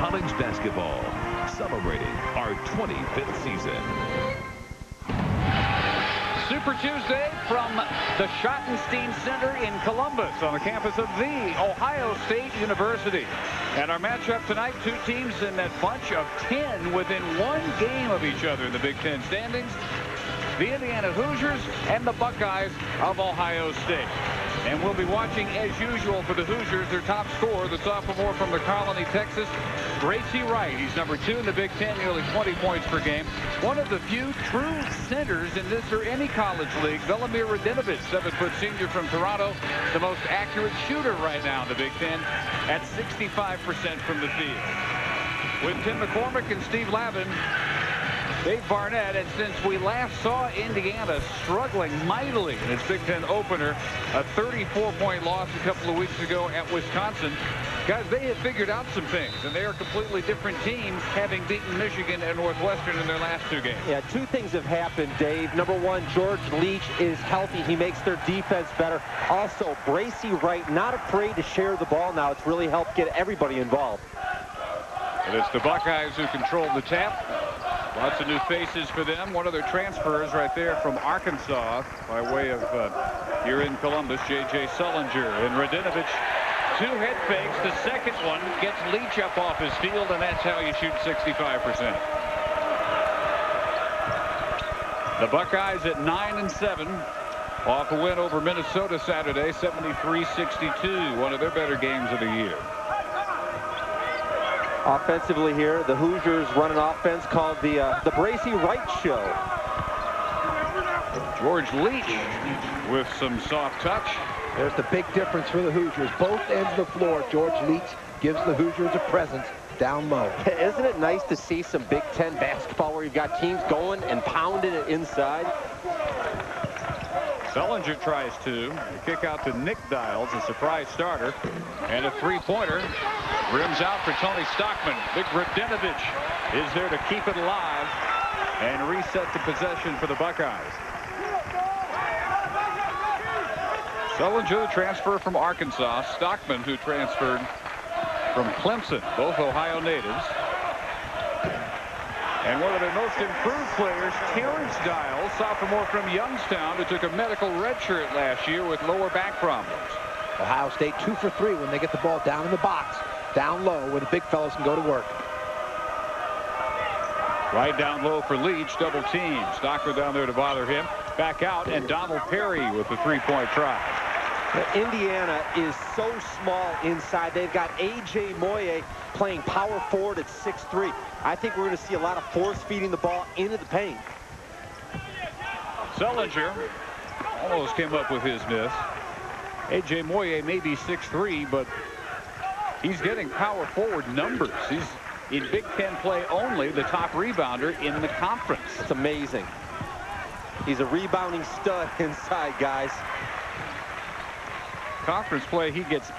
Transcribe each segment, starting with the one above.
college basketball, celebrating our 25th season. Super Tuesday from the Schottenstein Center in Columbus on the campus of The Ohio State University. And our matchup tonight, two teams in that bunch of 10 within one game of each other in the Big Ten standings. The Indiana Hoosiers and the Buckeyes of Ohio State. And we'll be watching, as usual, for the Hoosiers, their top scorer, the sophomore from the Colony, Texas, Gracie Wright. He's number 2 in the Big Ten, nearly 20 points per game. One of the few true centers in this or any college league. Velimir Radinovic, 7-foot senior from Toronto, the most accurate shooter right now in the Big Ten at 65% from the field. With Tim McCormick and Steve Lavin, Dave Barnett, and since we last saw Indiana struggling mightily in its Big Ten opener, a 34-point loss a couple of weeks ago at Wisconsin, guys, they have figured out some things, and they are completely different teams, having beaten Michigan and Northwestern in their last 2 games. Yeah, 2 things have happened, Dave. Number 1, George Leach is healthy. He makes their defense better. Also, Gracie Wright, not afraid to share the ball now. It's really helped get everybody involved. And it's the Buckeyes who control the tap. Lots of new faces for them. One of their transfers right there from Arkansas by way of here in Columbus, J.J. Sullinger. And Radinovic, 2 head fakes. The second one gets Leach up off his field, and that's how you shoot 65%. The Buckeyes at 9-7. Off a win over Minnesota Saturday, 73-62. One of their better games of the year. Offensively here, the Hoosiers run an offense called the Gracie Wright Show. George Leach with some soft touch. There's the big difference for the Hoosiers. Both ends of the floor, George Leach gives the Hoosiers a presence down low. Isn't it nice to see some Big Ten basketball where you've got teams going and pounding it inside? Sullinger tries to kick out to Nick Dials, a surprise starter, and a 3-pointer rims out for Tony Stockman. Big Radinovic is there to keep it alive and reset the possession for the Buckeyes. Sullinger, the transfer from Arkansas. Stockman, who transferred from Clemson, both Ohio natives. And one of their most improved players, Terrence Dials, sophomore from Youngstown, who took a medical redshirt last year with lower back problems. Ohio State 2 for 3 when they get the ball down in the box, down low, where the big fellas can go to work. Right down low for Leach, double team. Stockman down there to bother him. Back out, and Donald Perry with the 3-point try. Indiana is so small inside. They've got A.J. Moye playing power forward at 6'3". I think we're going to see a lot of force feeding the ball into the paint. Sullinger almost came up with his miss. A.J. Moye may be 6'3", but he's getting power forward numbers. He's in Big Ten play only the top rebounder in the conference. It's amazing. He's a rebounding stud inside, guys. Conference play, he gets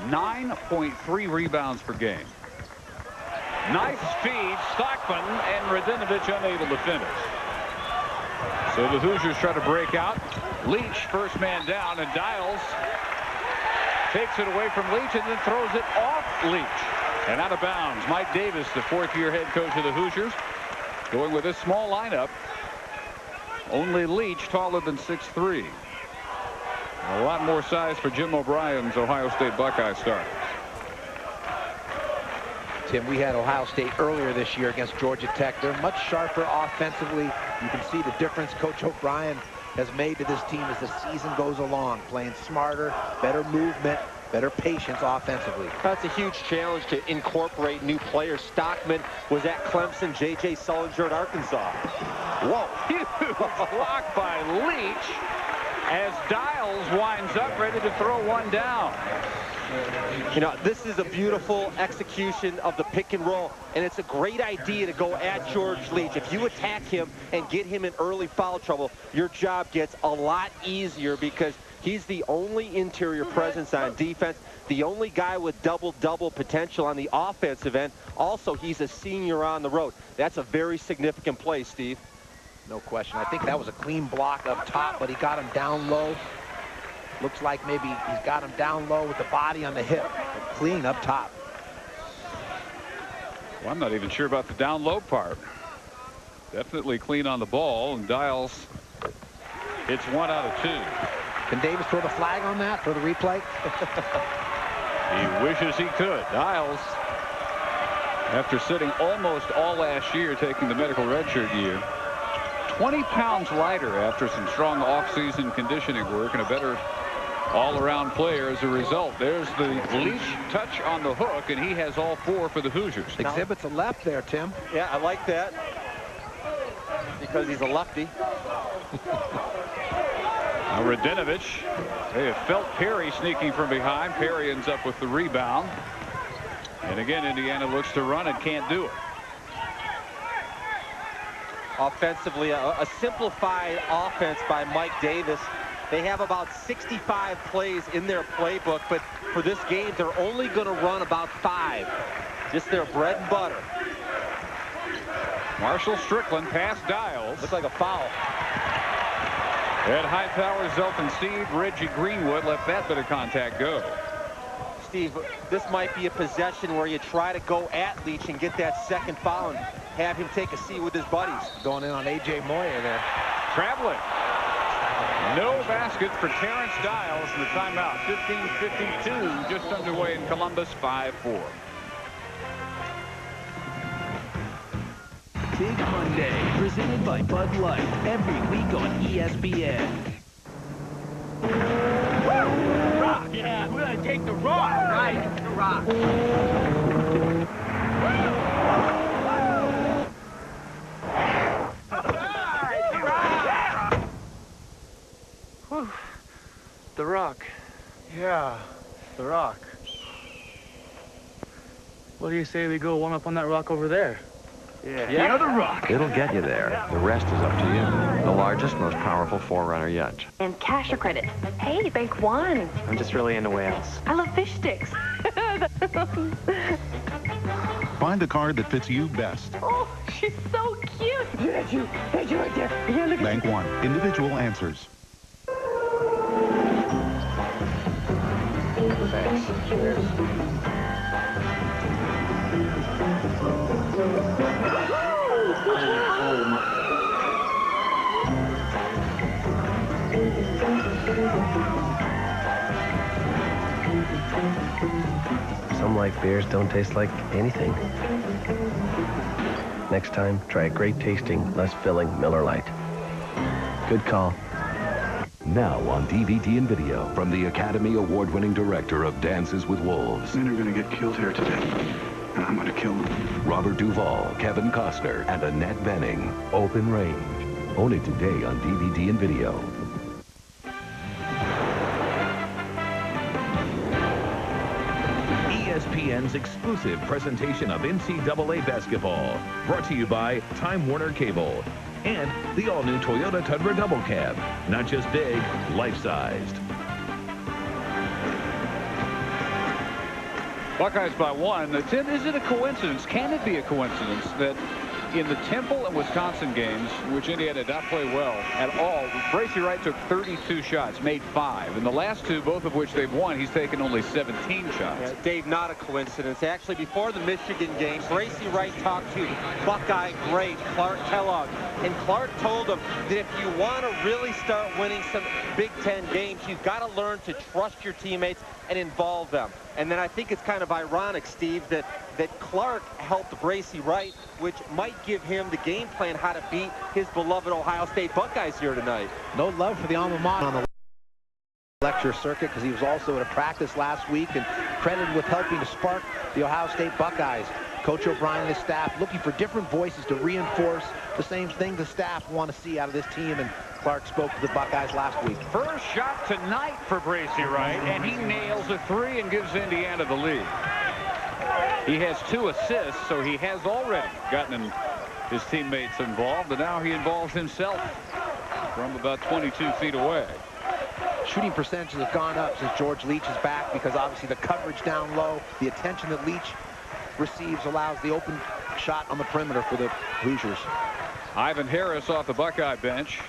9.3 rebounds per game. Nice feed, Stockman, and Radinovic unable to finish. So the Hoosiers try to break out. Leach, first man down, and Dials takes it away from Leach and then throws it off Leach. And out of bounds. Mike Davis, the 4th-year head coach of the Hoosiers, going with this small lineup. Only Leach taller than 6'3". A lot more size for Jim O'Brien's Ohio State Buckeye starters. Tim, we had Ohio State earlier this year against Georgia Tech. They're much sharper offensively. You can see the difference Coach O'Brien has made to this team as the season goes along, playing smarter, better movement, better patience offensively. That's a huge challenge to incorporate new players. Stockman was at Clemson, J.J. Sullinger at Arkansas. Whoa, huge block by Leach as Dials winds up ready to throw one down. You know, this is a beautiful execution of the pick and roll, and it's a great idea to go at George Leach. If you attack him and get him in early foul trouble, your job gets a lot easier because he's the only interior presence on defense, the only guy with double-double potential on the offensive end. Also, he's a senior on the road. That's a very significant play, Steve. No question. I think that was a clean block up top, but he got him down low. Looks like maybe he's got him down low with the body on the hip. Clean up top. Well, I'm not even sure about the down low part. Definitely clean on the ball, and Dials hits 1 out of 2. Can Davis throw the flag on that for the replay? He wishes he could. Dials, after sitting almost all last year, taking the medical redshirt year, 20 pounds lighter after some strong off-season conditioning work and a better all-around player as a result. There's the Leach touch on the hook, and he has all 4 for the Hoosiers. Exhibits a left there, Tim. Yeah, I like that. Because he's a lefty. Now Radinovich, they have felt Perry sneaking from behind. Perry ends up with the rebound. And again, Indiana looks to run and can't do it. Offensively, a simplified offense by Mike Davis. They have about 65 plays in their playbook, but for this game, they're only going to run about 5. Just their bread and butter. Marshall Strickland past Dials. Looks like a foul. Ed Hightower, Zelton Steve, Reggie Greenwood let that bit of contact go. Steve, this might be a possession where you try to go at Leach and get that second foul and have him take a seat with his buddies. Going in on A.J. Moyer there. Traveling. No basket for Terrence Dials in the timeout. 15:52 just underway in Columbus. 5-4. Big Monday, presented by Bud Light, every week on ESPN. Rock! Yeah, we're gonna take the rock! Right, the rock. Whew. The rock. Yeah, the rock. What do you say we go warm up on that rock over there? Yeah, the rock. It'll get you there. The rest is up to you. The largest, most powerful forerunner yet. And cash or credit. Hey, Bank One. I'm just really into whales. I love fish sticks. Find the card that fits you best. Oh, she's so cute. That's you right there. Yeah, look at Bank One. Individual answers. Thanks. Cheers. Some like beers don't taste like anything. Next time, try a great tasting, less filling Miller Lite. Good call. Now on DVD and video from the Academy Award-winning director of Dances with Wolves. Men are going to get killed here today, and I'm going to kill them. Robert Duvall, Kevin Costner, and Annette Bening. Open Range. Only today on DVD and video. ESPN's exclusive presentation of NCAA basketball. Brought to you by Time Warner Cable. And the all-new Toyota Tundra Double Cab. Not just big, life-sized. Buckeyes by 1. Tim, is it a coincidence? Can it be a coincidence that in the Temple and Wisconsin games, which Indiana did not play well at all, Bracy Wright took 32 shots, made 5. In the last 2, both of which they've won, he's taken only 17 shots. Yeah, Dave, not a coincidence. Actually, before the Michigan game, Bracy Wright talked to Buckeye great Clark Kellogg. And Clark told him that if you want to really start winning some Big Ten games, you've got to learn to trust your teammates and involve them. And then I think it's kind of ironic, Steve, that Clark helped Bracy Wright, which might give him the game plan how to beat his beloved Ohio State Buckeyes here tonight. No love for the alma mater on the lecture circuit because he was also at a practice last week and credited with helping to spark the Ohio State Buckeyes. Coach O'Brien and his staff looking for different voices to reinforce the same thing the staff want to see out of this team, and Clark spoke to the Buckeyes last week. First shot tonight for Bracy Wright, and he nails a 3 and gives Indiana the lead. He has 2 assists, so he has already gotten his teammates involved, but now he involves himself from about 22 feet away. Shooting percentages have gone up since George Leach is back because obviously the coverage down low, the attention that Leach receives allows the open shot on the perimeter for the Hoosiers. Ivan Harris off the Buckeye bench.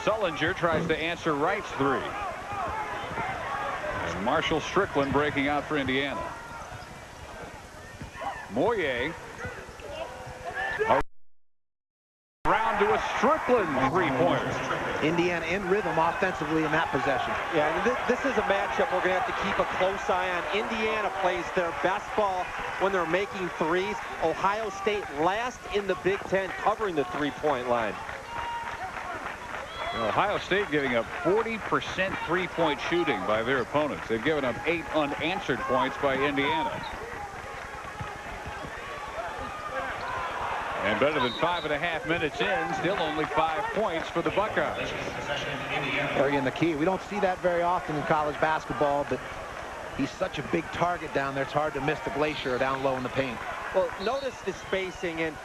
Sullinger tries to answer Wright's 3. And Marshall Strickland breaking out for Indiana. Moyer into a Strickland three-pointer. Indiana in rhythm offensively in that possession. Yeah, and this is a matchup we're going to have to keep a close eye on. Indiana plays their best ball when they're making threes. Ohio State last in the Big Ten covering the three-point line. Ohio State giving up 40% three-point shooting by their opponents. They've given up 8 unanswered points by Indiana. And better than 5.5 minutes in, still only 5 points for the Buckeyes. Again, the key. We don't see that very often in college basketball, but he's such a big target down there. It's hard to miss the Glacier down low in the paint. Well, notice the spacing, and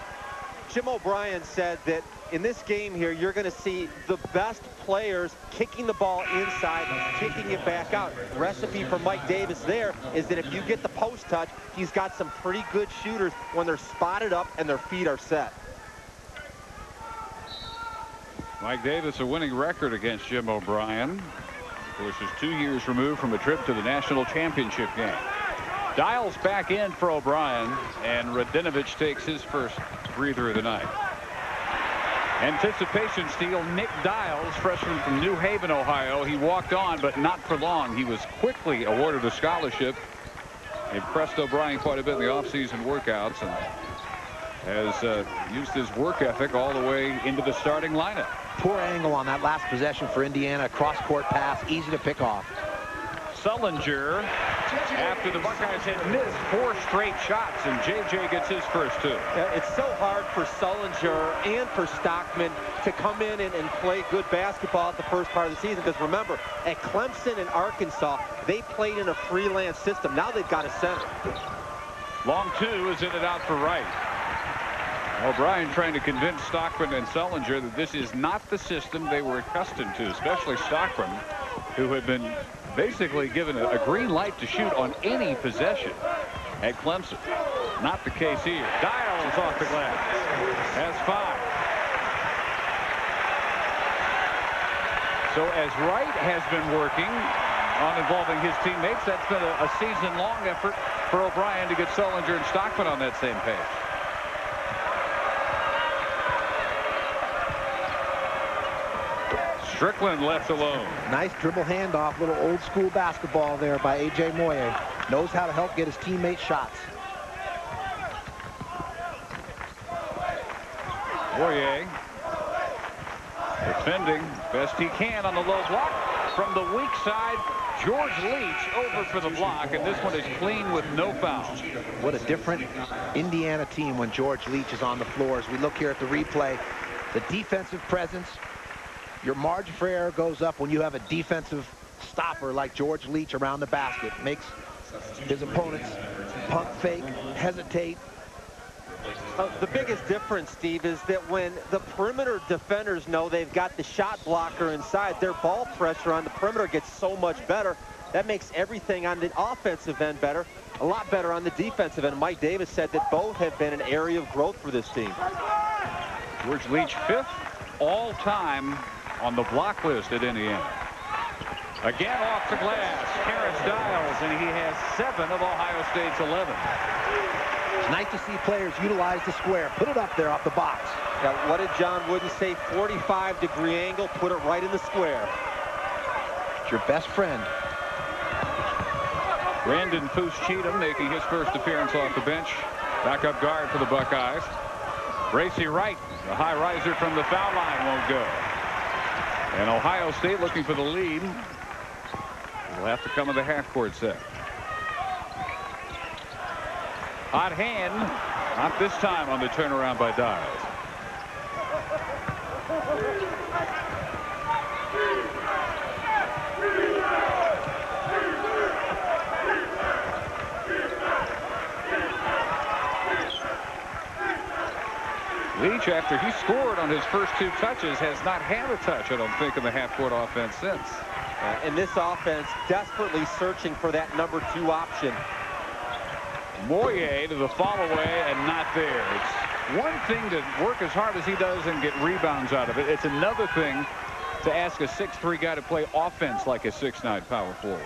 Jim O'Brien said that in this game here, you're going to see the best players kicking the ball inside, kicking it back out. The recipe for Mike Davis there is that if you get the post touch, he's got some pretty good shooters when they're spotted up and their feet are set. Mike Davis, a winning record against Jim O'Brien. Of course, is 2 years removed from a trip to the national championship game. Dials back in for O'Brien, and Radinovich takes his first breather of the night. Anticipation steal, Nick Dials, freshman from New Haven, Ohio. He walked on, but not for long. He was quickly awarded a scholarship. Impressed O'Brien quite a bit in the offseason workouts and has used his work ethic all the way into the starting lineup. Poor angle on that last possession for Indiana. Cross-court pass, easy to pick off. Sullinger, after the Buckeyes had missed 4 straight shots, and J.J. gets his first 2. Yeah, it's so hard for Sullinger and for Stockman to come in and play good basketball at the first part of the season, because remember, at Clemson and Arkansas, they played in a freelance system. Now they've got a center. Long 2 is in and out for Wright. O'Brien trying to convince Stockman and Sullinger that this is not the system they were accustomed to, especially Stockman, who had been basically given a green light to shoot on any possession at Clemson. Not the case here. Dials off the glass. Has 5. So as Wright has been working on involving his teammates, that's been a season-long effort for O'Brien to get Sullinger and Stockman on that same page. Strickland left alone. Nice dribble handoff, little old school basketball there by A.J. Moye. Knows how to help get his teammates shots. Moye defending best he can on the low block. From the weak side, George Leach over for the block, and this one is clean with no fouls. What a different Indiana team when George Leach is on the floor. As we look here at the replay, the defensive presence, your margin for error goes up when you have a defensive stopper like George Leach around the basket. Makes his opponents pump fake, hesitate. The biggest difference, Steve, is that when the perimeter defenders know they've got the shot blocker inside, their ball pressure on the perimeter gets so much better. That makes everything on the offensive end better, a lot better on the defensive end. Mike Davis said that both have been an area of growth for this team. George Leach 5th all-time on the block list at Indiana. Again off the glass, Terrence Dials, and he has 7 of Ohio State's 11. It's nice to see players utilize the square. Put it up there off the box. Now, what did John Wooden say? 45-degree angle, put it right in the square. It's your best friend. Brandon Foose-Cheatham making his first appearance off the bench. Backup guard for the Buckeyes. Bracy Wright, the high riser from the foul line, won't go. And Ohio State looking for the lead. Will have to come in the half-court set. Hot hand, not this time on the turnaround by Dials. Leach, after he scored on his first 2 touches, has not had a touch, I don't think, in the half-court offense since. And this offense desperately searching for that number 2 option. Moye to the follow-away and not there. It's one thing to work as hard as he does and get rebounds out of it. It's another thing to ask a 6'3" guy to play offense like a 6'9" power forward.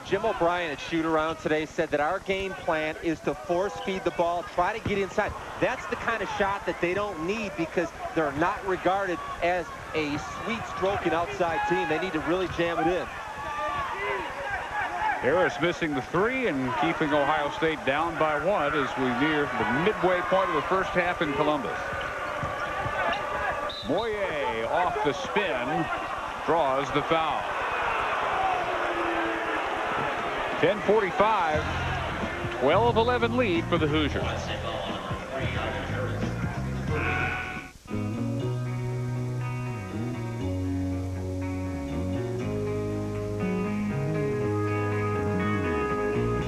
Jim O'Brien at shoot-around today said that our game plan is to force-feed the ball, try to get inside. That's the kind of shot that they don't need because they're not regarded as a sweet-stroking outside team. They need to really jam it in. Harris missing the 3 and keeping Ohio State down by 1 as we near the midway point of the first half in Columbus. Moye off the spin, draws the foul. 10:45, 12-11 lead for the Hoosiers.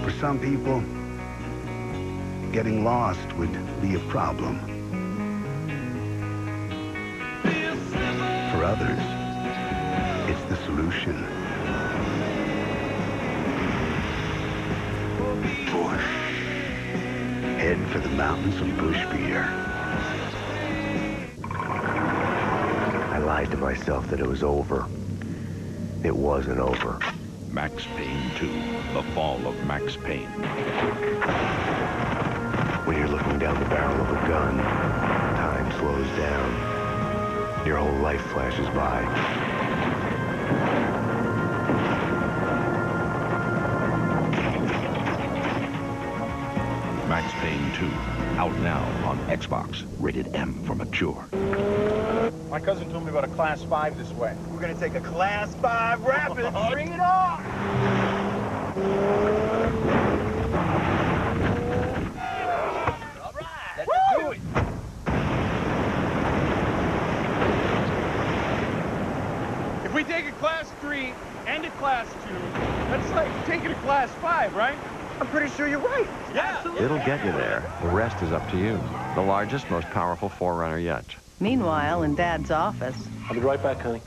For some people, getting lost would be a problem. For others, it's the solution. Busch. Head for the mountains of Busch beer. I lied to myself that it was over. It wasn't over. Max Payne 2, The Fall of Max Payne. When you're looking down the barrel of a gun, time slows down. Your whole life flashes by. Max Payne 2, out now on Xbox, rated M for mature. My cousin told me about a Class 5 this way. We're gonna take a Class 5 Rapid. Bring it on! All right, let's do it. If we take a Class 3 and a Class 2, that's like taking a Class 5, right? I'm pretty sure you're right. Yeah. Absolutely. It'll get you there. The rest is up to you. The largest, most powerful 4Runner yet. Meanwhile, in Dad's office. I'll be right back, honey.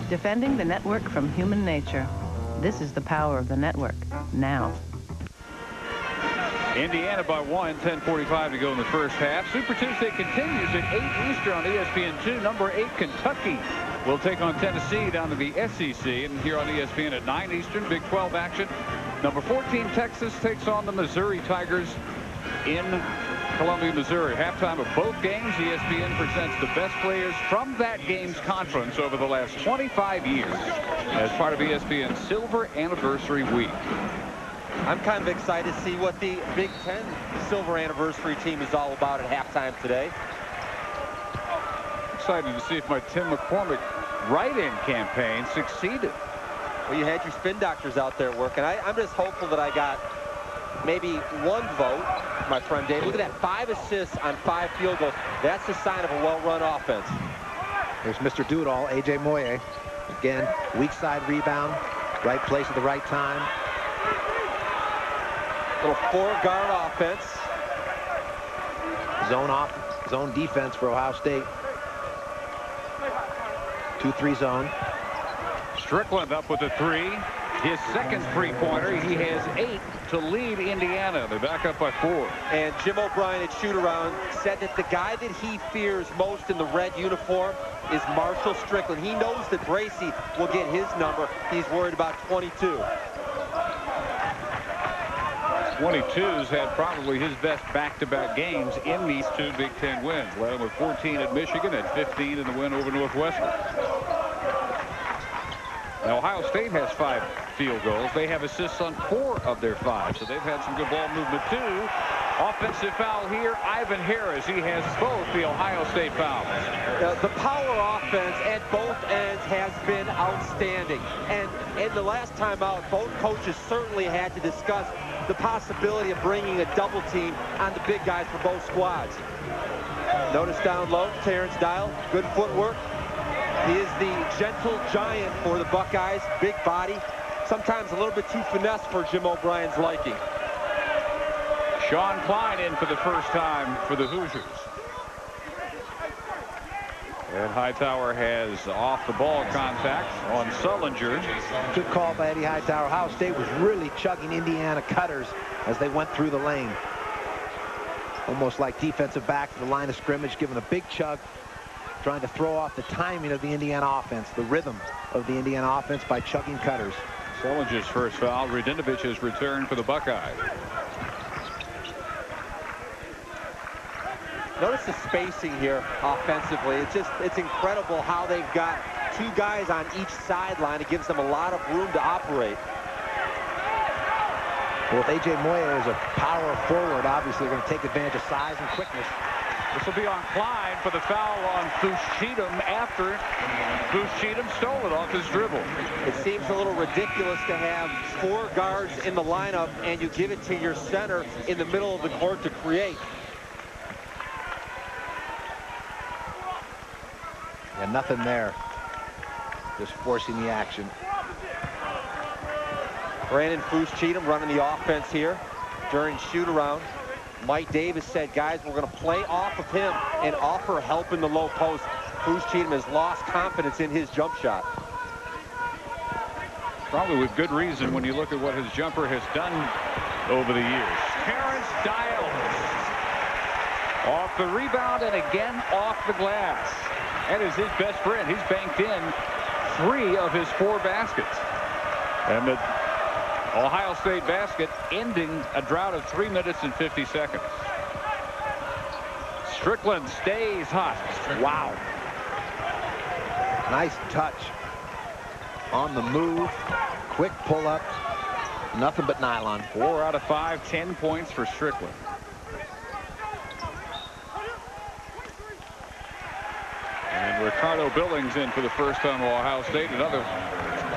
Defending the network from human nature. This is the power of the network, now. Indiana by 1, 10:45 to go in the first half. Super Tuesday continues at 8 Eastern on ESPN2. Number 8, Kentucky will take on Tennessee down to the SEC. And here on ESPN at 9 Eastern, Big 12 action. Number 14, Texas takes on the Missouri Tigers in Columbia, Missouri. Halftime of both games, ESPN presents the best players from that game's conference over the last 25 years as part of ESPN's Silver Anniversary Week. I'm kind of excited to see what the Big Ten Silver Anniversary team is all about at halftime today. Excited to see if my Tim McCormick write-in campaign succeeded. Well, you had your spin doctors out there working. I'm just hopeful that I got maybe 1 vote, my friend Dave. Look at that, 5 assists on 5 field goals. That's a sign of a well-run offense. There's Mr. Do-It-All, A.J. Moye. Again, weak side rebound, right place at the right time. Little 4-guard offense. Zone defense for Ohio State. 2-3 zone. Strickland up with a 3. His second three-pointer. He has 8 to lead Indiana. They're back up by 4. And Jim O'Brien at shoot-around said that the guy that he fears most in the red uniform is Marshall Strickland. He knows that Bracy will get his number. He's worried about 22. 22's had probably his best back-to-back games in these 2 Big Ten wins. Led with 14 at Michigan and 15 in the win over Northwestern. Now, Ohio State has 5 field goals. They have assists on 4 of their 5, so they've had some good ball movement, too. Offensive foul here, Ivan Harris. He has both the Ohio State fouls. The power offense at both ends has been outstanding. And in the last time out, both coaches certainly had to discuss the possibility of bringing a double team on the big guys for both squads. Notice down low, Terrence Dial, good footwork. He is the gentle giant for the Buckeyes, big body, sometimes a little bit too finesse for Jim O'Brien's liking. Sean Klein in for the first time for the Hoosiers. And Hightower has off-the-ball contact on Sullinger. Good call by Eddie Hightower. Ohio State was really chugging Indiana cutters as they went through the lane. Almost like defensive backs to the line of scrimmage, giving a big chug, trying to throw off the timing of the Indiana offense, the rhythm of the Indiana offense by chugging cutters. Sullinger's first foul. Radinovich's return for the Buckeyes. Notice the spacing here offensively. It's incredible how they've got two guys on each sideline. It gives them a lot of room to operate. Well, if A.J. Moyer is a power forward, obviously they're going to take advantage of size and quickness. This will be on Klein for the foul on Foose Cheatham after Foose Cheatham stole it off his dribble. It seems a little ridiculous to have 4 guards in the lineup and you give it to your center in the middle of the court to create. Yeah, nothing there. Just forcing the action. Brandon Foose Cheatham running the offense here during shoot-around. Mike Davis said, guys, we're going to play off of him and offer help in the low post. Foose Cheatham has lost confidence in his jump shot. Probably with good reason when you look at what his jumper has done over the years. Terrence Dials off the rebound and again off the glass. That is his best friend. He's banked in 3 of his 4 baskets. And the Ohio State basket ending a drought of 3 minutes and 50 seconds. Strickland stays hot. Wow. Nice touch. On the move. Quick pull-up. Nothing but nylon. 4 out of 5, 10 points for Strickland. And Ricardo Billings in for the first time at Ohio State. Another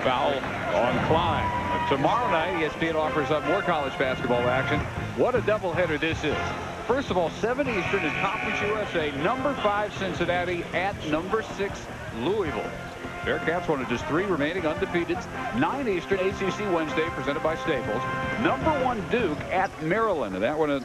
foul on Klein. Tomorrow night, ESPN offers up more college basketball action. What a doubleheader this is. First of all, 7 Eastern is Conference USA, number 5 Cincinnati at number 6 Louisville. Bearcats one of just 3 remaining undefeated. 9 Eastern, ACC Wednesday, presented by Staples. Number 1 Duke at Maryland. And that one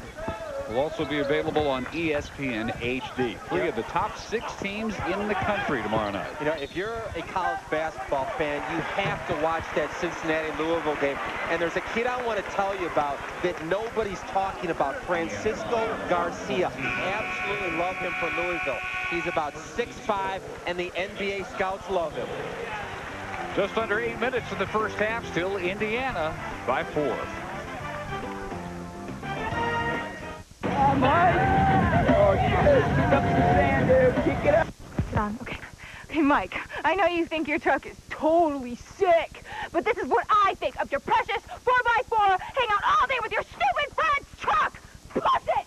will also be available on ESPN HD. 3 of the top 6 teams in the country tomorrow night. You know, if you're a college basketball fan, you have to watch that Cincinnati-Louisville game. And there's a kid I want to tell you about that nobody's talking about, Francisco Garcia. Absolutely love him for Louisville. He's about 6'5", and the NBA scouts love him. Just under 8 minutes in the first half, still Indiana by 4. Come on. Oh, yes. Pick up the sand, dude. Kick it up. Don, okay. Okay, Mike, I know you think your truck is totally sick, but this is what I think of your precious 4x4 hang out all day with your stupid friend's truck. Puss it!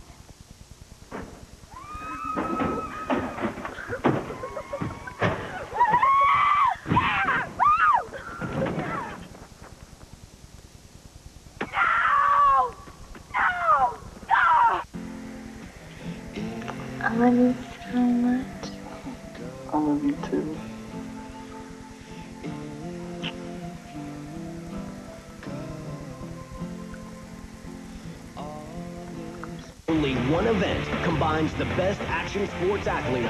I love you so much. I love you too. Only one event combines the best action sports athletes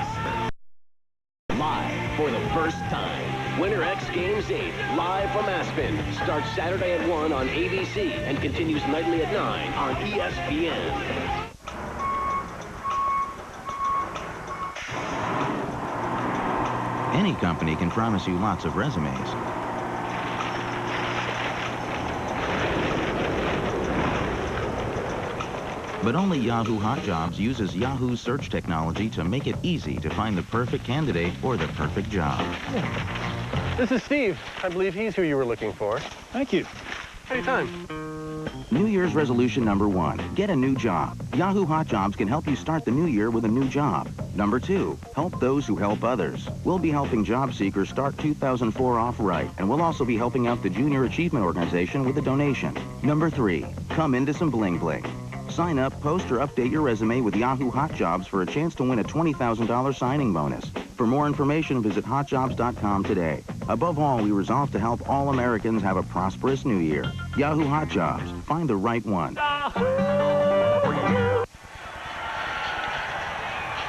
live for the first time. Winter X Games 8, live from Aspen, starts Saturday at 1 on ABC and continues nightly at 9 on ESPN. Any company can promise you lots of resumes. But only Yahoo Hot Jobs uses Yahoo search technology to make it easy to find the perfect candidate for the perfect job. This is Steve. I believe he's who you were looking for. Thank you. Anytime. New Year's resolution number 1, get a new job. Yahoo Hot Jobs can help you start the new year with a new job. Number 2, help those who help others. We'll be helping job seekers start 2004 off right, and we'll also be helping out the Junior Achievement Organization with a donation. Number 3, come into some bling bling. Sign up, post, or update your resume with Yahoo Hot Jobs for a chance to win a $20,000 signing bonus. For more information, visit hotjobs.com today. Above all, we resolve to help all Americans have a prosperous new year. Yahoo Hot Jobs. Find the right one.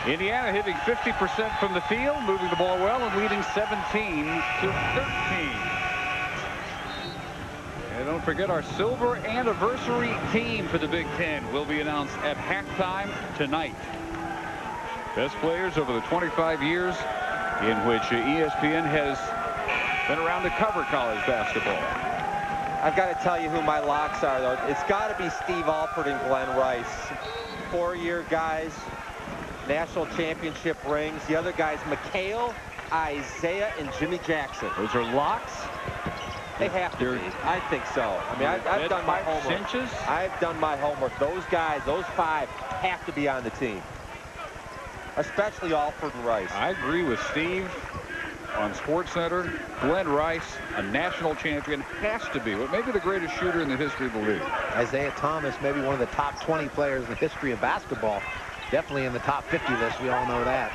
Indiana hitting 50% from the field, moving the ball well, and leading 17-13. And don't forget, our silver anniversary team for the Big Ten will be announced at halftime tonight. Best players over the 25 years in which ESPN has been around to cover college basketball. I've got to tell you who my locks are, though. It's got to be Steve Alford and Glenn Rice. 4-year guys, national championship rings. The other guys, McHale, Isaiah, and Jimmy Jackson. Those are locks? They have to be. I think so. I mean, I've done my homework. Cinches? I've done my homework. Those guys, those 5, have to be on the team. Especially Alford and Rice. I agree with Steve on SportsCenter. Glenn Rice, a national champion, has to be. But maybe the greatest shooter in the history of the league. Isaiah Thomas, maybe one of the top 20 players in the history of basketball. Definitely in the top 50 list. We all know that.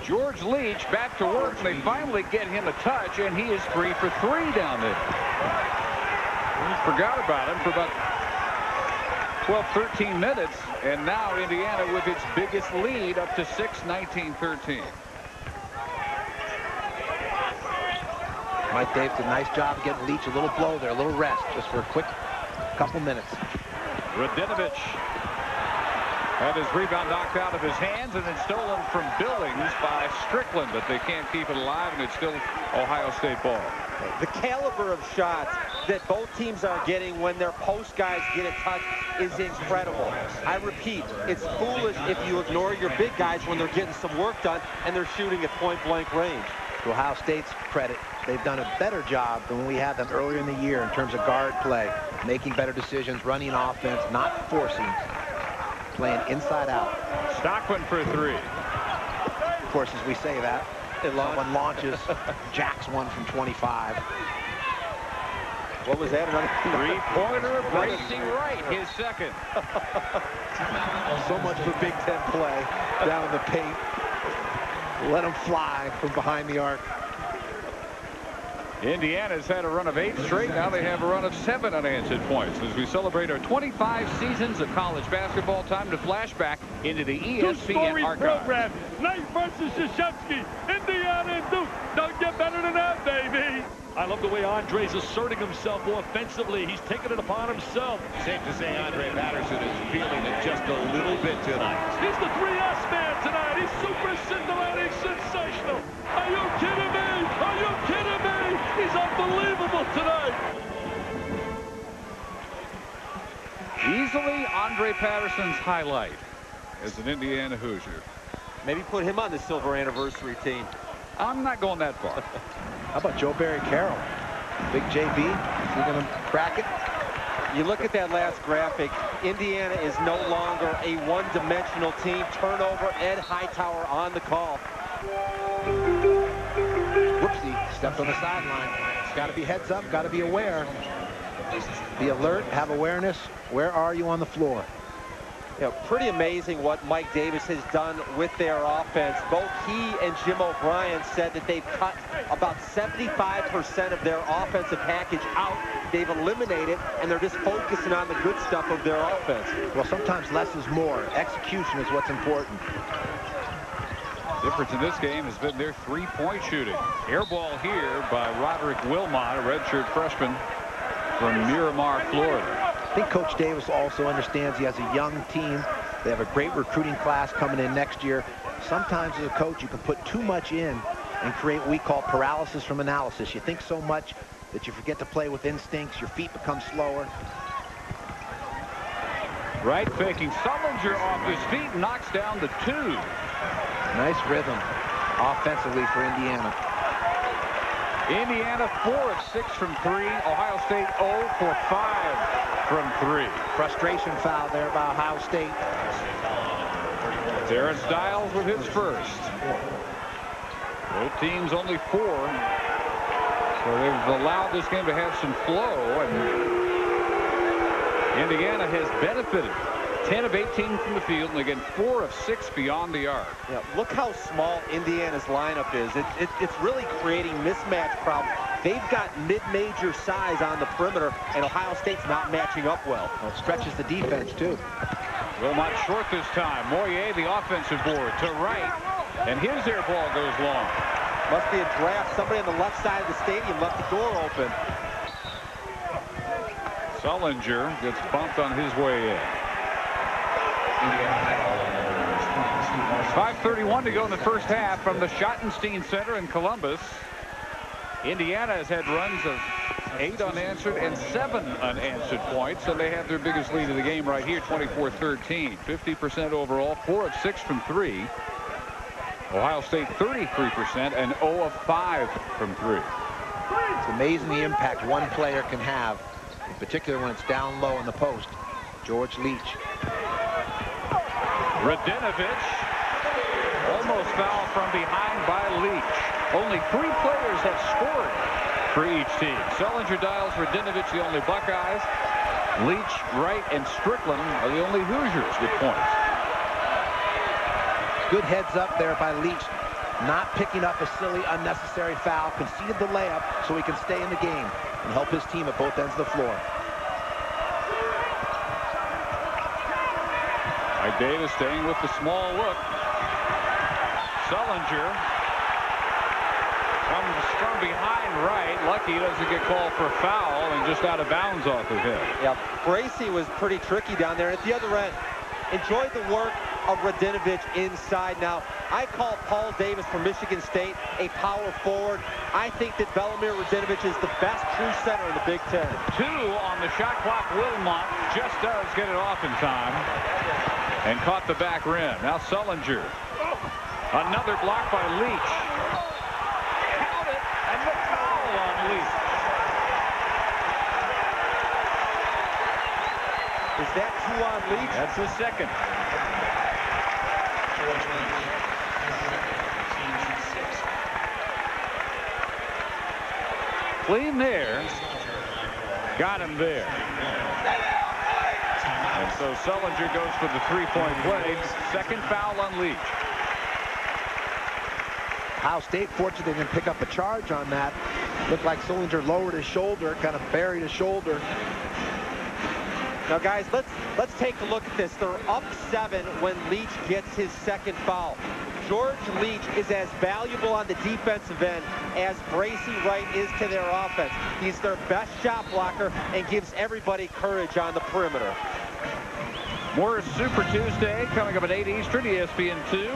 George Leach back to work. They finally get him a touch, and he is 3 for 3 down there. We forgot about him for about 12-13 minutes, and now Indiana with its biggest lead up to 6, 19-13. Mike Davis did a nice job of getting Leach a little blow there, a little rest, just for a quick couple minutes. Radinovich had his rebound knocked out of his hands and then stolen from Billings by Strickland, but they can't keep it alive, and it's still Ohio State ball. The caliber of shots that both teams are getting when their post guys get a touch is incredible. I repeat, it's foolish if you ignore your big guys when they're getting some work done and they're shooting at point-blank range. To Ohio State's credit, they've done a better job than when we had them earlier in the year in terms of guard play, making better decisions, running offense, not forcing, playing inside out. Stockman for 3. Of course, as we say that, someone launches, jacks one from 25. What was that? Another 3-pointer racing right, his second. So much for Big Ten play down in the paint. Let them fly from behind the arc. Indiana's had a run of 8 straight. Now they have a run of 7 unanswered points. As we celebrate our 25 seasons of college basketball, time to flashback into the ESPN archive. Program. Knight versus Krzyzewski. Indiana and Duke. Don't get better than that, baby. I love the way Andre's asserting himself offensively. He's taking it upon himself. Safe to say Andre Patterson is feeling it just a little bit tonight. He's the 3S man tonight. He's super scintillating, sensational. Are you kidding me? Are you kidding me? He's unbelievable tonight. Easily Andre Patterson's highlight as an Indiana Hoosier. Maybe put him on the silver anniversary team. I'm not going that far. How about Joe Barry Carroll? Big JB, is he going to crack it? You look at that last graphic, Indiana is no longer a one-dimensional team. Turnover, Ed Hightower on the call. Whoopsie, stepped on the sideline. It's got to be heads up, got to be aware. Be alert, have awareness. Where are you on the floor? You know, pretty amazing what Mike Davis has done with their offense. Both he and Jim O'Brien said that they've cut about 75% of their offensive package out. They've eliminated, and they're just focusing on the good stuff of their offense. Well, sometimes less is more. Execution is what's important. Difference in this game has been their 3-point shooting. Air ball here by Roderick Wilmot, a redshirt freshman from Miramar, Florida. I think Coach Davis also understands he has a young team. They have a great recruiting class coming in next year. Sometimes as a coach, you can put too much in and create what we call paralysis from analysis. You think so much that you forget to play with instincts. Your feet become slower. Right faking Sullinger off his feet, knocks down the 2. Nice rhythm offensively for Indiana. Indiana 4 of 6 from 3. Ohio State 0 for 5 from 3. Frustration foul there by Ohio State. Darren Stiles with his first. Both teams only 4. So they've allowed this game to have some flow, and Indiana has benefited. 10 of 18 from the field, and again 4 of 6 beyond the arc. Yeah, look how small Indiana's lineup is. It's really creating mismatch problems. They've got mid-major size on the perimeter, and Ohio State's not matching up well. Well, it stretches the defense, too. Wilmot short this time. Moyer, the offensive board, to right. And his air ball goes long. Must be a draft. Somebody on the left side of the stadium left the door open. Sullinger gets bumped on his way in. 5:31 to go in the first half from the Schottenstein Center in Columbus. Indiana has had runs of 8 unanswered and 7 unanswered points, so they have their biggest lead of the game right here, 24-13. 50% overall, 4 of 6 from 3. Ohio State 33% and 0 of 5 from 3. It's amazing the impact one player can have, in particular when it's down low in the post. George Leach. Radinovich almost foul from behind by Leach. Only 3 players have scored for each team. Sullinger, Dials, Radinovich, the only Buckeyes. Leach, Wright, and Strickland are the only Hoosiers with points. Good heads up there by Leach, not picking up a silly, unnecessary foul, conceded the layup so he can stay in the game and help his team at both ends of the floor. Davis staying with the small look. Sullinger comes from behind right. Lucky he doesn't get called for foul and just out of bounds off of him. Yeah, Bracy was pretty tricky down there. At the other end, enjoyed the work of Radinovich inside. Now, I call Paul Davis from Michigan State a power forward. I think that Velimir Radinovich is the best true center in the Big Ten. 2 on the shot clock. Wilmot just does get it off in time and caught the back rim. Now Sullinger. Another block by Leach. Count it, and the foul on Leach. Is that 2 on Leach? That's the second. Clean there. Got him there. And so Sullinger goes for the 3-point play. Second foul on Leach. Ohio State, fortunately, didn't pick up a charge on that. Looked like Sullinger lowered his shoulder, kind of buried his shoulder. Now, guys, let's take a look at this. They're up 7 when Leach gets his second foul. George Leach is as valuable on the defensive end as Bracy Wright is to their offense. He's their best shot blocker and gives everybody courage on the perimeter. More Super Tuesday coming up at 8 Eastern, ESPN2.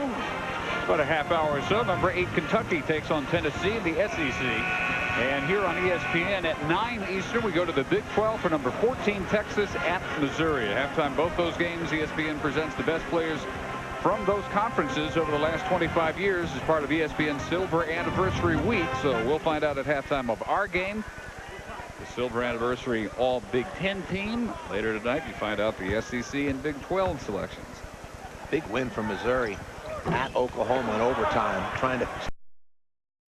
About a half hour or so. Number 8 Kentucky takes on Tennessee in the SEC. And here on ESPN at 9 Eastern, we go to the Big 12 for number 14 Texas at Missouri. At halftime, both those games, ESPN presents the best players from those conferences over the last 25 years as part of ESPN's Silver Anniversary Week. So we'll find out at halftime of our game. The Silver Anniversary All Big Ten team. Later tonight, you find out the SEC and Big 12 selections. Big win from Missouri at Oklahoma in overtime. Trying to...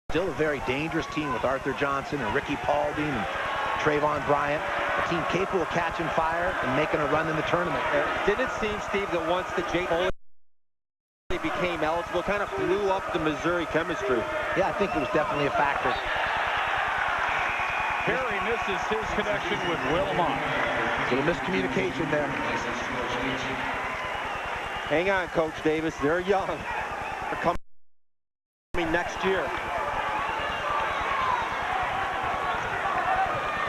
Still a very dangerous team with Arthur Johnson and Ricky Paulding and Trayvon Bryant. A team capable of catching fire and making a run in the tournament. Didn't it seem, Steve, that once the Jake Foley became eligible, kind of blew up the Missouri chemistry? Yeah, I think it was definitely a factor. Perry misses his connection with Wilmot. So the miscommunication there. Hang on, Coach Davis. They're young. They're coming next year.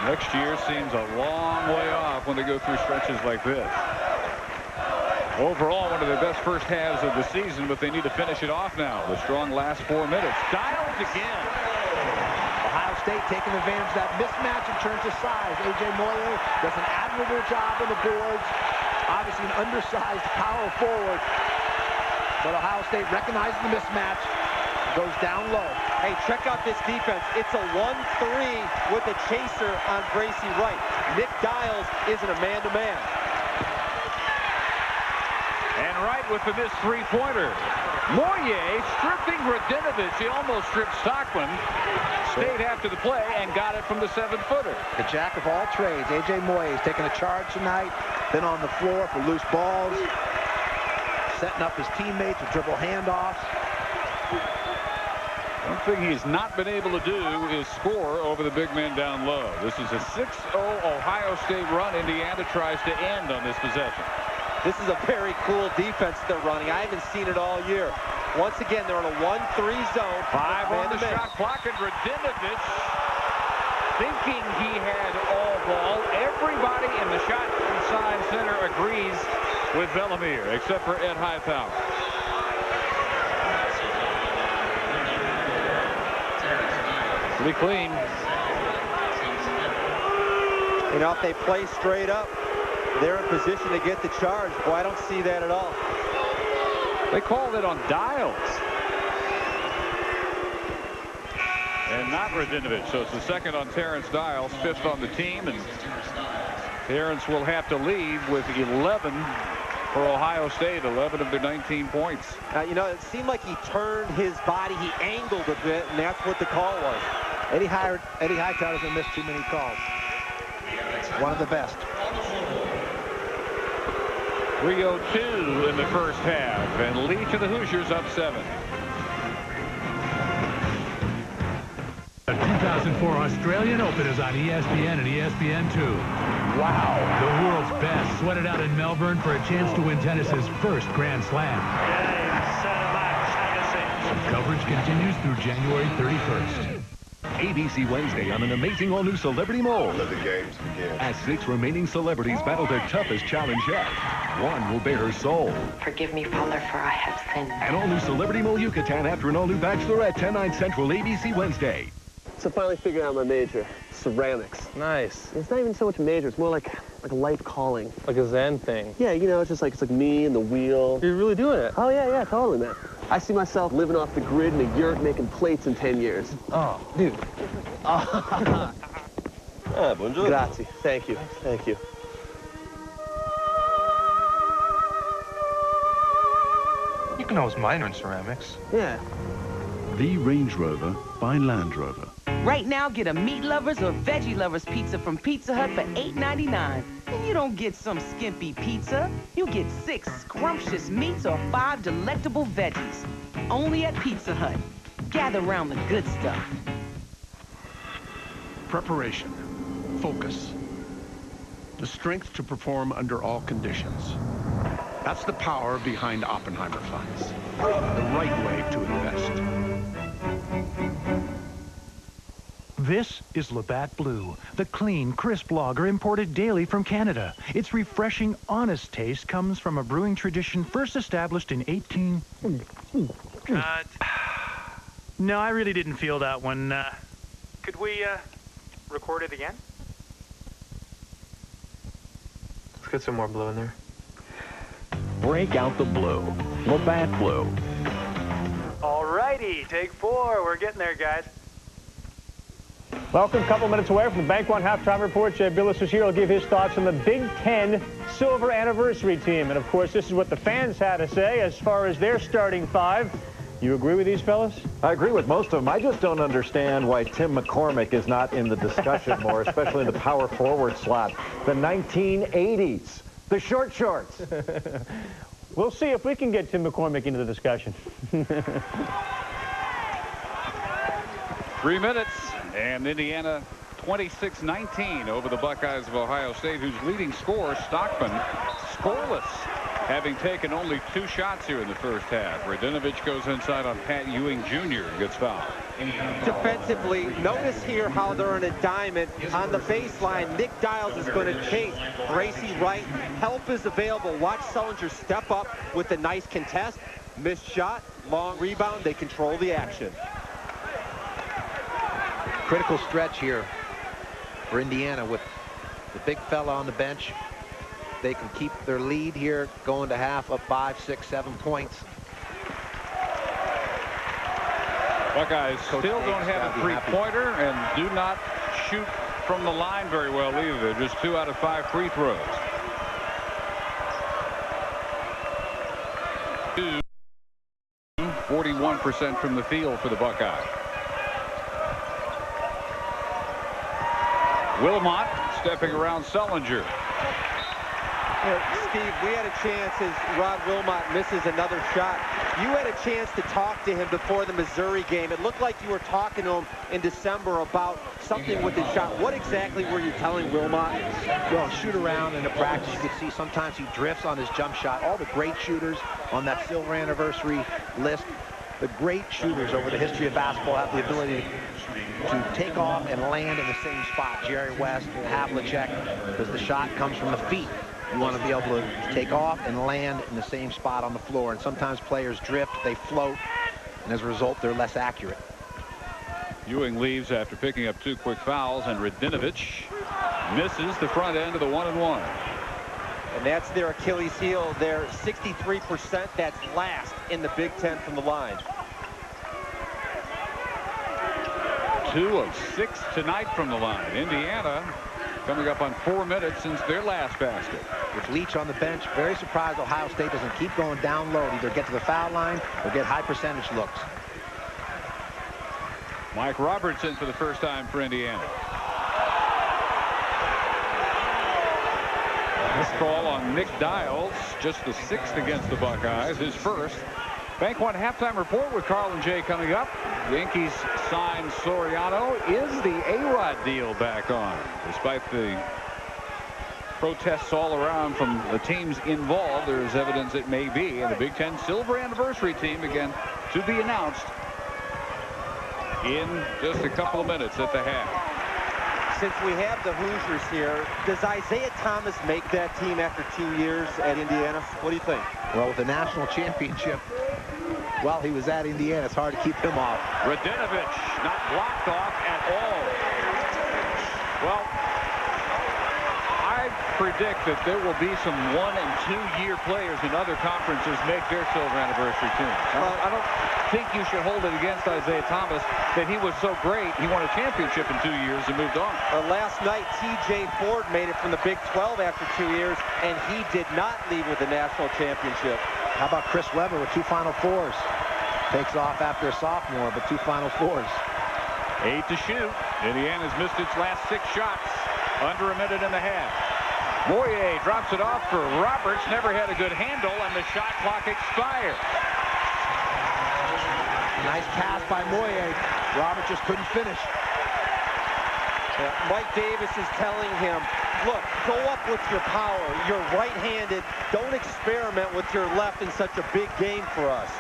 Next year seems a long way off when they go through stretches like this. Overall, one of their best first halves of the season, but they need to finish it off now. The strong last 4 minutes. Dials again. Ohio State taking advantage of that mismatch in terms of size. A.J. Moyer does an admirable job on the boards. Obviously an undersized power forward. But Ohio State recognizes the mismatch. Goes down low. Hey, check out this defense. It's a 1-3 with a chaser on Bracy Wright. Nick Dials isn't a man-to-man. And Wright with the missed 3-pointer. Moyer stripping Radinovich. He almost stripped Stockman. Stayed after the play and got it from the 7-footer. The jack of all trades. A.J. Moyer is taking a charge tonight. Been on the floor for loose balls. Setting up his teammates with dribble handoffs. One thing he's not been able to do is score over the big men down low. This is a 6-0 Ohio State run. Indiana tries to end on this possession. This is a very cool defense they're running. I haven't seen it all year. Once again, they're in a 1-3 zone. 5 on the shot clock, and Radinovic, thinking he had all ball. Everybody in the shot inside center agrees with Bellemere, except for Ed Hightower. Pretty clean. You know, if they play straight up, they're in position to get the charge. Boy, I don't see that at all. They called it on Dials. And not Radinovic, so it's the second on Terrence Dials, 5th on the team, and Terrence will have to leave with 11 for Ohio State, 11 of their 19 points. You know, it seemed like he turned his body, he angled a bit, and that's what the call was. Eddie Hightower doesn't miss too many calls. One of the best. 3:02 in the first half, and lead to the Hoosiers up 7. The 2004 Australian Open is on ESPN and ESPN2. Wow. The world's best sweated out in Melbourne for a chance to win tennis's first Grand Slam. Coverage continues through January 31st. ABC Wednesday on an amazing all-new Celebrity Mole. Let the games begin. As 6 remaining celebrities battle their toughest challenge yet. One will bare her soul. Forgive me, Father, for I have sinned. An all-new Celebrity Mole Yucatan after an all-new Bachelorette, 10/9 Central, ABC Wednesday. So finally figured out my major, ceramics. Nice. It's not even so much a major, it's more like a life calling. Like a Zen thing. Yeah, you know, it's like me and the wheel. You're really doing it? Oh, yeah, totally, man. I see myself living off the grid in a yurt making plates in 10 years. Oh, dude. Buongiorno. Grazie. Thank you. Thank you. You can always minor in ceramics. Yeah. The Range Rover by Land Rover. Right now, get a meat lovers or veggie lovers pizza from Pizza Hut for $8.99. And you don't get some skimpy pizza. You get 6 scrumptious meats or 5 delectable veggies. Only at Pizza Hut. Gather around the good stuff. Preparation. Focus. The strength to perform under all conditions. That's the power behind Oppenheimer funds. The right way to invest. This is Labatt Blue, the clean, crisp lager imported daily from Canada. Its refreshing, honest taste comes from a brewing tradition first established in No, I really didn't feel that one. Could we, record it again? Let's get some more blue in there. Break out the blue. Labatt Blue. Alrighty, take 4. We're getting there, guys. Welcome, a couple minutes away from the Bank One Halftime Report. Jay Bilas is here. He'll give his thoughts on the Big Ten Silver Anniversary team. And, of course, this is what the fans had to say as far as their starting 5. You agree with these fellas? I agree with most of them. I just don't understand why Tim McCormick is not in the discussion more, especially in the power forward slot. The 1980s, the short shorts. We'll see if we can get Tim McCormick into the discussion. 3 minutes, and Indiana 26-19 over the Buckeyes of Ohio State, whose leading scorer, Stockman, scoreless, having taken only 2 shots here in the first half. Radinovic goes inside on Pat Ewing Jr. Gets fouled. Defensively, notice here how they're in a diamond on the baseline. Nick Dials is going to chase Gracie Wright. Help is available. Watch Sullinger step up with a nice contest. Missed shot, long rebound. They control the action. Critical stretch here for Indiana with the big fella on the bench. They can keep their lead here going to half up 5, 6, 7 points. Buckeyes still don't have a three-pointer and do not shoot from the line very well either. Just 2 out of 5 free throws. 41% from the field for the Buckeyes. Wilmot stepping around Sullinger. Steve, we had a chance as Rod Wilmot misses another shot You had a chance to talk to him before the Missouri game. It looked like you were talking to him in December about something with his shot. What exactly were you telling Wilmot? Well, shoot around in the practice, you can see sometimes he drifts on his jump shot. All the great shooters on that silver anniversary list, the great shooters over the history of basketball have the ability to take off and land in the same spot. Jerry West, Havlicek, because the shot comes from the feet. You want to be able to take off and land in the same spot on the floor. And sometimes players drift, they float, and as a result, they're less accurate. Ewing leaves after picking up 2 quick fouls, and Radinovich misses the front end of the 1-and-1. And that's their Achilles heel. They're 63%. That's last in the Big Ten from the line. 2 of 6 tonight from the line. Indiana coming up on 4 minutes since their last basket. With Leach on the bench, very surprised Ohio State doesn't keep going down low. Either get to the foul line or get high percentage looks. Mike Robertson for the first time for Indiana. This call on Nick Dials, just the 6th against the Buckeyes, his first. Bank One halftime report with Carl and Jay coming up. Yankees sign Soriano. Is the A-Rod deal back on? Despite the protests all around from the teams involved, there is evidence it may be. And the Big Ten silver anniversary team again to be announced in just a couple of minutes at the half. Since we have the Hoosiers here, does Isaiah Thomas make that team after 2 years at Indiana? What do you think? Well, with the national championship, while he was at Indiana, it's hard to keep him off. Radinovich not blocked off at all. Well, I predict that there will be some 1- and 2-year players in other conferences make their silver anniversary team. I don't think you should hold it against Isaiah Thomas that he was so great. He won a championship in 2 years and moved on. Last night, T.J. Ford made it from the Big 12 after 2 years, and he did not leave with the national championship. How about Chris Webber with 2 Final Fours? Takes off after a sophomore, but 2 Final Fours. 8 to shoot. Indiana's missed its last 6 shots. Under a minute and a half. Moyer drops it off for Roberts. Never had a good handle, and the shot clock expired. Nice pass by Moyer. Roberts just couldn't finish. Mike Davis is telling him, look, go up with your power. You're right-handed. Don't experiment with your left in such a big game for us.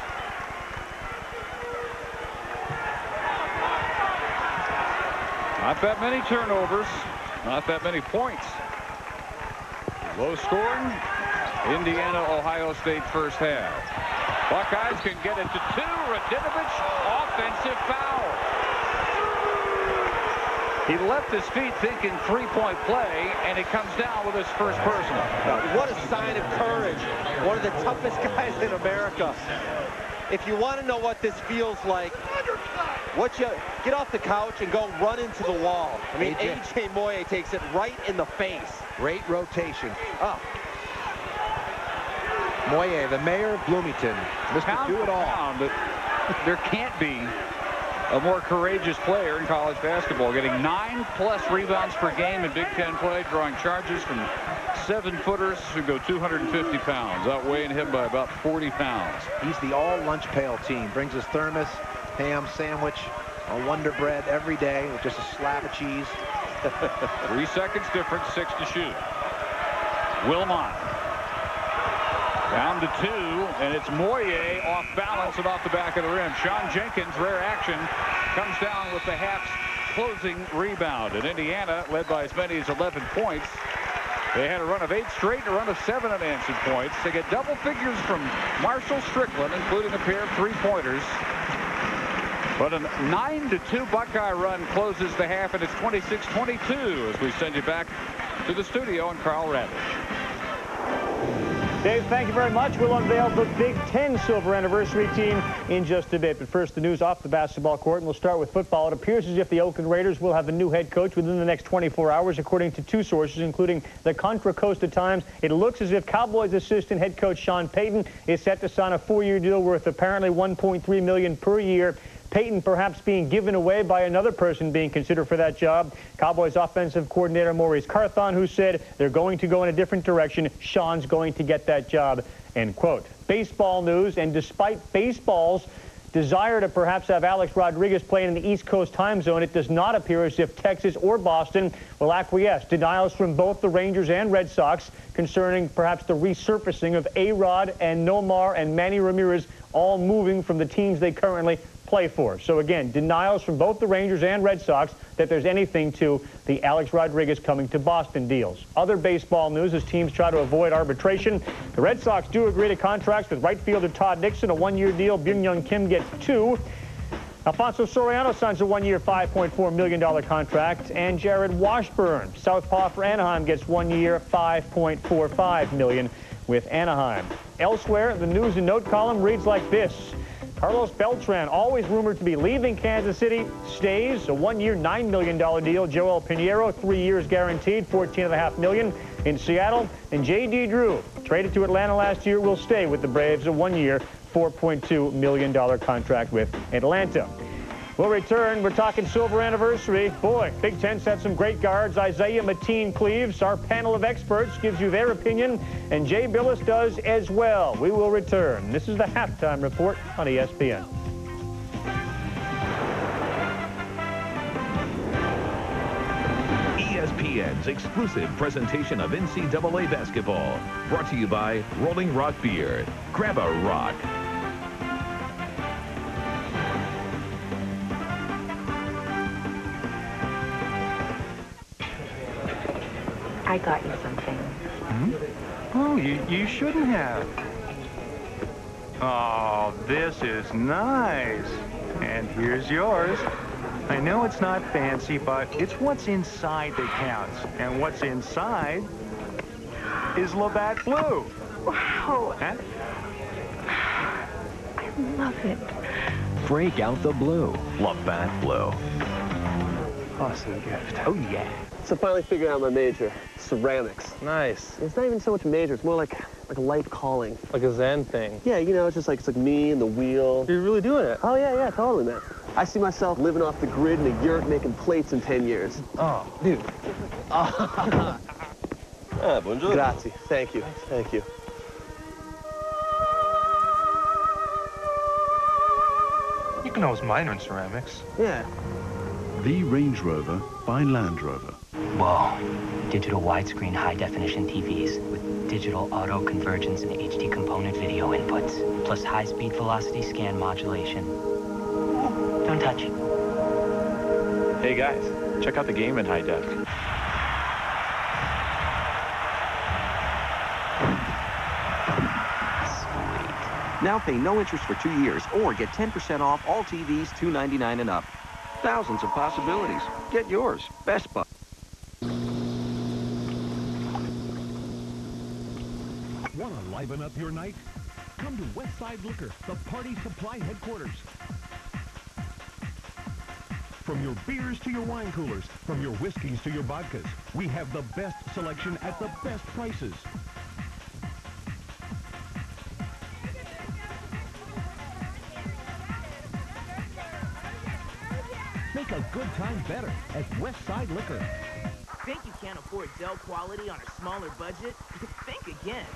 Not that many turnovers. Not that many points. Low scoring. Indiana, Ohio State first half. Buckeyes can get it to 2. Radinovich, offensive foul. He left his feet thinking 3-point play, and he comes down with his first personal. What a sign of courage. One of the toughest guys in America. If you want to know what this feels like, get off the couch and go run into the wall. I mean, A.J. Moyer takes it right in the face. Great rotation. Oh. Moyer, the mayor of Bloomington. Mr. Do-It-All. But there can't be a more courageous player in college basketball, getting 9+ rebounds per game in Big Ten play, drawing charges from 7-footers who go 250 pounds, outweighing him by about 40 pounds. He's the all-lunch pail team. Brings his thermos, ham sandwich, a Wonder Bread every day with just a slab of cheese. 3 seconds difference, 6 to shoot. Wilmot down to 2, and it's Moyer off balance and off the back of the rim. Sean Jenkins, rare action, comes down with the half's closing rebound. And Indiana, led by as many as 11 points. They had a run of 8 straight and a run of 7 unanswered points. They get double figures from Marshall Strickland, including a pair of 3-pointers. But a 9-2 Buckeye run closes the half, and it's 26-22 as we send you back to the studio and Carl Ravitch. Dave, thank you very much. We'll unveil the Big Ten silver anniversary team in just a bit. But first, the news off the basketball court, and we'll start with football. It appears as if the Oakland Raiders will have a new head coach within the next 24 hours, according to 2 sources, including the Contra Costa Times. It looks as if Cowboys assistant head coach Sean Payton is set to sign a 4-year deal worth apparently $1.3 million per year. Payton perhaps being given away by another person being considered for that job. Cowboys offensive coordinator Maurice Carthon, who said they're going to go in a different direction. Sean's going to get that job. end quote. Baseball news, and despite baseball's desire to perhaps have Alex Rodriguez playing in the East Coast time zone, it does not appear as if Texas or Boston will acquiesce. Denials from both the Rangers and Red Sox concerning perhaps the resurfacing of A-Rod and Nomar and Manny Ramirez, all moving from the teams they currently play for. So again, denials from both the Rangers and Red Sox that there's anything to the Alex Rodriguez coming to Boston deals. Other baseball news as teams try to avoid arbitration. The Red Sox do agree to contracts with right fielder Todd Nixon, a one-year deal. Byung-Young Kim gets 2. Alfonso Soriano signs a one-year, $5.4 million contract. And Jared Washburn, southpaw for Anaheim, gets 1 year, $5.45 million with Anaheim. Elsewhere, the news and note column reads like this. Carlos Beltran, always rumored to be leaving Kansas City, stays. A one-year, $9 million deal. Joel Pinheiro, 3 years guaranteed, $14.5 million in Seattle. And J.D. Drew, traded to Atlanta last year, will stay with the Braves. A one-year, $4.2 million contract with Atlanta. We'll return. We're talking silver anniversary. Boy, Big Ten's had some great guards. Isaiah Mateen-Cleaves, our panel of experts, gives you their opinion, and Jay Billis does as well. We will return. This is the Halftime Report on ESPN. ESPN's exclusive presentation of NCAA basketball. Brought to you by Rolling Rock Beer. Grab a rock. I got you something. Hmm? Oh, you shouldn't have. Oh, this is nice. And here's yours. I know it's not fancy, but it's what's inside that counts. And what's inside is Labatt Blue. Wow. Huh? I love it. Break out the blue. Labatt Blue. Awesome gift. Oh, yeah. So finally figured out my major, ceramics. Nice. It's not even so much a major, it's more like a life calling. Like a Zen thing. Yeah, you know, it's like me and the wheel. You're really doing it. Oh, yeah, totally, man. I see myself living off the grid in a yurt making plates in 10 years. Oh, dude. Buongiorno. Grazie. Thank you. Thank you. You can always minor in ceramics. Yeah. The Range Rover by Land Rover. Whoa. Digital widescreen high-definition TVs with digital auto convergence and HD component video inputs, plus high-speed velocity scan modulation. Don't touch. Hey guys, check out the game in high def. Now pay no interest for 2 years or get 10% off all TVs $299 and up. Thousands of possibilities. Get yours. Best Buy. Want to liven up your night? Come to Westside Liquor, the party supply headquarters. From your beers to your wine coolers, from your whiskeys to your vodkas, we have the best selection at the best prices. Make a good time better at Westside Liquor. Think you can't afford Dell quality on a smaller budget? Think again.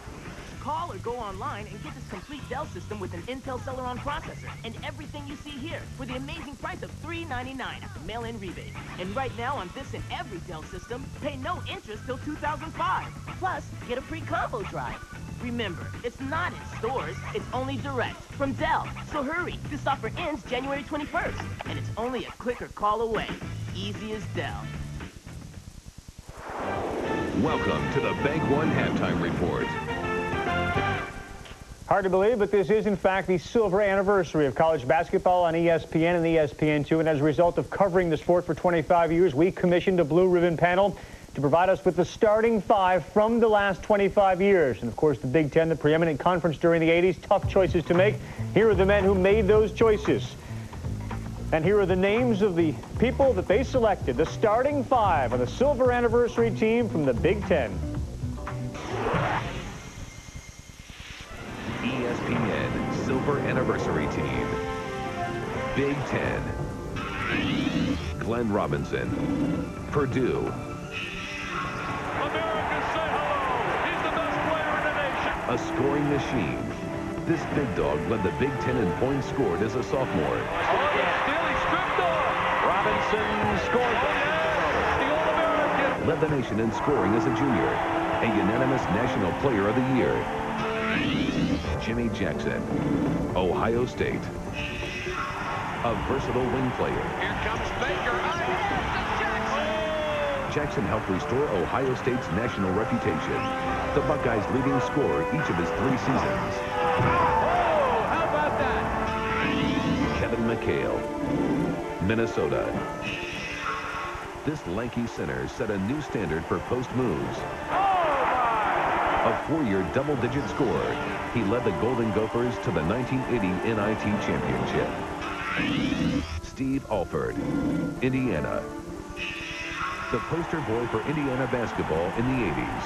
Call or go online and get this complete Dell system with an Intel Celeron processor and everything you see here for the amazing price of $399 after mail-in rebate. And right now on this and every Dell system, pay no interest till 2005. Plus, get a free combo drive. Remember, it's not in stores, it's only direct from Dell. So hurry, this offer ends January 21st, and it's only a click or call away. Easy as Dell. Welcome to the Bank One Halftime Report. Hard to believe, but this is, in fact, the silver anniversary of college basketball on ESPN and ESPN2. And as a result of covering the sport for 25 years, we commissioned a blue ribbon panel to provide us with the starting five from the last 25 years. And, of course, the Big Ten, the preeminent conference during the 80s, tough choices to make. Here are the men who made those choices. And here are the names of the people that they selected, the starting five on the silver anniversary team from the Big Ten. ESPN Silver Anniversary Team. Big Ten. Glenn Robinson. Purdue. America, say hello. He's the best player in the nation. A scoring machine. This big dog led the Big Ten in points scored as a sophomore. Robinson scores. The All-American. Led the nation in scoring as a junior. A unanimous National Player of the Year. Jimmy Jackson, Ohio State. A versatile wing player. Here comes Baker. Jackson helped restore Ohio State's national reputation. The Buckeyes' leading scorer each of his 3 seasons. Oh, how about that? Kevin McHale, Minnesota. This lanky center set a new standard for post moves. A 4-year double-digit scorer, he led the Golden Gophers to the 1980 NIT Championship. Steve Alford, Indiana. The poster boy for Indiana basketball in the 80s.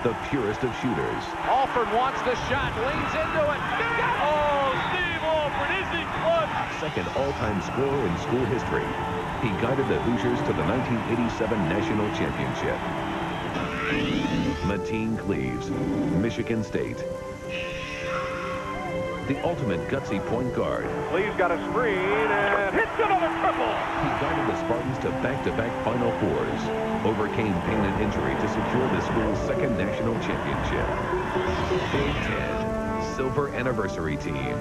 The purest of shooters. Alford wants the shot, leans into it. Oh, Steve Alford, is he close? Second all-time scorer in school history. He guided the Hoosiers to the 1987 National Championship. Mateen Cleaves, Michigan State. The ultimate gutsy point guard. Cleaves got a screen and hits another triple. He guided the Spartans to back-to-back Final Fours. Overcame pain and injury to secure the school's 2nd national championship. Big Ten Silver Anniversary Team.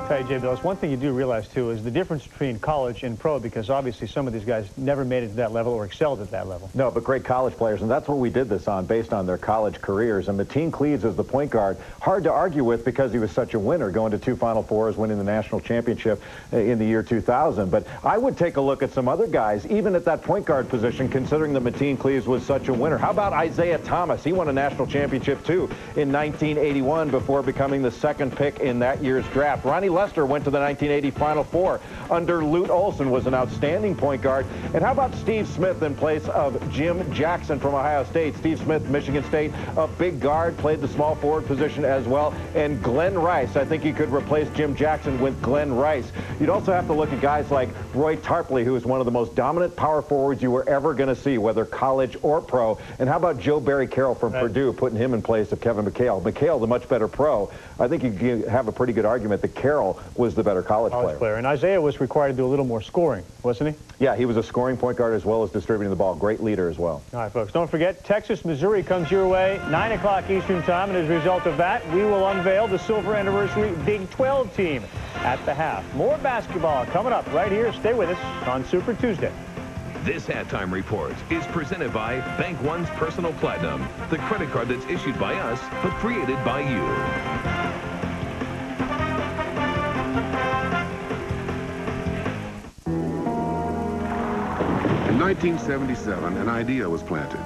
Tell you, Jay Billis, one thing you do realize, too, is the difference between college and pro, because obviously some of these guys never made it to that level or excelled at that level. No, but great college players, and that's what we did this on, based on their college careers. And Mateen Cleaves is the point guard. Hard to argue with because he was such a winner, going to 2 Final Fours, winning the national championship in the year 2000. But I would take a look at some other guys, even at that point guard position, considering that Mateen Cleaves was such a winner. How about Isaiah Thomas? He won a national championship, too, in 1981 before becoming the 2nd pick in that year's draft. Ronnie Lester went to the 1980 Final Four under Lute Olson, was an outstanding point guard. And how about Steve Smith in place of Jim Jackson from Ohio State? Steve Smith, Michigan State, a big guard, played the small forward position as well. And Glenn Rice, I think you could replace Jim Jackson with Glenn Rice. You'd also have to look at guys like Roy Tarpley, who is one of the most dominant power forwards you were ever going to see, whether college or pro. And how about Joe Barry Carroll from Purdue, putting him in place of Kevin McHale? McHale, the much better pro. I think you can have a pretty good argument that Carroll was the better college player. And Isaiah was required to do a little more scoring, wasn't he? Yeah, he was a scoring point guard as well as distributing the ball. Great leader as well. All right, folks, don't forget, Texas, Missouri comes your way, 9 o'clock Eastern time, and as a result of that, we will unveil the Silver Anniversary Big 12 team at the half. More basketball coming up right here. Stay with us on Super Tuesday. This halftime report is presented by Bank One's Personal Platinum, the credit card that's issued by us, but created by you. In 1977, an idea was planted.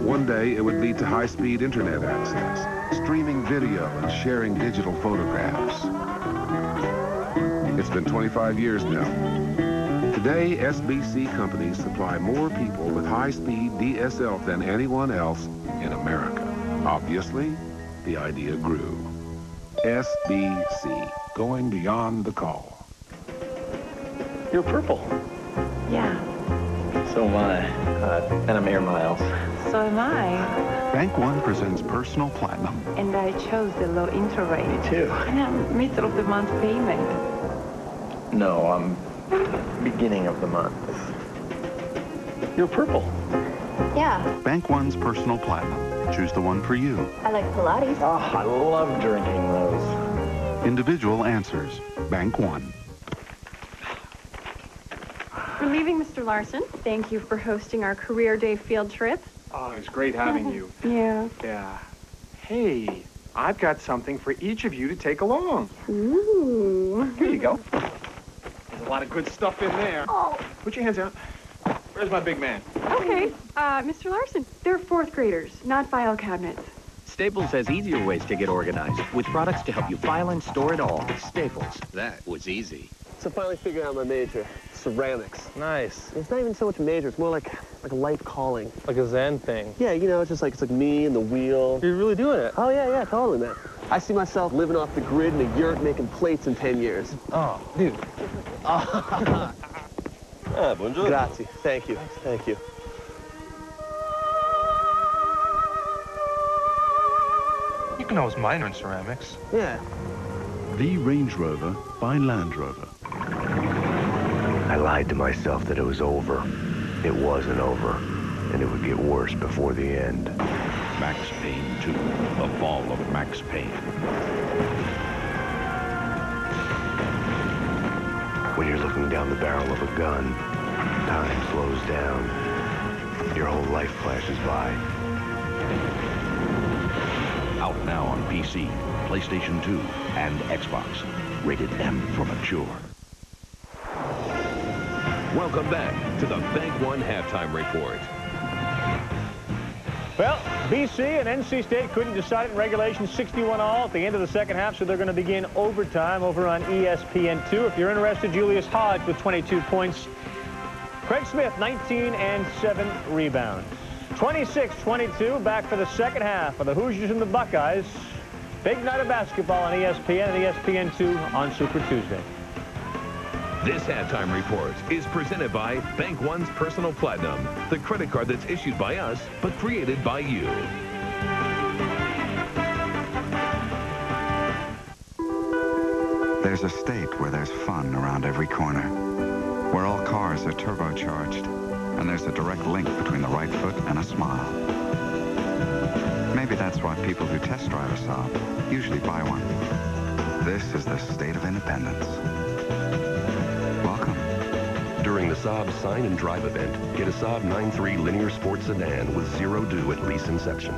One day, it would lead to high-speed internet access, streaming video and sharing digital photographs. It's been 25 years now. Today, SBC companies supply more people with high-speed DSL than anyone else in America. Obviously, the idea grew. SBC, going beyond the call. You're purple. Yeah, So am I. And I'm air miles. so am I. Bank One presents Personal Platinum. And I chose the low interest rate. Me too. Yeah, middle of the month payment. No, I'm beginning of the month. You're purple. Yeah, Bank One's Personal Platinum. Choose the one for you. I like Pilates. Oh, I love drinking those. Individual answers. Bank One. We're leaving, Mr. Larson. Thank you for hosting our Career Day field trip. Oh, it's great having you. Yeah. Yeah. Hey, I've got something for each of you to take along. Ooh. Here you go. There's a lot of good stuff in there. Oh. Put your hands out. Where's my big man? Okay, Mr. Larson, they're 4th graders, not file cabinets. Staples has easier ways to get organized, with products to help you file and store it all. Staples. That was easy. So finally figured out my major, ceramics. Nice. It's not even so much a major, it's more like a life calling. Like a Zen thing. Yeah, you know, it's like me and the wheel. You're really doing it. Oh, yeah, totally, man. I see myself living off the grid in a yurt making plates in 10 years. Oh, dude. Buongiorno. Grazie. Thank you. Thank you. know it's minor in ceramics. Yeah. The Range Rover by Land Rover. I lied to myself that it was over. It wasn't over, and it would get worse before the end. Max Payne 2, The Fall of Max Payne. When you're looking down the barrel of a gun, time slows down. Your whole life flashes by. Out now on PC, PlayStation 2, and Xbox. Rated M for mature. Welcome back to the Bank One Halftime Report. Well, BC and NC State couldn't decide it in regulation 61-all at the end of the second half, so they're going to begin overtime over on ESPN2. If you're interested, Julius Hodge with 22 points. Craig Smith, 19 and 7 rebounds. 26-22, back for the second half of the Hoosiers and the Buckeyes. Big night of basketball on ESPN and ESPN2 on Super Tuesday. This halftime report is presented by Bank One's Personal Platinum, the credit card that's issued by us, but created by you. There's a state where there's fun around every corner, where all cars are turbocharged, and there's a direct link between the right foot and a smile. Maybe that's why people who test drive a Saab usually buy one. This is the state of independence. Welcome. During the Saab Sign and Drive event, get a Saab 9.3 linear sports sedan with zero due at lease inception.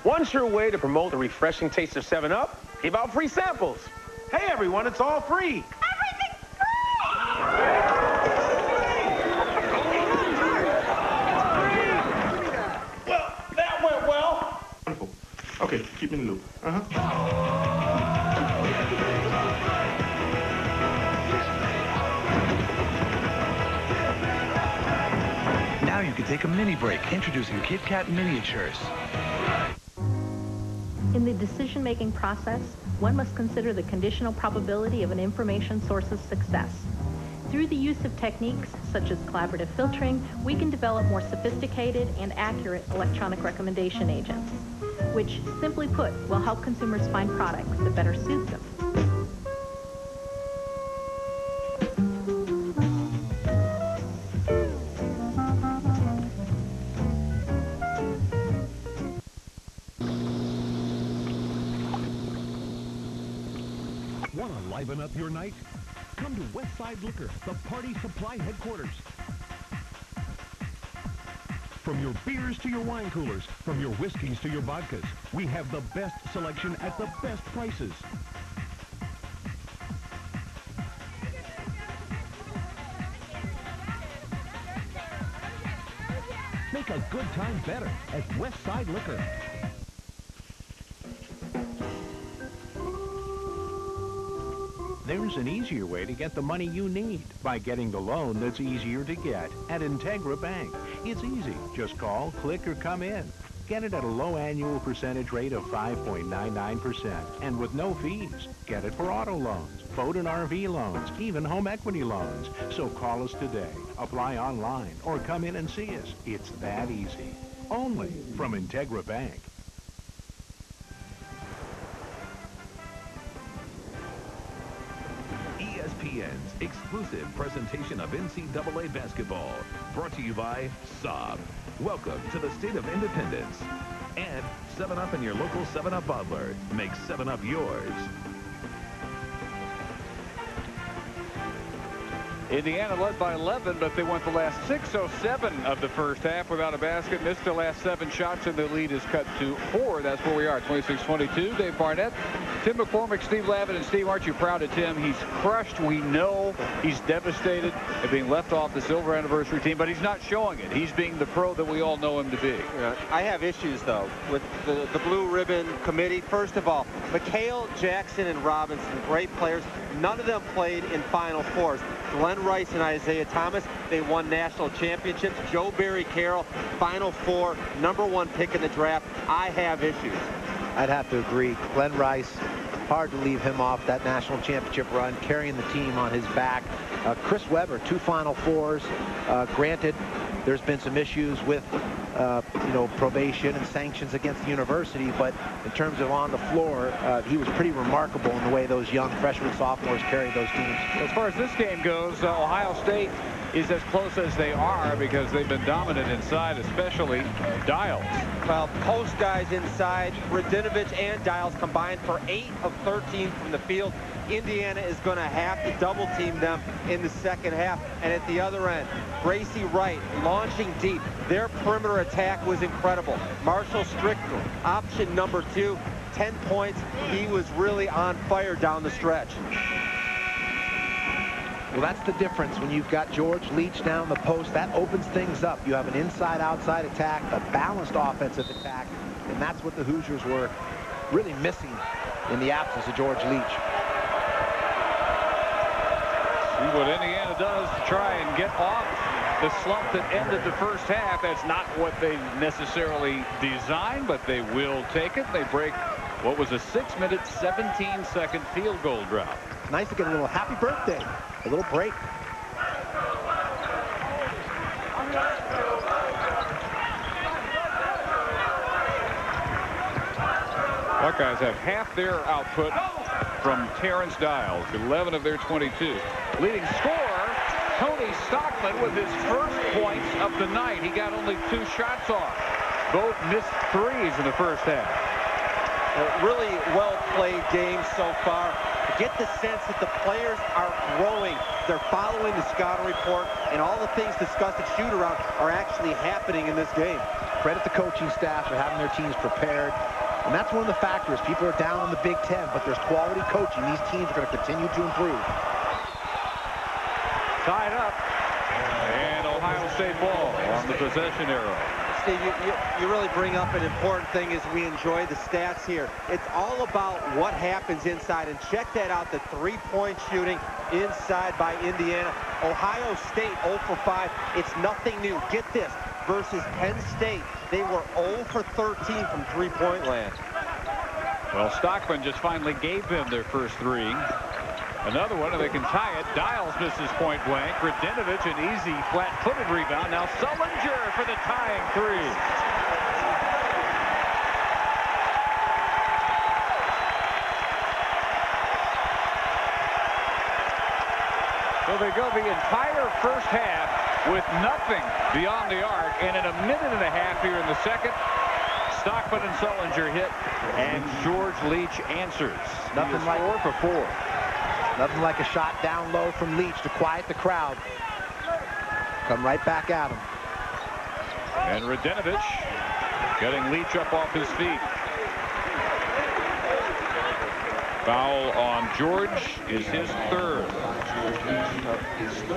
One sure way to promote the refreshing taste of 7-Up, give out free samples. Hey everyone, it's all free. Everything's free! Well, that went well. Wonderful. Okay, keep me in the loop. Now you can take a mini break. Introducing Kit Kat Miniatures. In the decision-making process, one must consider the conditional probability of an information source's success. Through the use of techniques such as collaborative filtering, we can develop more sophisticated and accurate electronic recommendation agents, which, simply put, will help consumers find products that better suit them. Want to liven up your night? Come to Westside Liquor, the party supply headquarters. From your beers to your wine coolers, from your whiskeys to your vodkas, we have the best selection at the best prices. Make a good time better at Westside Liquor. There's an easier way to get the money you need by getting the loan that's easier to get at Integra Bank. It's easy. Just call, click, or come in. Get it at a low annual percentage rate of 5.99% and with no fees. Get it for auto loans, boat and RV loans, even home equity loans. So call us today, apply online, or come in and see us. It's that easy. Only from Integra Bank. ESPN's exclusive presentation of NCAA basketball, brought to you by Saab. Welcome to the state of independence. And 7-Up in your local 7-Up bottler. Make 7-Up yours. Indiana led by 11, but they went the last 6:07 of the first half without a basket. Missed the last 7 shots, and the lead is cut to 4. That's where we are, 26-22. Dave Barnett, Tim McCormick, Steve Lavin, and Steve, aren't you proud of Tim? He's crushed. We know he's devastated at being left off the silver anniversary team, but he's not showing it. He's being the pro that we all know him to be. I have issues, though, with the Blue Ribbon Committee. First of all, McHale, Jackson, and Robinson, great players. None of them played in Final Fours. Glenn Rice and Isaiah Thomas, they won national championships. Joe Barry Carroll, Final Four, #1 pick in the draft. I have issues. I'd have to agree. Glenn Rice, hard to leave him off that national championship run, carrying the team on his back. Chris Webber, 2 Final Fours. Granted, there's been some issues with, you know, probation and sanctions against the university, but in terms of on the floor, he was pretty remarkable in the way those young freshmen, sophomores carried those teams. As far as this game goes, Ohio State is as close as they are because they've been dominant inside, especially Dials. Well, post guys inside, Radinovich and Dials combined for 8 of 13 from the field. Indiana is going to have to double team them in the second half. And at the other end, Gracie Wright launching deep. Their perimeter attack was incredible. Marshall Strickler, option number 2, 10 points. He was really on fire down the stretch. Well, that's the difference when you've got George Leach down the post. That opens things up. You have an inside-outside attack, a balanced offensive attack, and that's what the Hoosiers were really missing in the absence of George Leach. See what Indiana does to try and get off the slump that ended the first half. That's not what they necessarily designed, but they will take it. They break what was a 6-minute, 17-second field goal drought. Nice to get a little happy birthday, a little break. Buckeyes have half their output from Terrence Dials, 11 of their 22. Leading scorer, Tony Stockman, with his first points of the night. He got only 2 shots off. Both missed threes in the first half. A really well-played game so far. Get the sense that the players are growing. They're following the scouting report, and all the things discussed at shoot-around are actually happening in this game. Credit the coaching staff for having their teams prepared. And that's one of the factors. People are down on the Big Ten, but there's quality coaching. These teams are going to continue to improve. Tied up. And Ohio State ball on the possession arrow. Steve, you really bring up an important thing as we enjoy the stats here. It's all about what happens inside, and check that out, the three-point shooting inside by Indiana. Ohio State 0 for 5. It's nothing new. Get this, versus Penn State, they were 0 for 13 from three-point land. Well, Stockman just finally gave them their first three. Another one, and they can tie it. Dials misses point blank. Radinovich, an easy flat-footed rebound. Now Sullinger for the tying three. So they go the entire first half with nothing beyond the arc, and in a minute and a half here in the second, Stockman and Sullinger hit, and George Leach answers. Nothing like 4 for 4. Nothing like a shot down low from Leach to quiet the crowd. Come right back at him. And Radinovich getting Leach up off his feet. Foul on George is his third.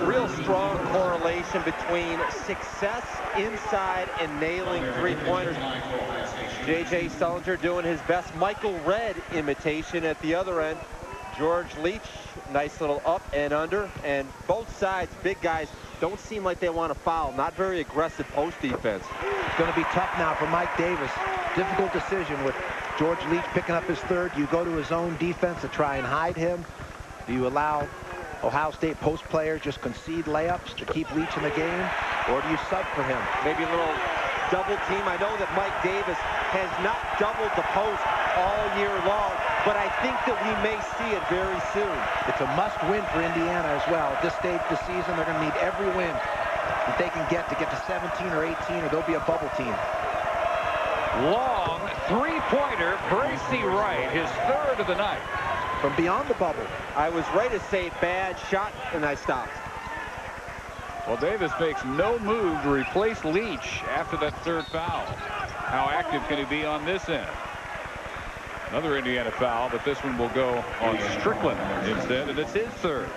Real strong correlation between success inside and nailing three-pointers. J.J. Sullinger doing his best Michael Redd imitation at the other end. George Leach, nice little up and under, and both sides, big guys, don't seem like they want to foul. Not very aggressive post defense. It's going to be tough now for Mike Davis. Difficult decision with George Leach picking up his third. You go to his own defense to try and hide him. Do you allow Ohio State post players just concede layups to keep Leach in the game, or do you sub for him? Maybe a little double team. I know that Mike Davis has not doubled the post all year long, but I think that we may see it very soon. It's a must-win for Indiana as well. At this stage of the season, they're going to need every win that they can get to 17 or 18, or they'll be a bubble team. Long three-pointer, Gracie Wright, his third of the night. From beyond the bubble. I was ready to say bad shot, and I stopped. Well, Davis makes no move to replace Leach after that third foul. How active can he be on this end? Another Indiana foul, but this one will go on Strickland instead, and it's his third.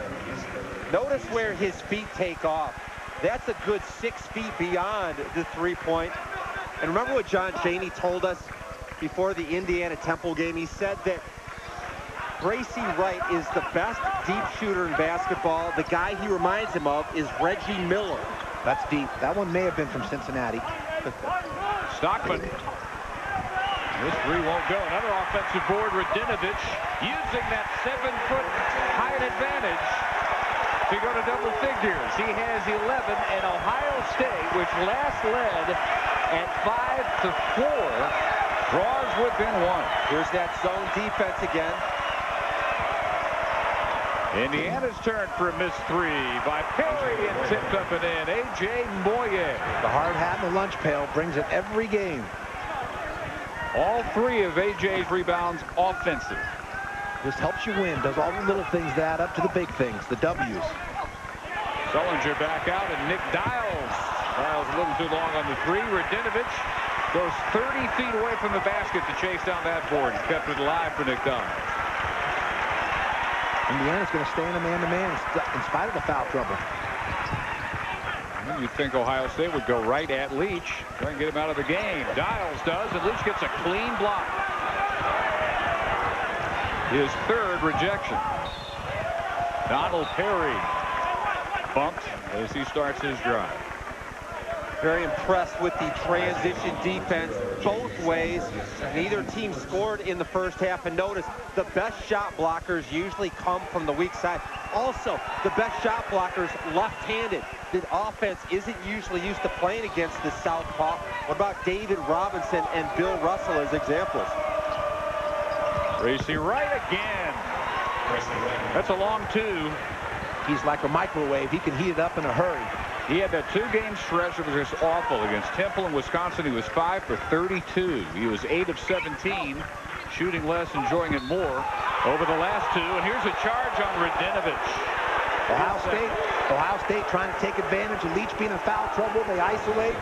Notice where his feet take off. That's a good 6 feet beyond the three-point. And remember what John Chaney told us before the Indiana-Temple game? He said that Gracie Wright is the best deep shooter in basketball. The guy he reminds him of is Reggie Miller. That's deep. That one may have been from Cincinnati. Stockman. This three won't go. Another offensive board. Radinovich using that 7-foot height advantage. to go to double figures. He has 11, and Ohio State, which last led at 5-4, draws within 1. Here's that zone defense again. Indiana's turn for a missed 3 by Perry and tipped up and in. A.J. Moye. The hard hat in the lunch pail brings it every game. All 3 of A.J.'s rebounds offensive. Just helps you win. Does all the little things that add up to the big things, the W's. Sullinger back out, and Nick Dials. Dials a little too long on the 3. Radinovich goes 30 feet away from the basket to chase down that board. Kept it alive for Nick Dials. Indiana's going to stay in a man-to-man in spite of the foul trouble. You'd think Ohio State would go right at Leach, try and get him out of the game. Dials does, and Leach gets a clean block. His 3rd rejection. Donald Perry bumped as he starts his drive. Very impressed with the transition defense both ways. Neither team scored in the first half, and notice the best shot blockers usually come from the weak side. Also, the best shot blockers left-handed. The offense isn't usually used to playing against the southpaw. What about David Robinson and Bill Russell as examples? Tracy Wright again. That's a long 2. He's like a microwave. He can heat it up in a hurry. He had that 2-game stretch that was just awful against Temple and Wisconsin. He was 5 for 32. He was 8 of 17, shooting less, enjoying it more over the last 2. And here's a charge on Radinovich. Ohio State trying to take advantage of Leach being in foul trouble. They isolate.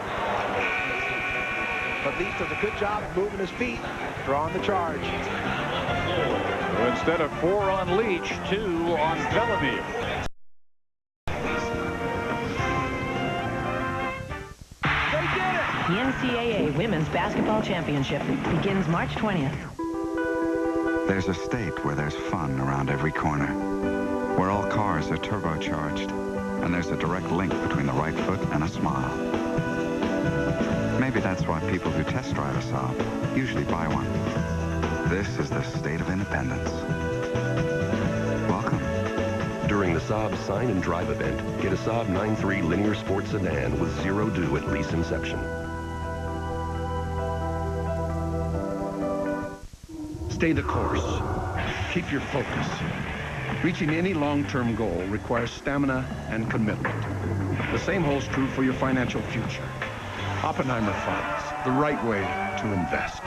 But Leach does a good job of moving his feet, drawing the charge. So instead of 4 on Leach, 2 on Bellamy. The NCAA Women's Basketball Championship begins March 20th. There's a state where there's fun around every corner, where all cars are turbocharged, and there's a direct link between the right foot and a smile. Maybe that's why people who test drive a Saab usually buy one. This is the state of independence. Welcome. During the Saab Sign and Drive event, get a Saab 9.3 linear sport sedan with 0 due at lease inception. Stay the course. Keep your focus. Reaching any long-term goal requires stamina and commitment. The same holds true for your financial future. Oppenheimer Funds, the right way to invest.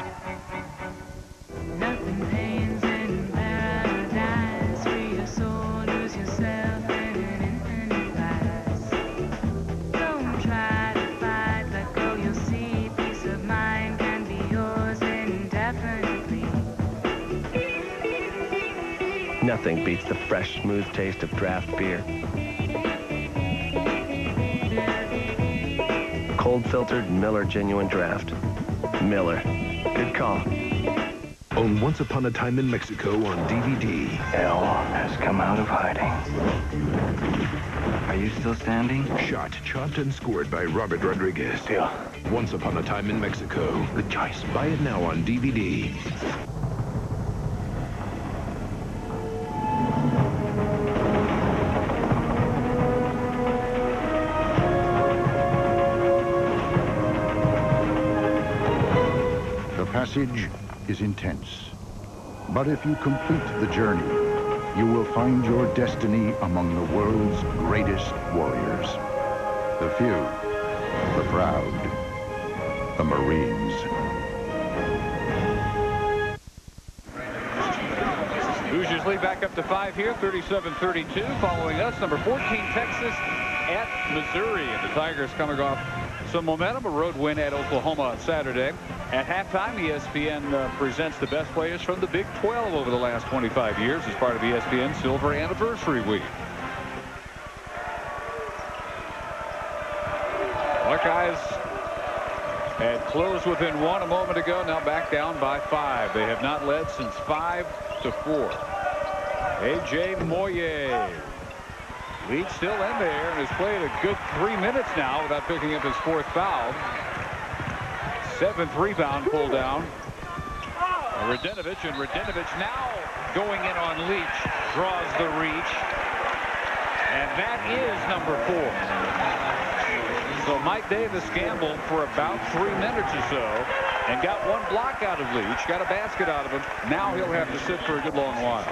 Nothing pains in paradise, free your soul, lose yourself in an infinite past. Don't try to fight, let go, you'll see peace of mind can be yours indefinitely. Nothing beats the fresh, smooth taste of draft beer. Cold-filtered Miller Genuine Draft. Miller. Good call. On Once Upon a Time in Mexico on DVD. El has come out of hiding. Are you still standing? Shot, chopped, and scored by Robert Rodriguez. Still. Once Upon a Time in Mexico. Good choice. Buy it now on DVD. The passage is intense, but if you complete the journey, you will find your destiny among the world's greatest warriors. The few, the proud, the Marines. Hoosiers lead back up to 5 here, 37-32. Following us, number 14, Texas at Missouri. And the Tigers coming off some momentum, a road win at Oklahoma on Saturday. At halftime, ESPN presents the best players from the Big 12 over the last 25 years as part of ESPN's Silver Anniversary Week. Buckeyes had closed within 1 a moment ago, now back down by 5. They have not led since 5-4. A.J. Moye. Leach still in there and has played a good 3 minutes now without picking up his 4th foul. 7th rebound pull down. Radinovich, and Radinovich now going in on Leach. Draws the reach. And that is number 4. So Mike Davis gambled for about 3 minutes or so and got 1 block out of Leach, got a basket out of him. Now he'll have to sit for a good long while.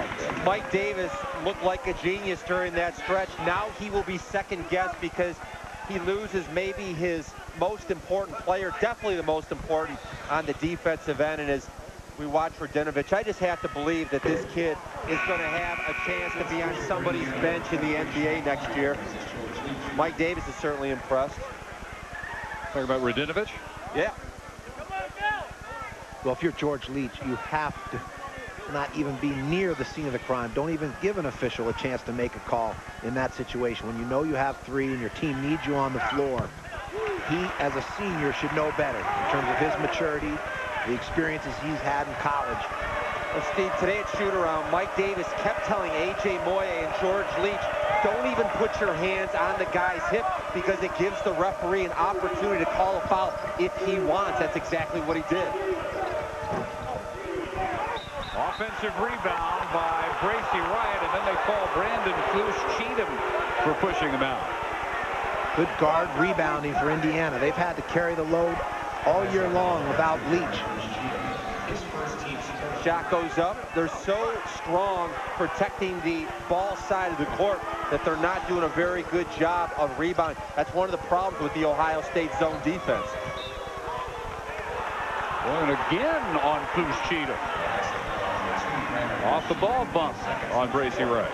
Mike Davis looked like a genius during that stretch. Now he will be second-guessed because he loses maybe his most important player, definitely the most important on the defensive end. And as we watch Radinovic, I just have to believe that this kid is going to have a chance to be on somebody's bench in the NBA next year. Mike Davis is certainly impressed. Talking about Radinovic? Yeah. Well, if you're George Leach, you have to not even be near the scene of the crime. Don't even give an official a chance to make a call in that situation. When you know you have 3 and your team needs you on the floor, he, as a senior, should know better in terms of his maturity, the experiences he's had in college. Well, Steve, today at shoot-around, Mike Davis kept telling A.J. Moye and George Leach, don't even put your hands on the guy's hip because it gives the referee an opportunity to call a foul if he wants. That's exactly what he did. Offensive rebound by Bracy Wright, and then they call Brandon Flus-Cheatham for pushing him out. Good guard rebounding for Indiana. They've had to carry the load all year long without Leach. Shot goes up. They're so strong protecting the ball side of the court that they're not doing a very good job of rebounding. That's one of the problems with the Ohio State zone defense. And again on Flus-Cheatham. Off the ball bump on Bracy Wright.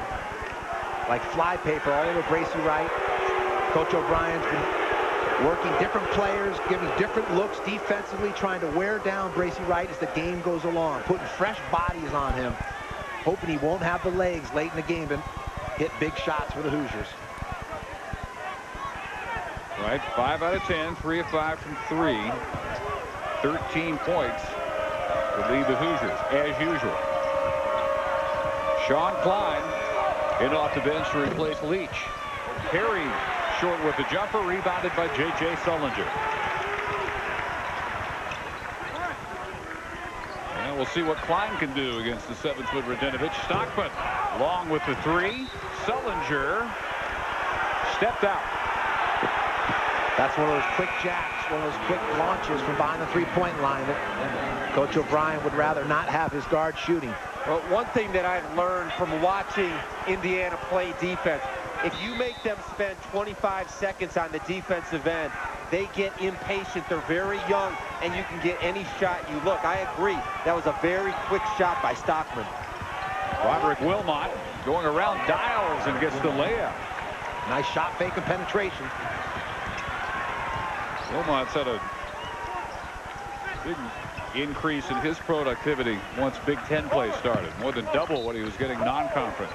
Like flypaper all over Bracy Wright. Coach O'Brien's been working different players, giving different looks defensively, trying to wear down Bracy Wright as the game goes along, putting fresh bodies on him, hoping he won't have the legs late in the game and hit big shots for the Hoosiers. Right, 5 out of 10, 3 of 5 from 3. 13 points to lead the Hoosiers, as usual. Sean Klein in off the bench to replace Leach. Perry short with the jumper, rebounded by J.J. Sullinger. And we'll see what Klein can do against the 7-foot Radinovic. Stockman long with the 3. Sullinger stepped out. That's one of those quick jacks, one of those quick launches from behind the 3-point line that Coach O'Brien would rather not have his guard shooting. Well, one thing that I've learned from watching Indiana play defense, if you make them spend 25 seconds on the defensive end, they get impatient. They're very young, and you can get any shot you look. I agree. That was a very quick shot by Stockman. Roderick Wilmot going around Dials and gets the layup. Nice shot fake and penetration. Wilmot's had a big increase in his productivity once Big Ten play started. More than double what he was getting non-conference.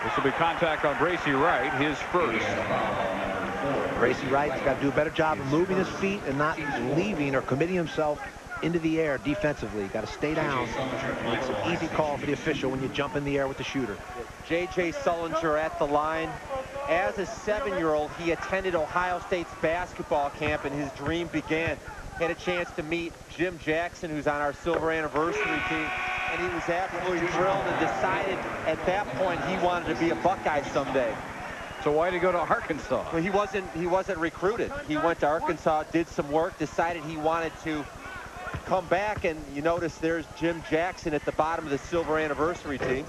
This will be contact on Bracy Wright, his first. Bracy Wright's got to do a better job of moving his feet and not leaving or committing himself into the air defensively. Got to stay down. It's an easy call for the official when you jump in the air with the shooter. J.J. Sullinger at the line. As a 7-year-old, he attended Ohio State's basketball camp, and his dream began. Had a chance to meet Jim Jackson, who's on our silver anniversary team, and he was absolutely thrilled and decided at that point he wanted to be a Buckeye someday. So why did he go to Arkansas? Well, he wasn't recruited. He went to Arkansas, did some work, decided he wanted to come back, and you notice there's Jim Jackson at the bottom of the silver anniversary team.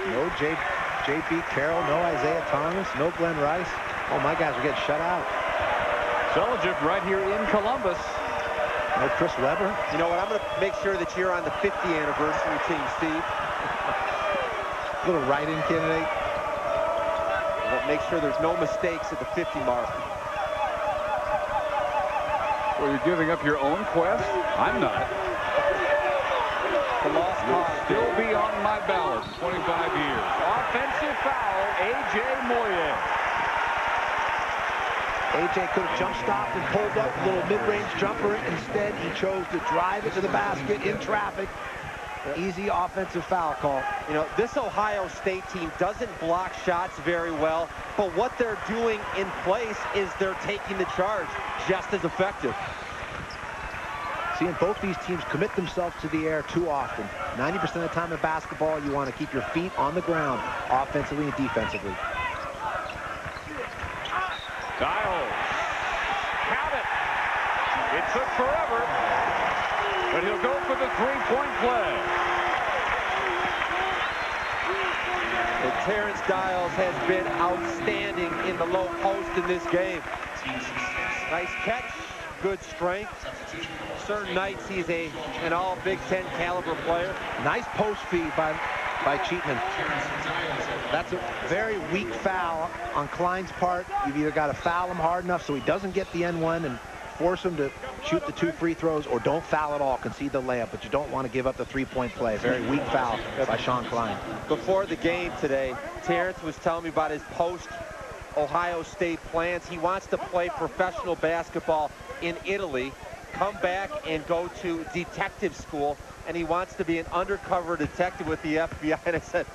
No J.P. Carroll, no Isaiah Thomas, no Glenn Rice. Oh, my guys are getting shut out. Sullinger right here in Columbus. No Chris Webber. You know what? I'm going to make sure that you're on the 50th anniversary team, Steve. Little write-in candidate. We'll make sure there's no mistakes at the 50 mark. Well, you're giving up your own quest? I'm not. The lost cause. Still be on my ballot in 25 years. Offensive foul, A.J. Moye. A.J. could have jump-stopped and pulled up a little mid-range jumper. Instead, he chose to drive it to the basket in traffic. Easy offensive foul call. You know, this Ohio State team doesn't block shots very well, but what they're doing in place is they're taking the charge just as effective. Seeing both these teams commit themselves to the air too often. 90% of the time in basketball, you want to keep your feet on the ground offensively and defensively. Dials. Count it. It took forever, but he'll go for the three-point play. And Terrence Dials has been outstanding in the low post in this game. Nice catch, good strength. Certain nights he's an all Big Ten caliber player. Nice post feed by Cheatman. That's a very weak foul on Klein's part. You've either got to foul him hard enough so he doesn't get the N1 and force him to shoot the 2 free throws, or don't foul at all, concede the layup, but you don't want to give up the three-point play. Very weak foul by Sean Klein. Before the game today, Terrence was telling me about his post-Ohio State plans. He wants to play professional basketball in Italy, come back and go to detective school, and he wants to be an undercover detective with the FBI. And I said,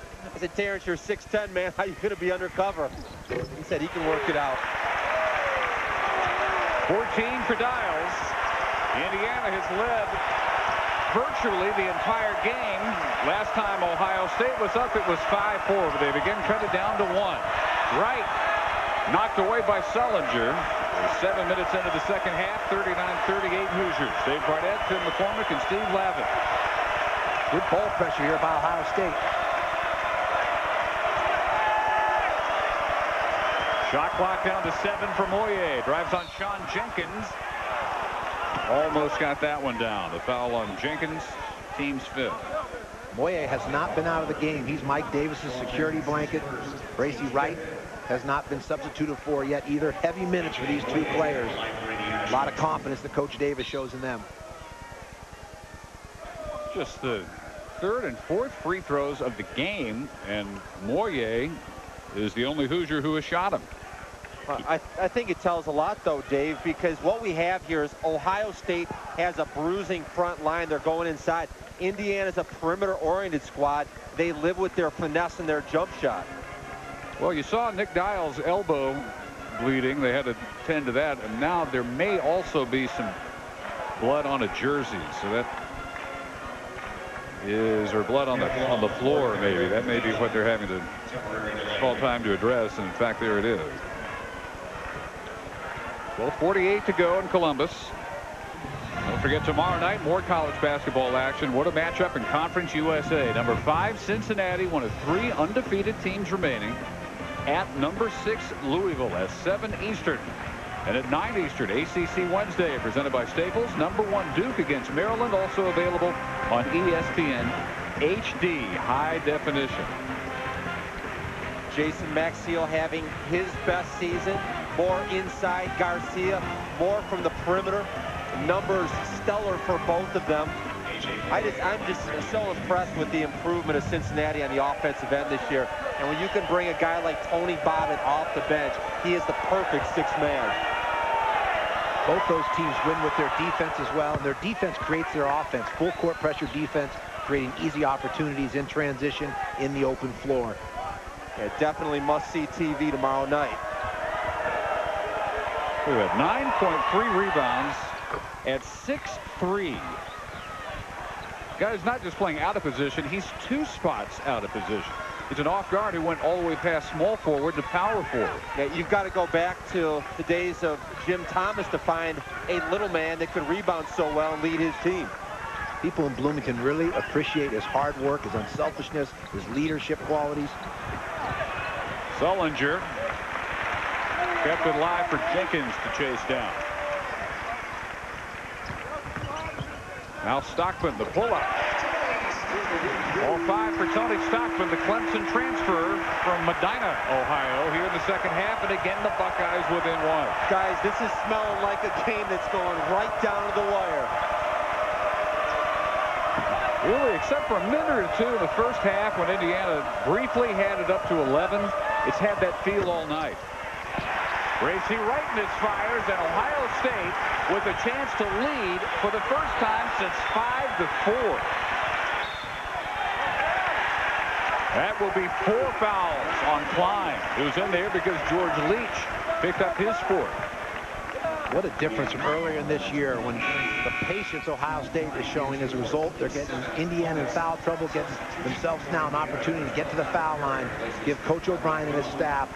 Terrence, you're 6'10", man. How are you going to be undercover? He said he can work it out. 14 for Dials. Indiana has led virtually the entire game. Last time Ohio State was up, it was 5-4, but they begin cut it down to 1. Wright knocked away by Sullinger. 7 minutes into the second half, 39-38 Hoosiers. Dave Barnett, Tim McCormick, and Steve Lavin. Good ball pressure here by Ohio State. Shot clock down to 7 for Moyer. Drives on Sean Jenkins. Almost got that one down. The foul on Jenkins, team's 5th. Moyer has not been out of the game. He's Mike Davis's security blanket. Bracy Wright has not been substituted for yet either. Heavy minutes for these two players. A lot of confidence that Coach Davis shows in them. Just the 3rd and 4th free throws of the game, and Moyer is the only Hoosier who has shot him. I think it tells a lot, though, Dave, because what we have here is Ohio State has a bruising front line. They're going inside. Indiana's a perimeter-oriented squad. They live with their finesse and their jump shot. Well, you saw Nick Dials' elbow bleeding. They had to tend to that, and now there may also be some blood on a jersey. So that is, or blood on the floor, maybe. That may be what they're having to call time to address, and in fact, there it is. 12:48 to go in Columbus. Don't forget, tomorrow night, more college basketball action. What a matchup in Conference USA. Number 5, Cincinnati, one of 3 undefeated teams remaining, at number 6, Louisville, at 7 Eastern. And at 9 Eastern, ACC Wednesday, presented by Staples. Number 1, Duke against Maryland, also available on ESPN HD, high definition. Jason Maxiell having his best season. More inside Garcia, more from the perimeter. Numbers stellar for both of them. I'm just so impressed with the improvement of Cincinnati on the offensive end this year. And when you can bring a guy like Tony Bobbitt off the bench, he is the perfect 6th man. Both those teams win with their defense as well, and their defense creates their offense. Full court pressure defense, creating easy opportunities in transition in the open floor. Yeah, definitely must-see TV tomorrow night. We have 9.3 rebounds at 6'3". Guy's not just playing out of position, he's 2 spots out of position. He's an off guard who went all the way past small forward to power forward. Yeah, you've got to go back to the days of Jim Thomas to find a little man that could rebound so well and lead his team. People in Bloomington really appreciate his hard work, his unselfishness, his leadership qualities. Sullinger kept it live for Jenkins to chase down. Now Stockman, the pull-up. All 5 for Tony Stockman, the Clemson transfer from Medina, Ohio, here in the second half. And again, the Buckeyes within 1. Guys, this is smelling like a game that's going right down to the wire. Really, except for a minute or 2 in the first half when Indiana briefly had it up to 11. It's had that feel all night. Bracy Wright misfires, and Ohio State with a chance to lead for the first time since 5-4. That will be 4 fouls on Klein, who's in there because George Leach picked up his 4th. What a difference from earlier in this year when the patience Ohio State is showing. As a result, they're getting Indiana in foul trouble, getting themselves now an opportunity to get to the foul line, give Coach O'Brien and his staff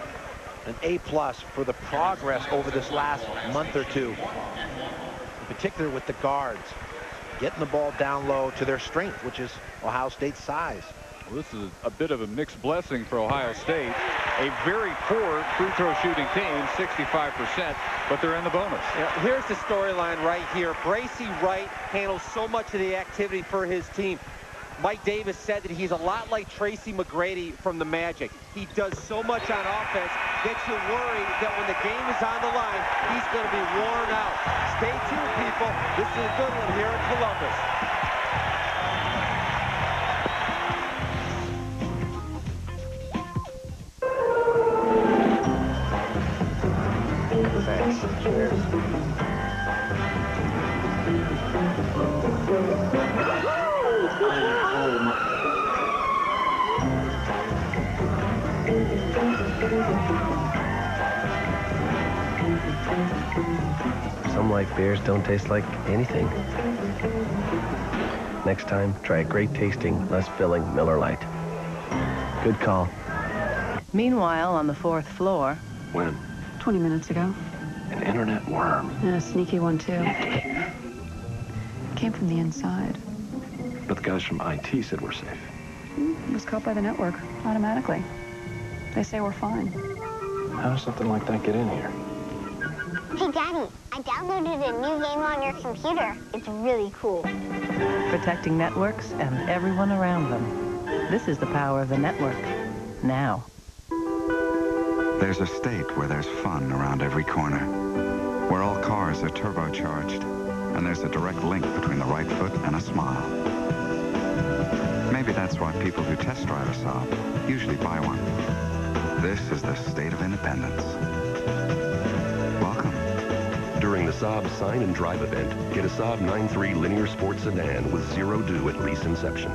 an A+ for the progress over this last month or two, in particular with the guards, getting the ball down low to their strength, which is Ohio State's size. Well, this is a bit of a mixed blessing for Ohio State. A very poor free throw shooting team, 65%, but they're in the bonus. Here's the storyline right here. Bracy Wright handles so much of the activity for his team. Mike Davis said that he's a lot like Tracy McGrady from the Magic. He does so much on offense that you worry that when the game is on the line, he's going to be worn out. Stay tuned, people. This is a good one here in Columbus. Thanks. Cheers. Some light beers don't taste like anything. Next time, try a great tasting, less filling Miller Lite. Good call. Meanwhile, on the 4th floor... When? 20 minutes ago. An internet worm. And a sneaky one, too. Came from the inside. But the guys from IT said we're safe. It was caught by the network, automatically. They say we're fine. How does something like that get in here? Hey, Daddy, I downloaded a new game on your computer. It's really cool. Protecting networks and everyone around them. This is the power of the network. Now. There's a state where there's fun around every corner, where all cars are turbocharged, and there's a direct link between the right foot and a smile. Maybe that's why people who test drive a Saab usually buy one. This is the state of independence. Welcome. During the Saab Sign and Drive event, get a Saab 9.3 linear sport sedan with zero due at lease inception.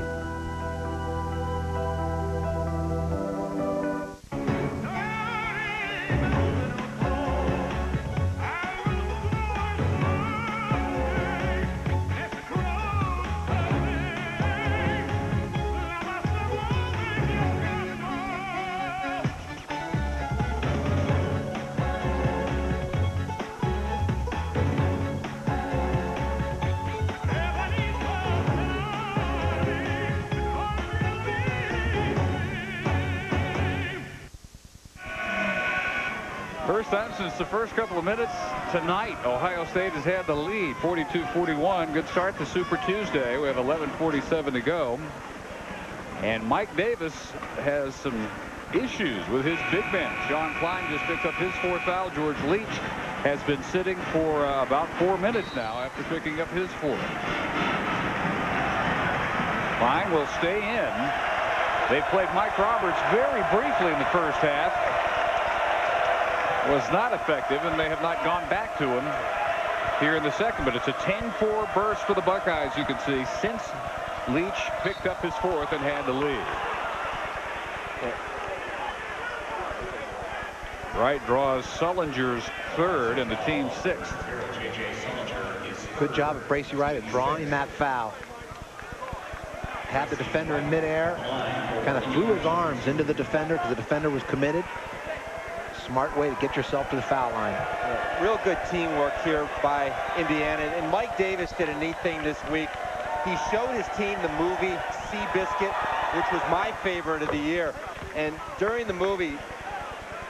First time since the first couple of minutes tonight, Ohio State has had the lead, 42-41. Good start to Super Tuesday. We have 11:47 to go. And Mike Davis has some issues with his big man. Sean Klein just picked up his 4th foul. George Leach has been sitting for about 4 minutes now after picking up his 4th. Klein will stay in. They played Mike Roberts very briefly in the first half. Was not effective, and they have not gone back to him here in the second. But it's a 10-4 burst for the Buckeyes, you can see, since Leach picked up his 4th and had the lead. Wright draws Sullinger's 3rd and the team's 6th. Good job of Bracy Wright at drawing that foul. Had the defender in midair, kind of threw his arms into the defender because the defender was committed. Smart way to get yourself to the foul line. Yeah, real good teamwork here by Indiana. And Mike Davis did a neat thing this week. He showed his team the movie Seabiscuit, which was my favorite of the year. And during the movie,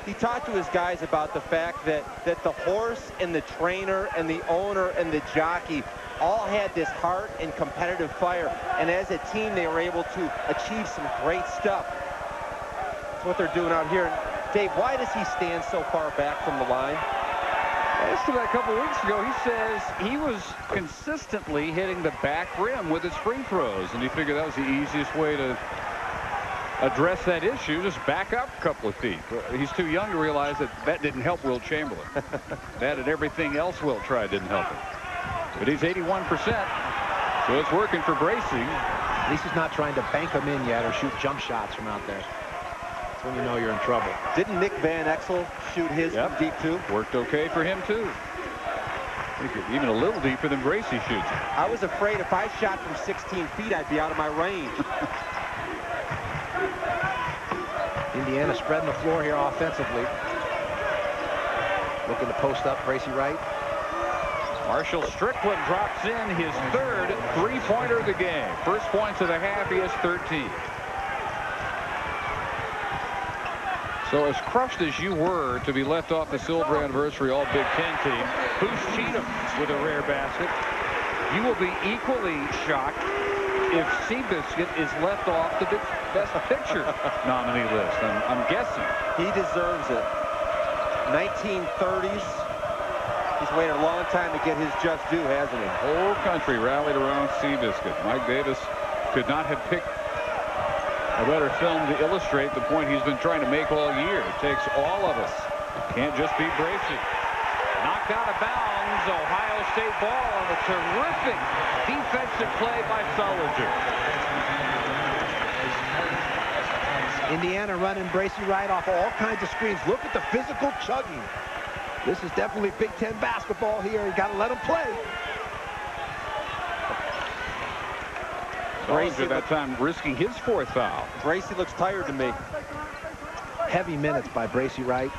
he talked to his guys about the fact that the horse and the trainer and the owner and the jockey all had this heart and competitive fire. And as a team, they were able to achieve some great stuff. That's what they're doing out here. Dave, why does he stand so far back from the line? Asked him a couple weeks ago, he says he was consistently hitting the back rim with his free throws, and he figured that was the easiest way to address that issue, just back up a couple of feet. He's too young to realize that didn't help Will Chamberlain. That and everything else Will tried didn't help him. But he's 81%, so it's working for Bracy. At least he's not trying to bank them in yet or shoot jump shots from out there. When you know you're in trouble. Didn't Nick Van Exel shoot his from deep too? Worked okay for him too. Even a little deeper than Bracy shoots. I was afraid if I shot from 16 feet, I'd be out of my range. Indiana spreading the floor here offensively. Looking to post up Bracy Wright. Marshall Strickland drops in his third three-pointer of the game. First points of the half, he has 13. So as crushed as you were to be left off the silver anniversary All Big Ten team, Boosh Cheatham with a rare basket, you will be equally shocked if Seabiscuit is left off the best picture nominee list. I'm guessing. He deserves it. 1930s. He's waited a long time to get his just due, hasn't he? The whole country rallied around Seabiscuit. Mike Davis could not have picked a better film to illustrate the point he's been trying to make all year. It takes all of us. Can't just be Bracy. Knocked out of bounds. Ohio State ball on a terrific defensive play by Sullinger. Indiana running Bracy Wright off all kinds of screens. Look at the physical chugging. This is definitely Big Ten basketball here. You got to let him play. Bracy at that time risking his fourth foul. Bracy looks tired to me. Heavy minutes by Bracy Wright.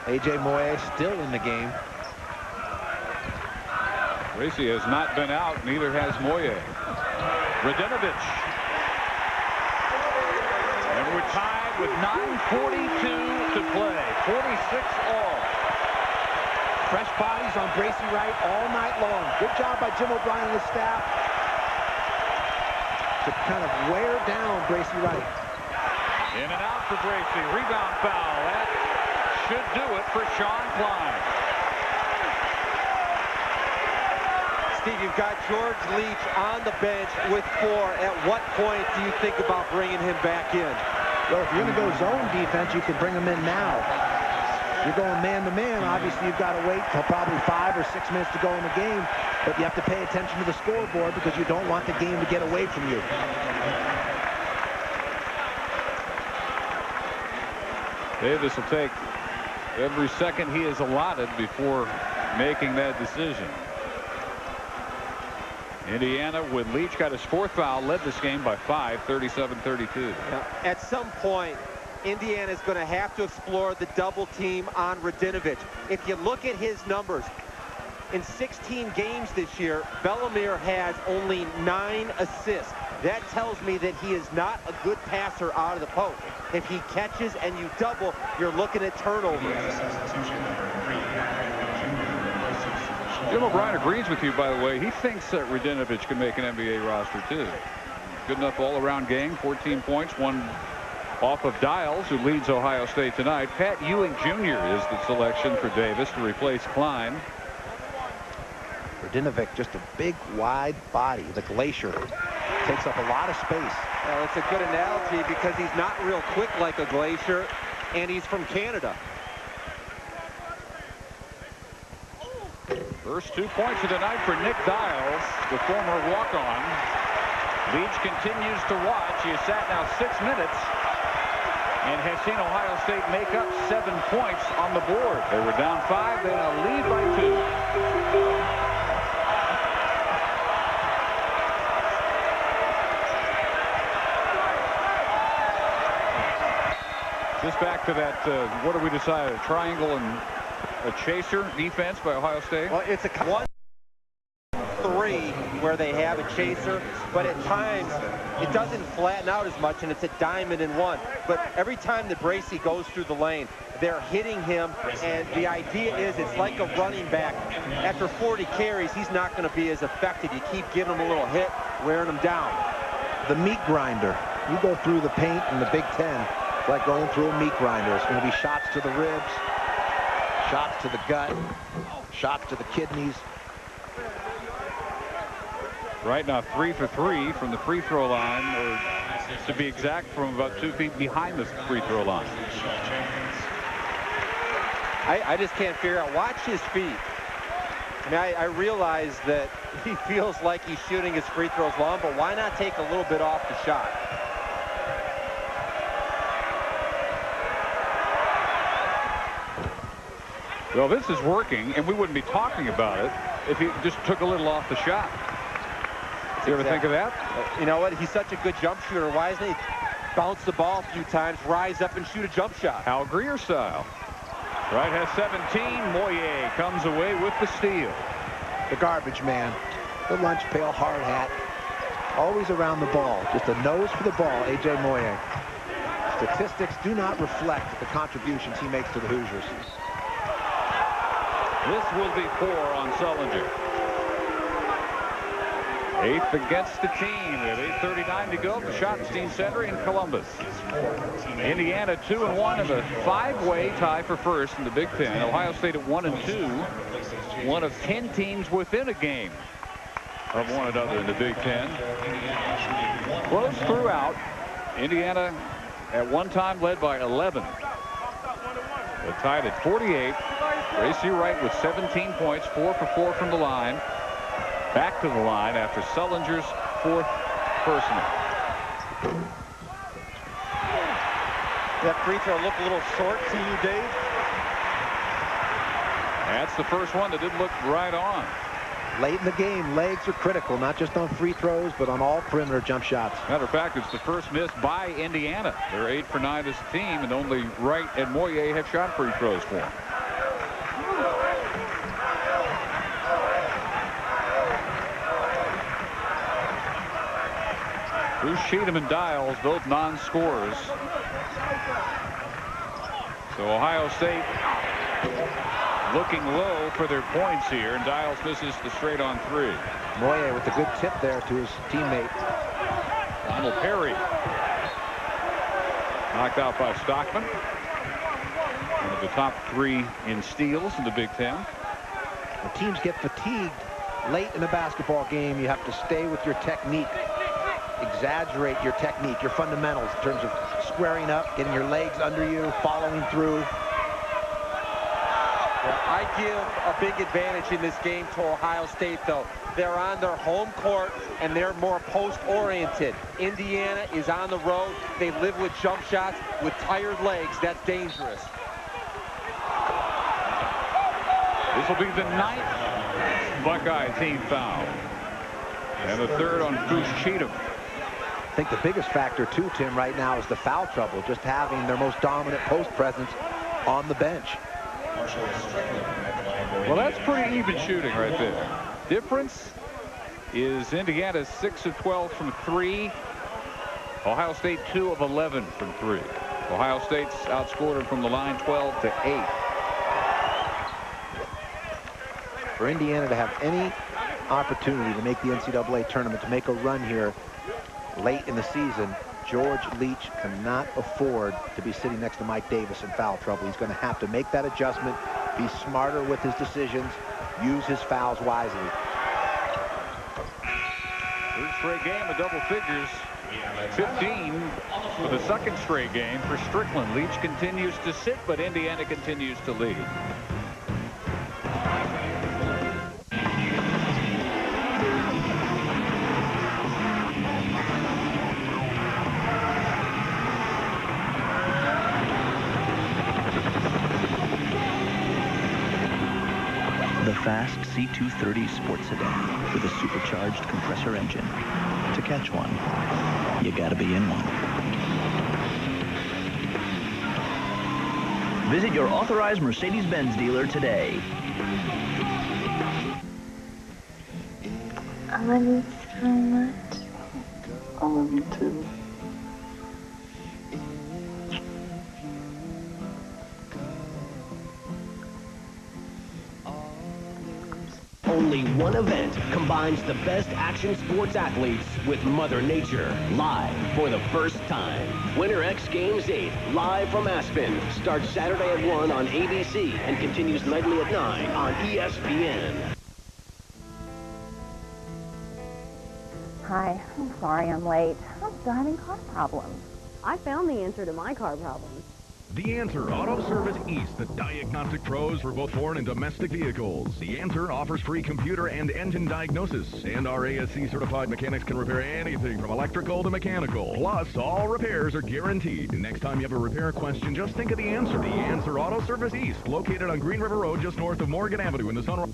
A.J. Moye still in the game. Bracy has not been out, neither has Moye. Radinovich. And we're tied with 9:42 to play. 46 all. Fresh bodies on Bracy Wright all night long. Good job by Jim O'Brien and his staff to kind of wear down Bracy Wright. In and out for Bracy. Rebound foul. That should do it for Sean Klein. Steve, you've got George Leach on the bench with 4. At what point do you think about bringing him back in? Well, if you're going to go zone defense, you can bring him in now. You're going man-to-man, obviously you've got to wait till probably 5 or 6 minutes to go in the game, but you have to pay attention to the scoreboard because you don't want the game to get away from you. Davis will take every second he is allotted before making that decision. Indiana, with Leach, got his fourth foul, led this game by 5, 37-32. At some point, Indiana is going to have to explore the double team on Radinovich. If you look at his numbers, in 16 games this year, Bellemere has only 9 assists. That tells me that he is not a good passer out of the post. If he catches and you double, you're looking at turnovers. Jim O'Brien agrees with you, by the way. He thinks that Radinovich can make an NBA roster, too. Good enough all-around game, 14 points, 1 off of Dials, who leads Ohio State tonight. Pat Ewing Jr. is the selection for Davis to replace Klein. Radinovich, just a big, wide body. The Glacier takes up a lot of space. Well, it's a good analogy because he's not real quick like a Glacier, and he's from Canada. First 2 points of the night for Nick Dials, the former walk-on. Leach continues to watch. He has sat now 6 minutes and has seen Ohio State make up 7 points on the board. They were down 5. They now lead by 2. Just back to that, what did we decide? A triangle and a chaser defense by Ohio State? Well, it's a 1-3 where they have a chaser, but at times it doesn't flatten out as much, and it's a diamond in 1. But every time that Bracy goes through the lane, they're hitting him, and the idea is it's like a running back. After 40 carries, he's not going to be as effective. You keep giving him a little hit, wearing him down. The meat grinder. You go through the paint in the Big Ten, it's like going through a meat grinder. It's going to be shots to the ribs, shots to the gut, shots to the kidneys. Right now, 3 for 3 from the free throw line, or to be exact, from about 2 feet behind the free throw line. I just can't figure out. Watch his feet. I mean, I realize that he feels like he's shooting his free throws long, but why not take a little bit off the shot? Well, this is working, and we wouldn't be talking about it if he just took a little off the shot. You ever think of that? You know what? He's such a good jump shooter. Why doesn't he bounce the ball a few times, rise up, and shoot a jump shot? Hal Greer style. Wright has 17. Moyer comes away with the steal. The garbage man, the lunch pail hard hat, always around the ball. Just a nose for the ball, A.J. Moyer. Statistics do not reflect the contributions he makes to the Hoosiers. This will be 4 on Sullinger. 8th against the team with 8:39 to go at the Schottenstein Center in Columbus. Indiana 2-1 in the 5-way tie for first in the Big Ten. Ohio State at 1-2. One of 10 teams within a game of one another in the Big Ten. Close throughout. Indiana at one time led by 11. They're tied at 48. Racy Wright with 17 points, 4 for 4 from the line. Back to the line after Sullinger's 4th personal. That free throw looked a little short to you, Dave? That's the first one that didn't look right on. Late in the game, legs are critical, not just on free throws, but on all perimeter jump shots. Matter of fact, it's the first miss by Indiana. They're 8 for 9 as a team, and only Wright and Moyer have shot free throws for them. Bruce Cheatham and Dials, both non-scorers. So Ohio State looking low for their points here, and Dials misses the straight on 3. Moyer with a good tip there to his teammate. Donald Perry knocked out by Stockman. One of the top 3 in steals in the Big Ten. When teams get fatigued late in a basketball game, you have to stay with your technique. Exaggerate your technique, your fundamentals in terms of squaring up, getting your legs under you, following through. Well, I give a big advantage in this game to Ohio State, though. They're on their home court, and they're more post-oriented. Indiana is on the road. They live with jump shots. With tired legs, that's dangerous. This will be the 9th Buckeye team foul. And the 3rd on Bruce Cheatham. I think the biggest factor, too, Tim, right now is the foul trouble, just having their most dominant post presence on the bench. Well, that's pretty even shooting right there. Difference is Indiana 6 of 12 from 3. Ohio State 2 of 11 from 3. Ohio State's outscored them from the line 12-8. For Indiana to have any opportunity to make the NCAA tournament, to make a run here late in the season, George Leach cannot afford to be sitting next to Mike Davis in foul trouble. He's going to have to make that adjustment, be smarter with his decisions, use his fouls wisely. 3rd straight game of double figures. 15 for the 2nd straight game for Strickland. Leach continues to sit, but Indiana continues to lead. Fast C230 sports sedan with a supercharged compressor engine. To catch one, you gotta be in one. Visit your authorized Mercedes-Benz dealer today. I love you so much. I love you too. Only one event combines the best action sports athletes with Mother Nature, live for the first time. Winter X Games 8, live from Aspen, starts Saturday at 1 on ABC and continues nightly at 9 on ESPN. Hi, I'm sorry I'm late. I'm still having car problems. I found the answer to my car problems. The Answer Auto Service East, the diagnostic pros for both foreign and domestic vehicles. The Answer offers free computer and engine diagnosis, and our ASC certified mechanics can repair anything from electrical to mechanical. Plus, all repairs are guaranteed. Next time you have a repair question, just think of The Answer. The Answer Auto Service East, located on Green River Road just north of Morgan Avenue in the Sunrise.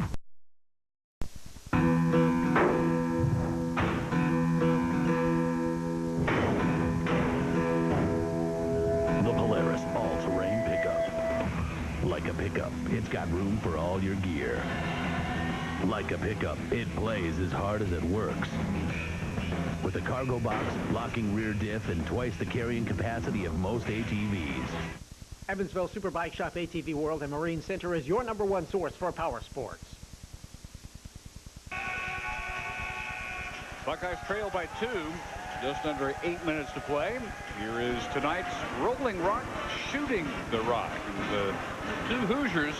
The Polaris all-terrain pickup. Like a a pickup, it's got room for all your gear. Like a pickup, it plays as hard as it works. With a cargo box, locking rear diff, and twice the carrying capacity of most ATVs. Evansville Superbike Shop, ATV World, and Marine Center is your #1 source for power sports. Buckeyes trail by 2. Just under 8 minutes to play. Here is tonight's Rolling Rock Shooting the Rock. The 2 Hoosiers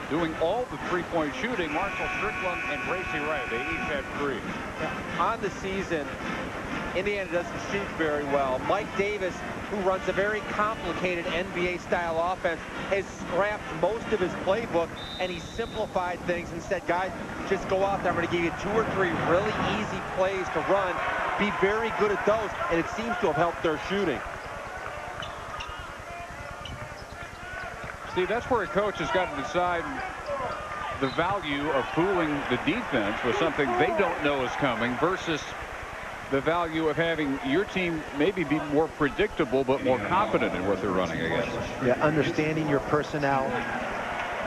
doing all the three-point shooting. Marshall Strickland and Gracie Wright. They each have 3. On the season, Indiana doesn't shoot very well. Mike Davis, who runs a very complicated NBA-style offense, has scrapped most of his playbook, and he simplified things and said, guys, just go out there. I'm going to give you 2 or 3 really easy plays to run. Be very good at those, and it seems to have helped their shooting. Steve, that's where a coach has got to decide the value of fooling the defense with something they don't know is coming versus the value of having your team maybe be more predictable but more confident in what they're running against. Yeah, understanding your personnel,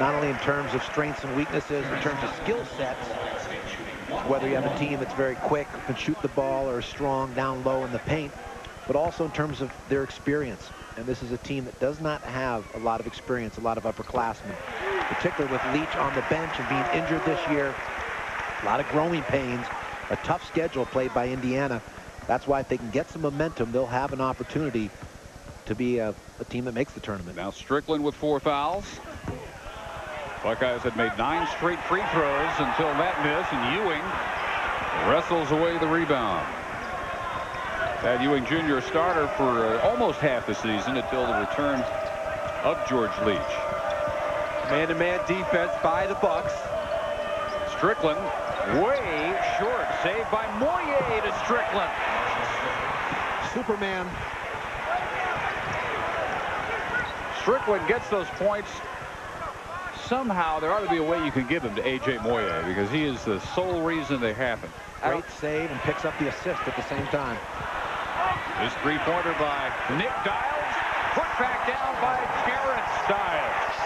not only in terms of strengths and weaknesses, in terms of skill sets, whether you have a team that's very quick, can shoot the ball, or strong down low in the paint, but also in terms of their experience. And this is a team that does not have a lot of experience, a lot of upperclassmen, particularly with Leach on the bench and being injured this year. A lot of growing pains, a tough schedule played by Indiana. That's why if they can get some momentum, they'll have an opportunity to be a team that makes the tournament. Now Strickland with 4 fouls. Buckeyes had made 9 straight free throws until that miss, and Ewing wrestles away the rebound. Thad Ewing Jr. starter for almost half the season until the return of George Leach. Man-to-man defense by the Bucks. Strickland way short. Saved by Moye to Strickland. Superman. Strickland gets those points. Somehow there ought to be a way you can give them to A.J. Moye because he is the sole reason they happen. Great save and picks up the assist at the same time. This 3-pointer by Nick Dials. Put back down by Terrence Dials.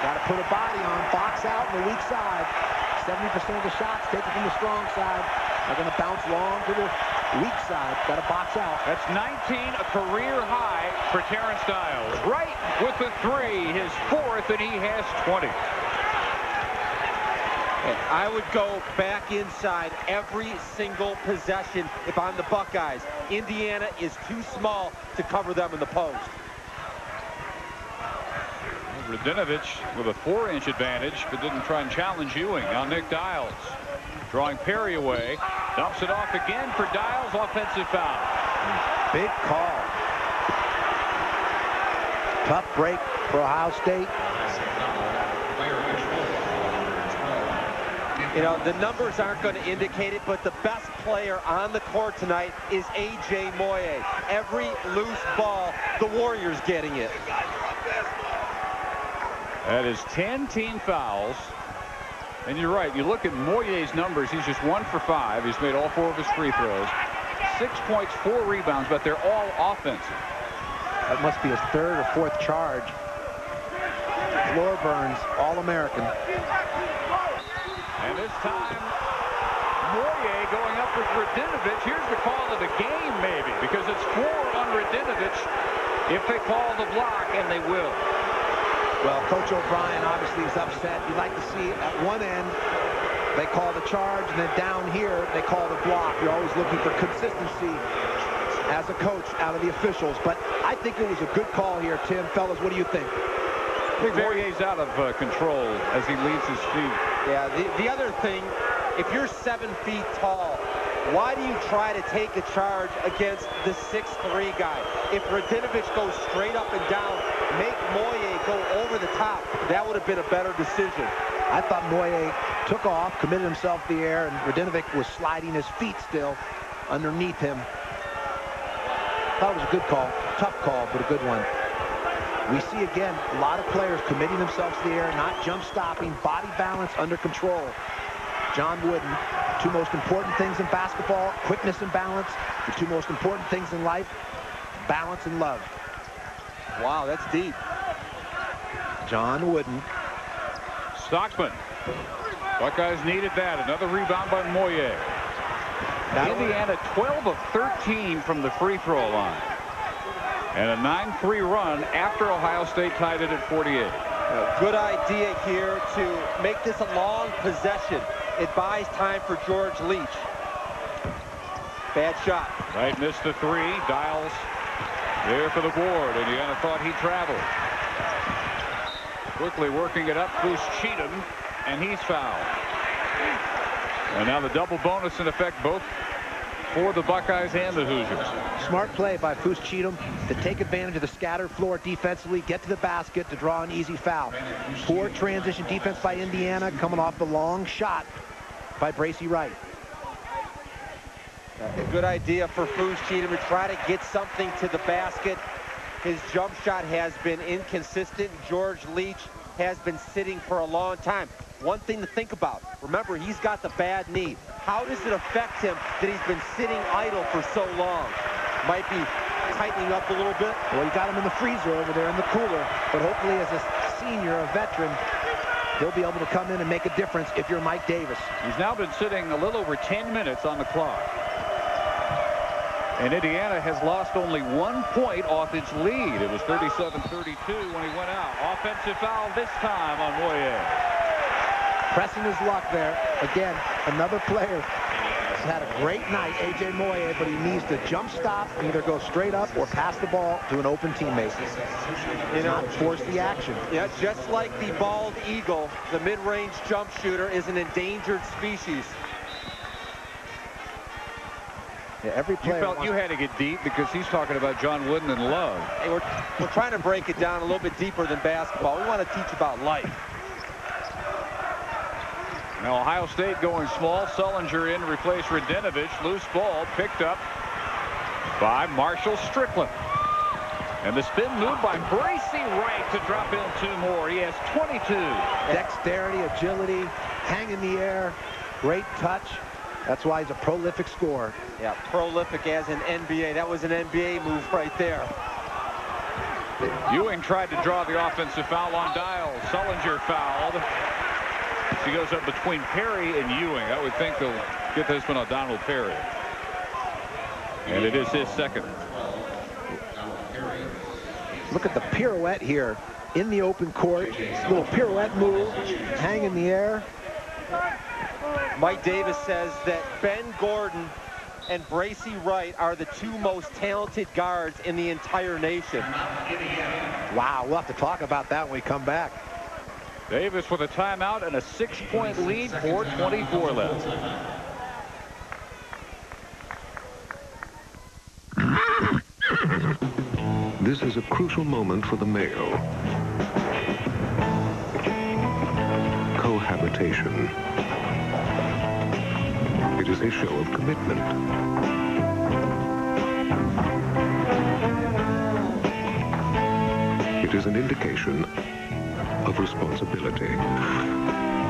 Got to put a body on. Box out on the weak side. 70% of the shots taken from the strong side are going to bounce long to the weak side. Got to box out. That's 19, a career high for Terrence Dials. Right with the 3, his 4th, and he has 20. I would go back inside every single possession if I'm the Buckeyes. Indiana is too small to cover them in the post. Radinovich with a 4-inch advantage, but didn't try and challenge Ewing. Now Nick Dials drawing Perry away. Dumps it off again for Dials. Offensive foul. Big call. Tough break for Ohio State. You know, the numbers aren't going to indicate it, but the best player on the court tonight is A.J. Moye. Every loose ball, the Warriors getting it. That is 10 team fouls. And you're right. You look at Moye's numbers. He's just 1 for 5. He's made all 4 of his free throws. 6 points, 4 rebounds, but they're all offensive. That must be his 3rd or 4th charge. Floor burns, All-American. And this time, Moye going up with Radinovich. Here's the call of the game, maybe, because it's 4 on Radinovich if they call the block, and they will. Well, Coach O'Brien obviously is upset. You'd like to see at one end they call the charge, and then down here they call the block. You're always looking for consistency as a coach out of the officials. But I think it was a good call here, Tim. Fellas, what do you think? I think Moye's out of control as he leaves his feet. Yeah, the other thing, if you're 7 feet tall, why do you try to take a charge against the 6'3" guy? If Radinovich goes straight up and down, make Moye go over the top. That would have been a better decision. I thought Moye took off, committed himself to the air, and Radinovich was sliding his feet still underneath him. That was a good call. Tough call, but a good one. We see again a lot of players committing themselves to the air, not jump stopping, body balance under control. John Wooden, 2 most important things in basketball, quickness and balance. The 2 most important things in life, balance and love. Wow, that's deep. John Wooden. Stockman. Buckeyes needed that. Another rebound by Moye. Indiana 12 of 13 from the free throw line. And a 9-3 run after Ohio State tied it at 48. Good idea here to make this a long possession. It buys time for George Leach. Bad shot. Wright missed the three. Dials there for the board. Indiana thought he traveled. Quickly working it up. Bruce Cheatham, and he's fouled. And now the double bonus in effect both for the Buckeyes and the Hoosiers. Smart play by Foose Cheatham to take advantage of the scattered floor defensively, get to the basket to draw an easy foul. Poor transition defense by Indiana, coming off the long shot by Bracy Wright. A good idea for Foose Cheatham to try to get something to the basket. His jump shot has been inconsistent. George Leach has been sitting for a long time. One thing to think about, remember, he's got the bad knee. How does it affect him that he's been sitting idle for so long? Might be tightening up a little bit. Well, you got him in the freezer over there in the cooler, but hopefully as a senior, a veteran, he'll be able to come in and make a difference if you're Mike Davis. He's now been sitting a little over 10 minutes on the clock. And Indiana has lost only 1 point off its lead. It was 37-32 when he went out. Offensive foul this time on Moye. Pressing his luck there. Again, another player has had a great night, A.J. Moye, but he needs to jump stop, either go straight up or pass the ball to an open teammate. You know, force the action. Yeah, just like the bald eagle, the mid-range jump shooter is an endangered species. Yeah, every player you felt you had to get deep because he's talking about John Wooden and Love. Hey, we're trying to break it down a little bit deeper than basketball. We want to teach about life. Now Ohio State going small. Sullinger in to replace Radinovich. Loose ball picked up by Marshall Strickland. And the spin move by Bracy Wright to drop in 2 more. He has 22. Dexterity, agility, hang in the air, great touch. That's why he's a prolific scorer. Yeah, prolific as an NBA. That was an NBA move right there. Ewing tried to draw the offensive foul on Dials. Sullinger fouled. She goes up between Perry and Ewing. I would think they'll get this one on Donald Perry. And it is his second. Look at the pirouette here in the open court. Little pirouette move, hang in the air. Mike Davis says that Ben Gordon and Bracy Wright are the 2 most talented guards in the entire nation. Wow, we'll have to talk about that when we come back. Davis with a timeout and a 6-point lead, 4:24 left. This is a crucial moment for the male. Cohabitation. It is a show of commitment. It is an indication of responsibility.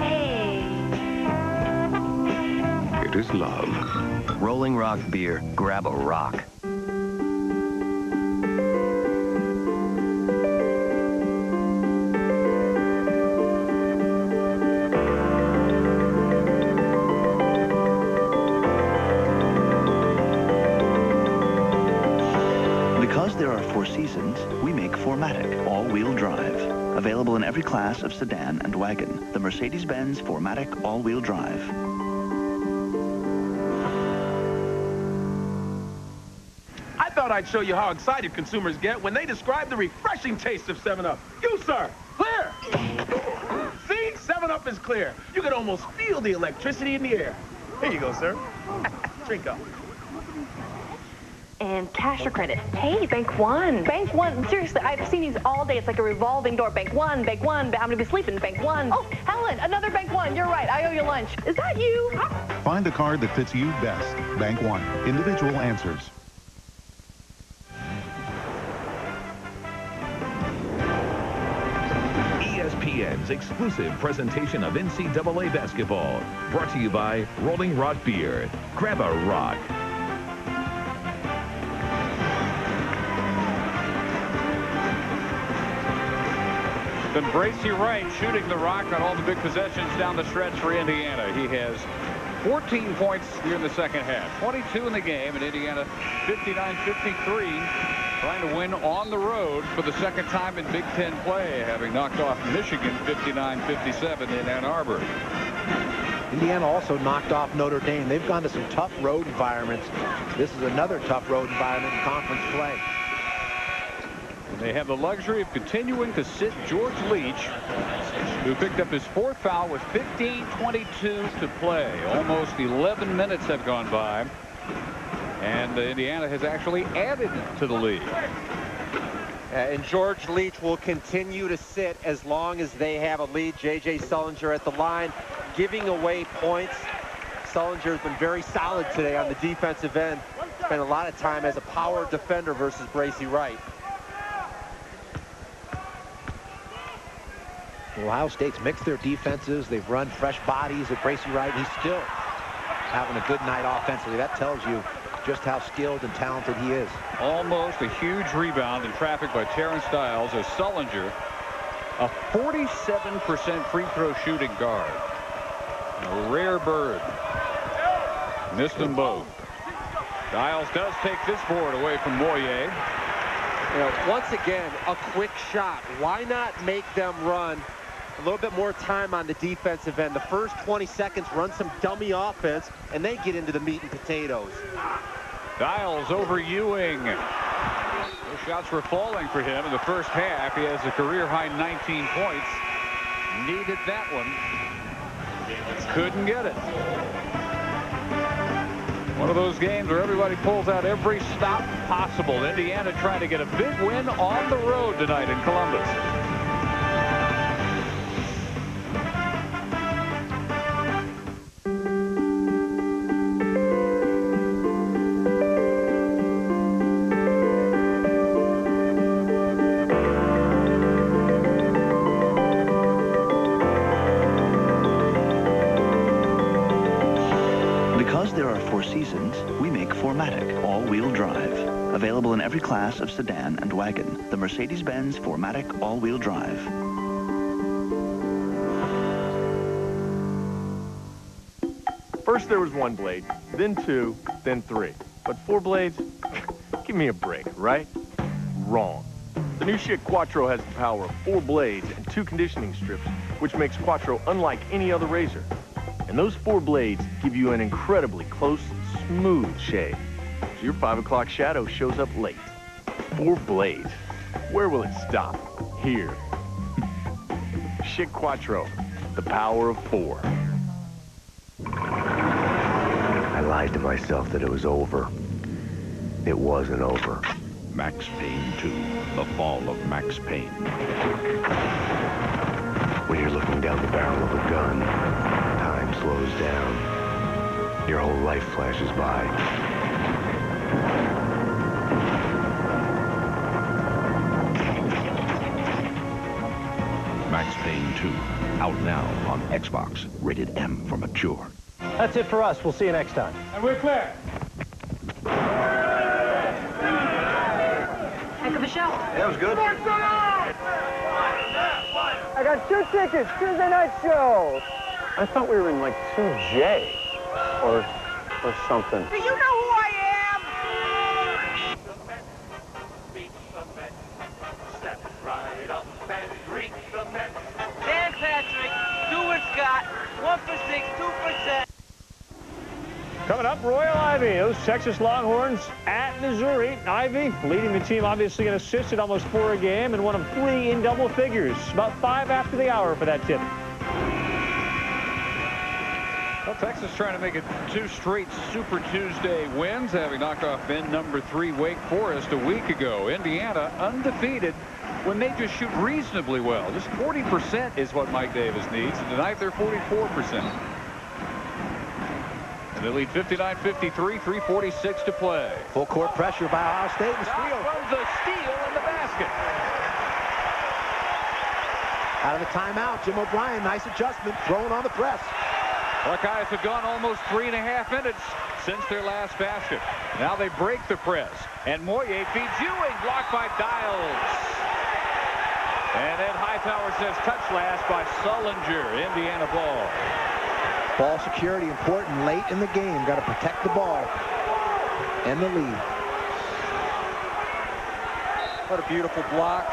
Hey. It is love. Rolling Rock beer. Grab a rock. Because there are 4 seasons, we make 4MATIC all-wheel drive. Available in every class of sedan and wagon. The Mercedes-Benz 4MATIC all-wheel drive. I thought I'd show you how excited consumers get when they describe the refreshing taste of 7-Up. You, sir, clear. See, 7-Up is clear. You can almost feel the electricity in the air. Here you go, sir. Drink up. And cash or credit? Hey, Bank One. Bank One. Seriously, I've seen these all day. It's like a revolving door. Bank One, Bank One. I'm going to be sleeping. Bank One. Oh, Helen, another Bank One. You're right. I owe you lunch. Is that you? Find the card that fits you best. Bank One. Individual answers. ESPN's exclusive presentation of NCAA basketball. Brought to you by Rolling Rock Beer. Grab a rock. been Bracy Wright shooting the rock on all the big possessions down the stretch for Indiana. He has 14 points here in the second half. 22 in the game, and Indiana 59-53. Trying to win on the road for the second time in Big Ten play, having knocked off Michigan 59-57 in Ann Arbor. Indiana also knocked off Notre Dame. They've gone to some tough road environments. This is another tough road environment in conference play. And they have the luxury of continuing to sit George Leach, who picked up his fourth foul with 15:22 to play. Almost 11 minutes have gone by. And Indiana has actually added to the lead. And George Leach will continue to sit as long as they have a lead. J.J. Sullinger at the line, giving away points. Sullinger has been very solid today on the defensive end. Spent a lot of time as a power defender versus Bracy Wright. Ohio State's mixed their defenses. They've run fresh bodies at Bracy Wright. He's still having a good night offensively. That tells you just how skilled and talented he is. Almost a huge rebound in traffic by Terrence Stiles as Sullinger, a 47% free throw shooting guard. A rare bird. Missed them both. Stiles does take this board away from Moyer. You know, once again, a quick shot. Why not make them run a little bit more time on the defensive end? The first 20 seconds, run some dummy offense, and then get into the meat and potatoes. Stiles over Ewing. Those shots were falling for him in the first half. He has a career-high 19 points. Needed that one. Couldn't get it. One of those games where everybody pulls out every stop possible. Indiana trying to get a big win on the road tonight in Columbus. Seasons, we make 4MATIC all-wheel drive. Available in every class of sedan and wagon. The Mercedes-Benz 4MATIC all-wheel drive. First there was one blade, then two, then three. But 4 blades? Give me a break, right? Wrong. The new Schick Quattro has the power of 4 blades and 2 conditioning strips, which makes Quattro unlike any other razor. And those 4 blades give you an incredibly close, smooth shave. So your 5 o'clock shadow shows up late. 4 blades. Where will it stop? Here. Schick Quattro, the power of 4. I lied to myself that it was over. It wasn't over. Max Payne 2, The Fall of Max Payne. When you're looking down the barrel of a gun, time slows down. Your whole life flashes by. Max Payne 2, out now on Xbox, rated M for mature. That's it for us. We'll see you next time. And we're clear. Heck of a show. That was good. I got 2 tickets, Tuesday night show. I thought we were in like 2J or something. Do you know who I am? Dan Patrick, Stuart Scott, 1 for 6, 2%. Coming up, Royal Ivy, those Texas Longhorns at Missouri. Ivy leading the team, obviously an assist at almost 4 a game, and one of 3 in double figures. About 5 after the hour for that tip. Well, Texas trying to make it 2 straight Super Tuesday wins, having knocked off Ben number 3 Wake Forest a week ago. Indiana undefeated when they just shoot reasonably well. Just 40% is what Mike Davis needs. And tonight they're 44%. And they lead 59-53, 3:46 to play. Full court pressure by Ohio State. And That was a steal in the basket. Out of the timeout, Jim O'Brien, nice adjustment, throwing on the press. Buckeyes have gone almost 3.5 minutes since their last basket. Now they break the press. And Moyer feeds Ewing, blocked by Dials. And Ed Hightower says touch last by Sullinger. Indiana ball. Ball security important late in the game. Got to protect the ball and the lead. What a beautiful block.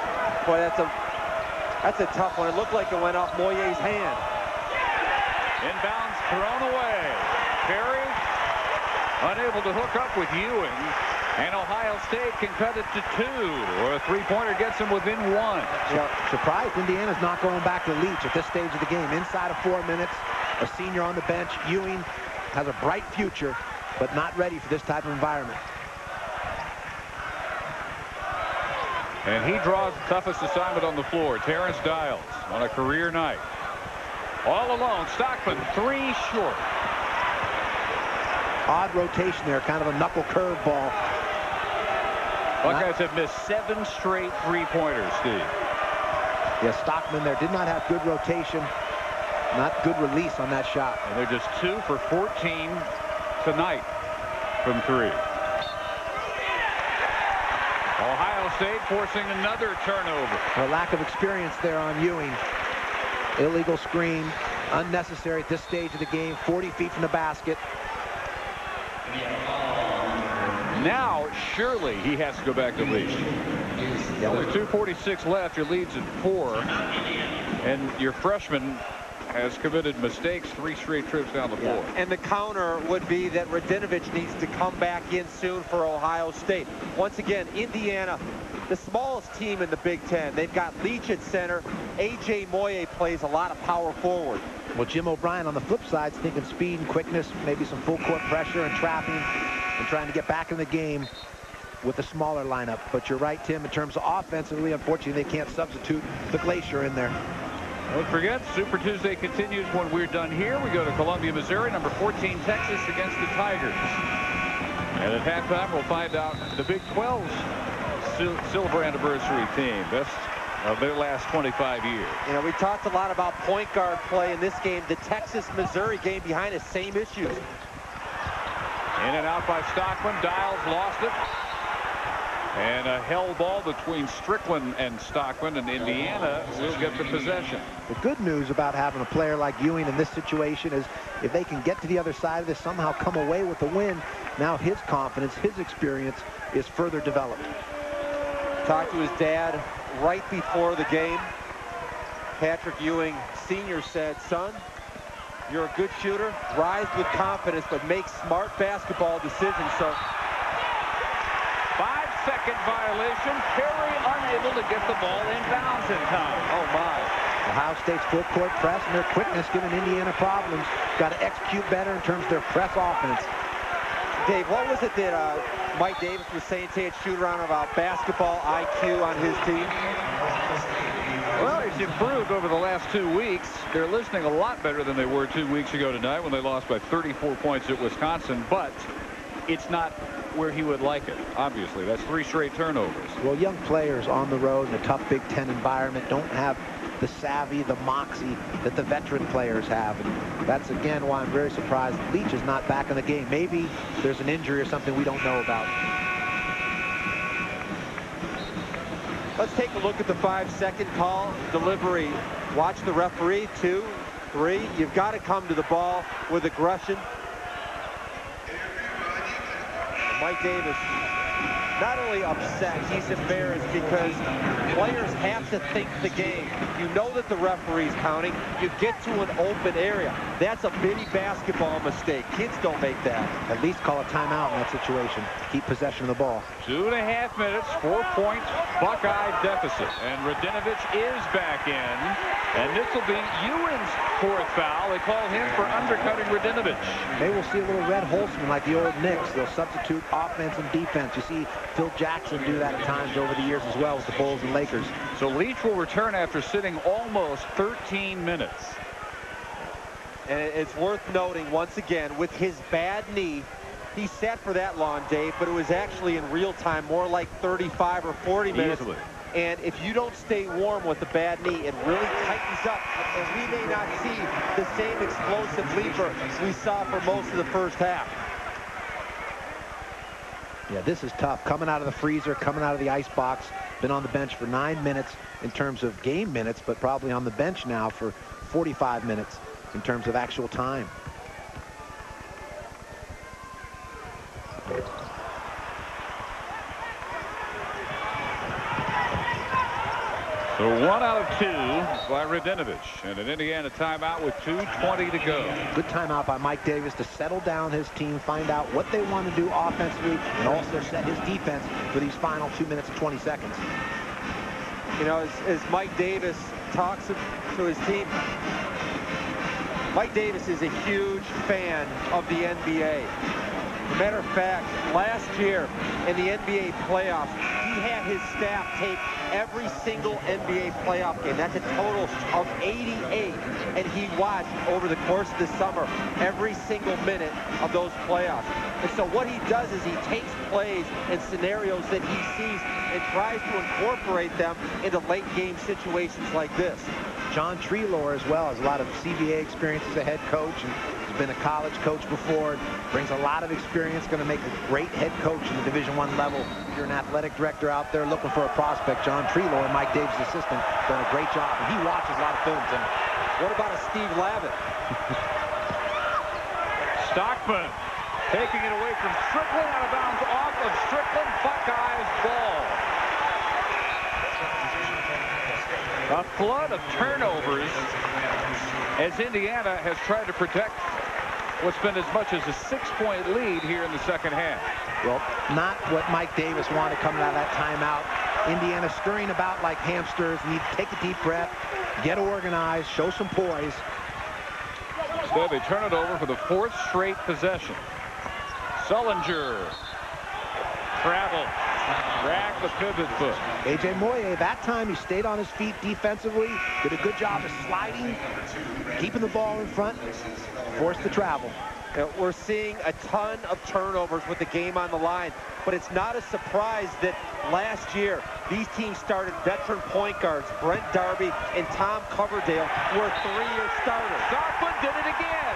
Boy, that's a tough one. It looked like it went off Moyer's hand. Inbounds thrown away. Perry unable to hook up with Ewing. And Ohio State can cut it to 2. Or a three-pointer gets them within 1. Well, surprised Indiana's not going back to Leach at this stage of the game. Inside of 4 minutes, a senior on the bench. Ewing has a bright future, but not ready for this type of environment. And he draws the toughest assignment on the floor. Terrence Dials on a career night. All alone. Stockman 3 short. Odd rotation there. Kind of a knuckle curve ball. Buckeyes have missed 7 straight three-pointers, Steve. Yeah, Stockman there did not have good rotation. Not good release on that shot. And they're just 2 for 14 tonight from 3. Ohio State forcing another turnover. A lack of experience there on Ewing. Illegal screen. Unnecessary at this stage of the game. 40 feet from the basket. Now, surely he has to go back to Leach. Yeah, there's 2:46 left. Your lead's at 4. And your freshman has committed mistakes 3 straight trips down the floor. And the counter would be that Radinovic needs to come back in soon for Ohio State. Once again, Indiana, the smallest team in the Big Ten. They've got Leach at center. A.J. Moyer plays a lot of power forward. Well, Jim O'Brien on the flip side is thinking speed and quickness, maybe some full court pressure and trapping, and trying to get back in the game with a smaller lineup. But you're right, Tim, in terms of offensively, unfortunately, they can't substitute the Glacier in there. Don't forget, Super Tuesday continues when we're done here. We go to Columbia, Missouri, number 14, Texas, against the Tigers. And at halftime, we'll find out the Big 12's silver anniversary team, best of their last 25 years. You know, we talked a lot about point guard play in this game. The Texas-Missouri game behind the same issues. In and out by Stockman. Dials lost it. And a held ball between Strickland and Stockman, and Indiana will get the possession. The good news about having a player like Ewing in this situation is if they can get to the other side of this, somehow come away with the win, now his confidence, his experience is further developed. Talked to his dad right before the game. Patrick Ewing Sr. said, son, you're a good shooter, rise with confidence, but make smart basketball decisions. So 5-second violation. Perry unable to get the ball in bounds in time. Oh, my. Ohio State's full court press and their quickness giving Indiana problems. Got to execute better in terms of their press offense. Dave, what was it that Mike Davis was saying to his shoot around about basketball IQ on his team? Well, it's improved over the last 2 weeks. They're listening a lot better than they were 2 weeks ago tonight when they lost by 34 points at Wisconsin, but it's not where he would like it, obviously. That's 3 straight turnovers. Well, young players on the road in a tough Big Ten environment don't have the savvy, the moxie that the veteran players have. And that's, again, why I'm very surprised Leach is not back in the game. Maybe there's an injury or something we don't know about. Let's take a look at the 5-second call delivery. Watch the referee. 2, 3. You've got to come to the ball with aggression. Mike Davis not only upset, he's embarrassed because players have to think the game. You know that the referee's counting. You get to an open area. That's a bitty basketball mistake. Kids don't make that. At least call a timeout in that situation. Keep possession of the ball. 2.5 minutes, 4-point Buckeye deficit. And Radinovic is back in. And this will be Ewing's 4th foul. They call him for undercutting Radinovic. Maybe we'll see a little Red Holzman like the old Knicks. They'll substitute offense and defense. You see Phil Jackson do that at times over the years as well with the Bulls and Lakers. So Leach will return after sitting almost 13 minutes. And it's worth noting, once again, with his bad knee, he sat for that long, Dave, but it was actually in real time, more like 35 or 40 minutes. Easily. And if you don't stay warm with the bad knee, it really tightens up. And we may not see the same explosive leaper we saw for most of the first half. Yeah, this is tough. Coming out of the freezer, coming out of the ice box. been on the bench for 9 minutes in terms of game minutes, but probably on the bench now for 45 minutes in terms of actual time. So 1 out of 2 by Radinovich, and an Indiana timeout with 2:20 to go. Good timeout by Mike Davis to settle down his team, find out what they want to do offensively, and also set his defense for these final 2 minutes and 20 seconds. You know, as Mike Davis talks to his team, Mike Davis is a huge fan of the NBA. As a matter of fact, last year in the NBA playoffs, he had his staff tape every single NBA playoff game. That's a total of 88. And he watched over the course of the summer every single minute of those playoffs. And so what he does is he takes plays and scenarios that he sees and tries to incorporate them into late game situations like this. John Treloar as well has a lot of CBA experience as a head coach, and has been a college coach before. Brings a lot of experience, going to make a great head coach in the Division I level. If you're an athletic director out there looking for a prospect, John Treloar, Mike Davis' assistant, done a great job, and he watches a lot of film, Tim. What about a Steve Lavin? Stockman taking it away from Strickland, out of bounds off of Strickland. Buckeyes ball. A flood of turnovers as Indiana has tried to protect what's been as much as a 6-point lead here in the second half. Well, not what Mike Davis wanted coming out of that timeout. Indiana scurrying about like hamsters. Need to take a deep breath, get organized, show some poise. So they turn it over for the 4th straight possession. Sullinger. Travel. Drag the pivot foot. A.J. Moye, that time he stayed on his feet defensively. Did a good job of sliding, keeping the ball in front, forced the travel. We're seeing a ton of turnovers with the game on the line, but it's not a surprise that last year these teams started veteran point guards. Brent Darby and Tom Coverdale were 3-year starters. Darkman did it again.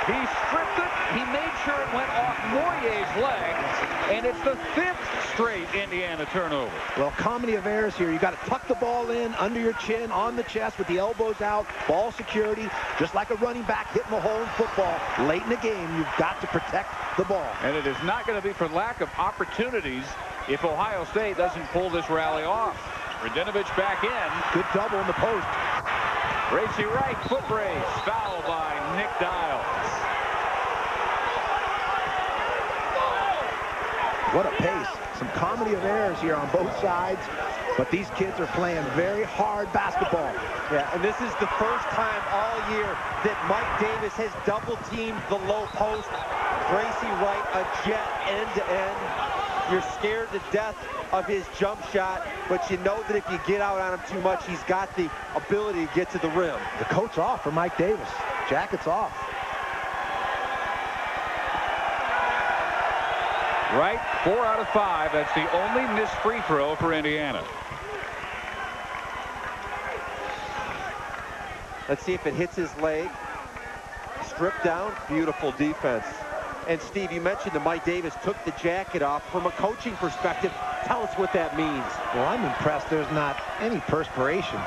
He stripped it. He made sure it went off Moye's leg, and it's the 5th straight Indiana turnover. Well, comedy of errors here. You got to tuck the ball in under your chin, on the chest, with the elbows out, ball security, just like a running back hitting the hole in football. Late in the game, you've got to protect the ball. And it is not going to be for lack of opportunities if Ohio State doesn't pull this rally off. Radinovich back in. Good double in the post. Racy Wright, foot race, foul by Nick Dials. What a pace. Some comedy of errors here on both sides, but these kids are playing very hard basketball. Yeah, and this is the first time all year that Mike Davis has double-teamed the low post. Racy Wright, a jet end-to-end. You're scared to death of his jump shot, but you know that if you get out on him too much, he's got the ability to get to the rim. The coat's off for Mike Davis. Jacket's off. Right, 4 out of 5. That's the only missed free throw for Indiana. Let's see if it hits his leg. Stripped down, beautiful defense. And Steve, you mentioned that Mike Davis took the jacket off. From a coaching perspective, tell us what that means. Well, I'm impressed there's not any perspiration.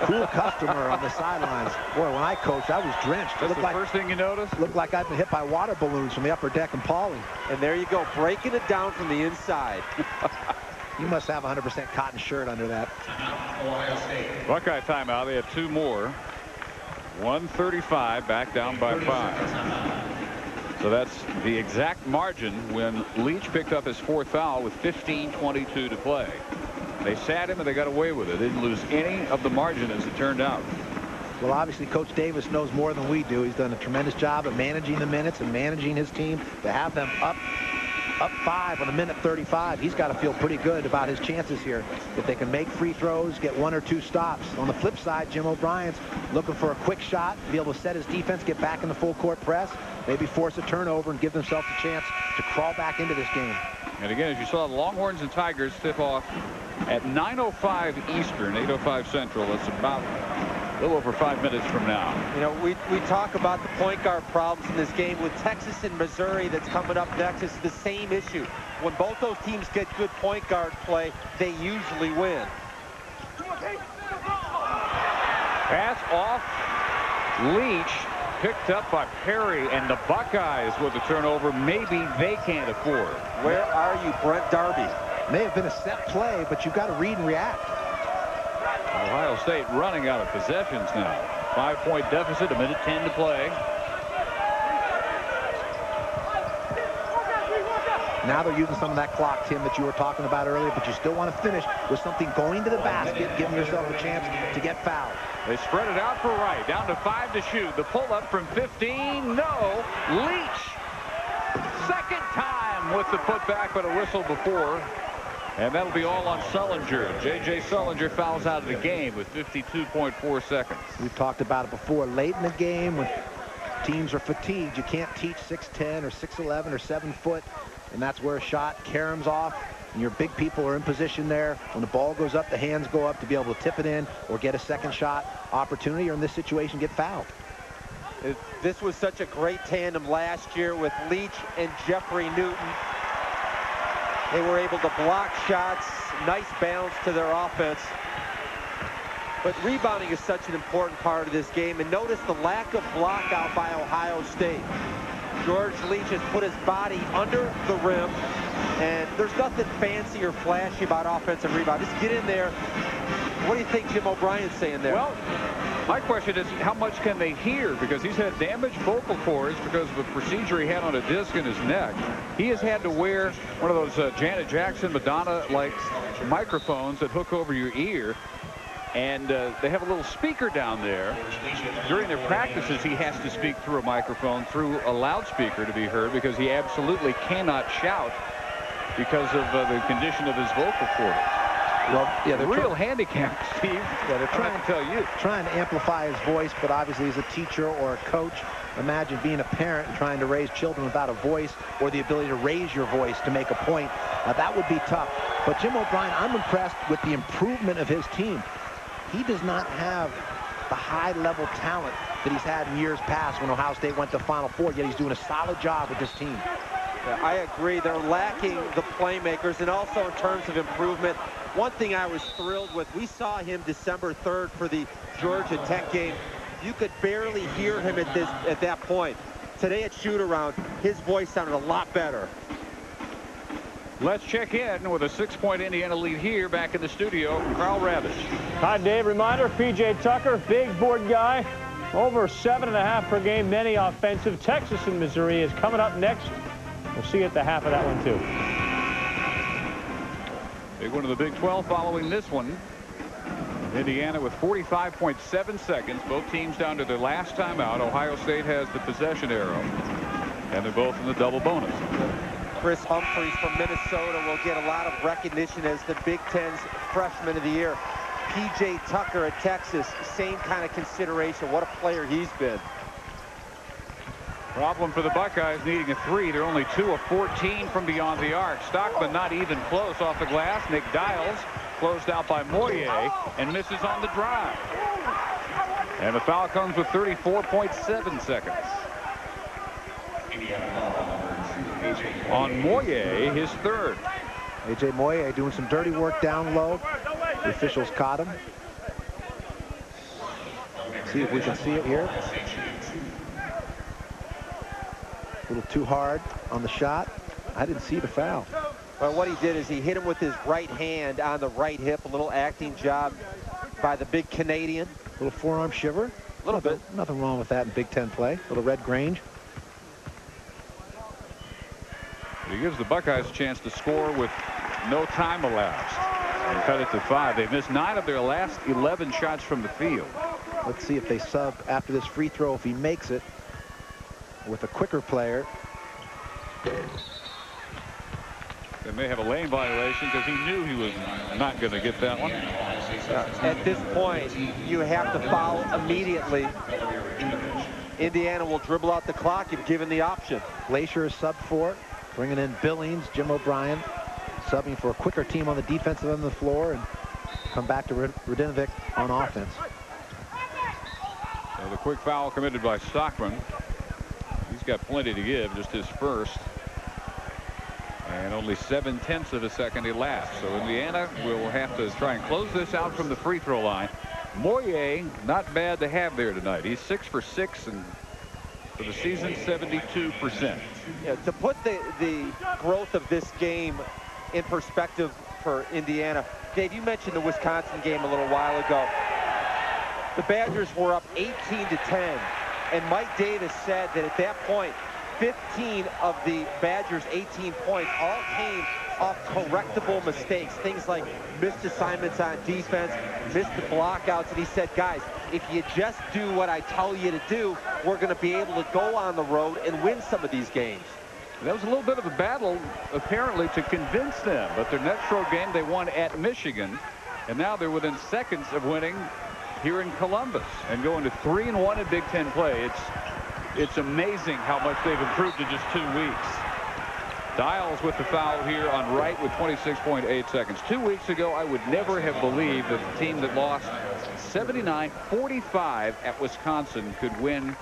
Cool customer on the sidelines. Boy, when I coached, I was drenched. That's the first thing you notice? Looked like I'd been hit by water balloons from the upper deck in Pauley. And there you go, breaking it down from the inside. You must have a 100% cotton shirt under that. Buckeye timeout. They have 2 more. 135, back down by 5. So that's the exact margin when Leach picked up his 4th foul with 15:22 to play. They sat him and they got away with it. They didn't lose any of the margin as it turned out. Well, obviously, Coach Davis knows more than we do. He's done a tremendous job of managing the minutes and managing his team. To have them up 5 on a minute 35, he's got to feel pretty good about his chances here. If they can make free throws, get 1 or 2 stops. On the flip side, Jim O'Brien's looking for a quick shot, be able to set his defense, get back in the full court press, maybe force a turnover and give themselves a chance to crawl back into this game. And again, as you saw, the Longhorns and Tigers tip off at 9:05 Eastern, 8:05 Central. That's about A little over 5 minutes from now. You know, we talk about the point guard problems in this game. With Texas and Missouri that's coming up next, it's the same issue. When both those teams get good point guard play, they usually win. Pass off Leach, picked up by Perry, and the Buckeyes with the turnover. Maybe they can't afford. Where are you, Brent Darby? May have been a set play, but you've got to read and react. Ohio State running out of possessions now. 5-point deficit, 1:10 to play. Now they're using some of that clock, Tim, that you were talking about earlier, but you still want to finish with something going to the basket, giving yourself a chance to get fouled. They spread it out for Wright. Down to 5 to shoot. The pull-up from 15. No. Leach. Second time with the putback, but a whistle before. And that'll be all on Sullinger. J.J. Sullinger fouls out of the game with 52.4 seconds. We've talked about it before. Late in the game, when teams are fatigued, you can't teach 6'10 or 6'11 or 7 foot. And that's where a shot caroms off. And your big people are in position there. When the ball goes up, the hands go up to be able to tip it in or get a second shot opportunity, or in this situation, get fouled. This was such a great tandem last year with Leach and Jeffrey Newton. They were able to block shots, nice balance to their offense. But rebounding is such an important part of this game. And notice the lack of block out by Ohio State. George Leach has put his body under the rim, and there's nothing fancy or flashy about offensive rebound. Just get in there. What do you think Jim O'Brien's saying there? Well, my question is, how much can they hear? Because he's had damaged vocal cords because of a procedure he had on a disc in his neck. He has had to wear one of those Janet Jackson, Madonna-like microphones that hook over your ear. And they have a little speaker down there. During their practices, he has to speak through a microphone, through a loudspeaker to be heard, because he absolutely cannot shout because of the condition of his vocal cords. Well, yeah, they're real handicap, Steve. Yeah, they're trying to amplify his voice, but obviously as a teacher or a coach, imagine being a parent and trying to raise children without a voice or the ability to raise your voice to make a point. That would be tough. But Jim O'Brien, I'm impressed with the improvement of his team. He does not have the high-level talent that he's had in years past when Ohio State went to Final Four, yet he's doing a solid job with this team. Yeah, I agree. They're lacking the playmakers, and also in terms of improvement, one thing I was thrilled with, we saw him December 3rd for the Georgia Tech game. You could barely hear him at that point. Today at shoot-around, his voice sounded a lot better. Let's check in with a 6-point Indiana lead here back in the studio from Carl Ravitch. Hi, Dave. Reminder, P.J. Tucker, big board guy, over 7.5 per game, many offensive. Texas and Missouri is coming up next. We'll see you at the half of that one, too. Big one of the Big 12 following this one. Indiana with 45.7 seconds. Both teams down to their last timeout. Ohio State has the possession arrow, and they're both in the double bonus. Chris Humphreys from Minnesota will get a lot of recognition as the Big Ten's Freshman of the Year. P.J. Tucker at Texas, same kind of consideration. What a player he's been. Problem for the Buckeyes, needing a 3. They're only 2 of 14 from beyond the arc. Stockman not even close off the glass. Nick Dials closed out by Moyer and misses on the drive. And the foul comes with 34.7 seconds. On Moyer, his third. A.J. Moyer doing some dirty work down low. The officials caught him. See if we can see it here. A little too hard on the shot. I didn't see the foul. Well, what he did is he hit him with his right hand on the right hip. A little acting job by the big Canadian. A little forearm shiver. A little bit. Nothing wrong with that in Big Ten play. A little Red Grange. He gives the Buckeyes a chance to score with no time elapsed and cut it to 5. They've missed 9 of their last 11 shots from the field. Let's see if they sub after this free throw, if he makes it, with a quicker player. They may have a lane violation because he knew he was not going to get that one. At this point, you have to foul immediately. Indiana will dribble out the clock if given the option. Glacier is sub for it. Bringing in Billings, Jim O'Brien, subbing for a quicker team on the defensive end of the floor, and come back to Radinovic on offense. The quick foul committed by Stockman. He's got plenty to give, just his first. And only 7/10 of a second elapsed. So Indiana will have to try and close this out from the free throw line. Moyer, not bad to have there tonight. He's 6 for 6, and for the season, 72%. Yeah, to put the growth of this game in perspective for Indiana, Dave, you mentioned the Wisconsin game a little while ago. The Badgers were up 18-10, and Mike Davis said that at that point, 15 of the Badgers' 18 points all came off correctable mistakes. Things like missed assignments on defense, missed the blockouts, and he said, guys, if you just do what I tell you to do, we're going to be able to go on the road and win some of these games. That was a little bit of a battle, apparently, to convince them. But their next road game, they won at Michigan. And now they're within seconds of winning here in Columbus and going to 3-1 in Big Ten play. It's amazing how much they've improved in just 2 weeks. Dials with the foul here on Wright with 26.8 seconds. 2 weeks ago, I would never have believed that the team that lost 79-45 at Wisconsin could win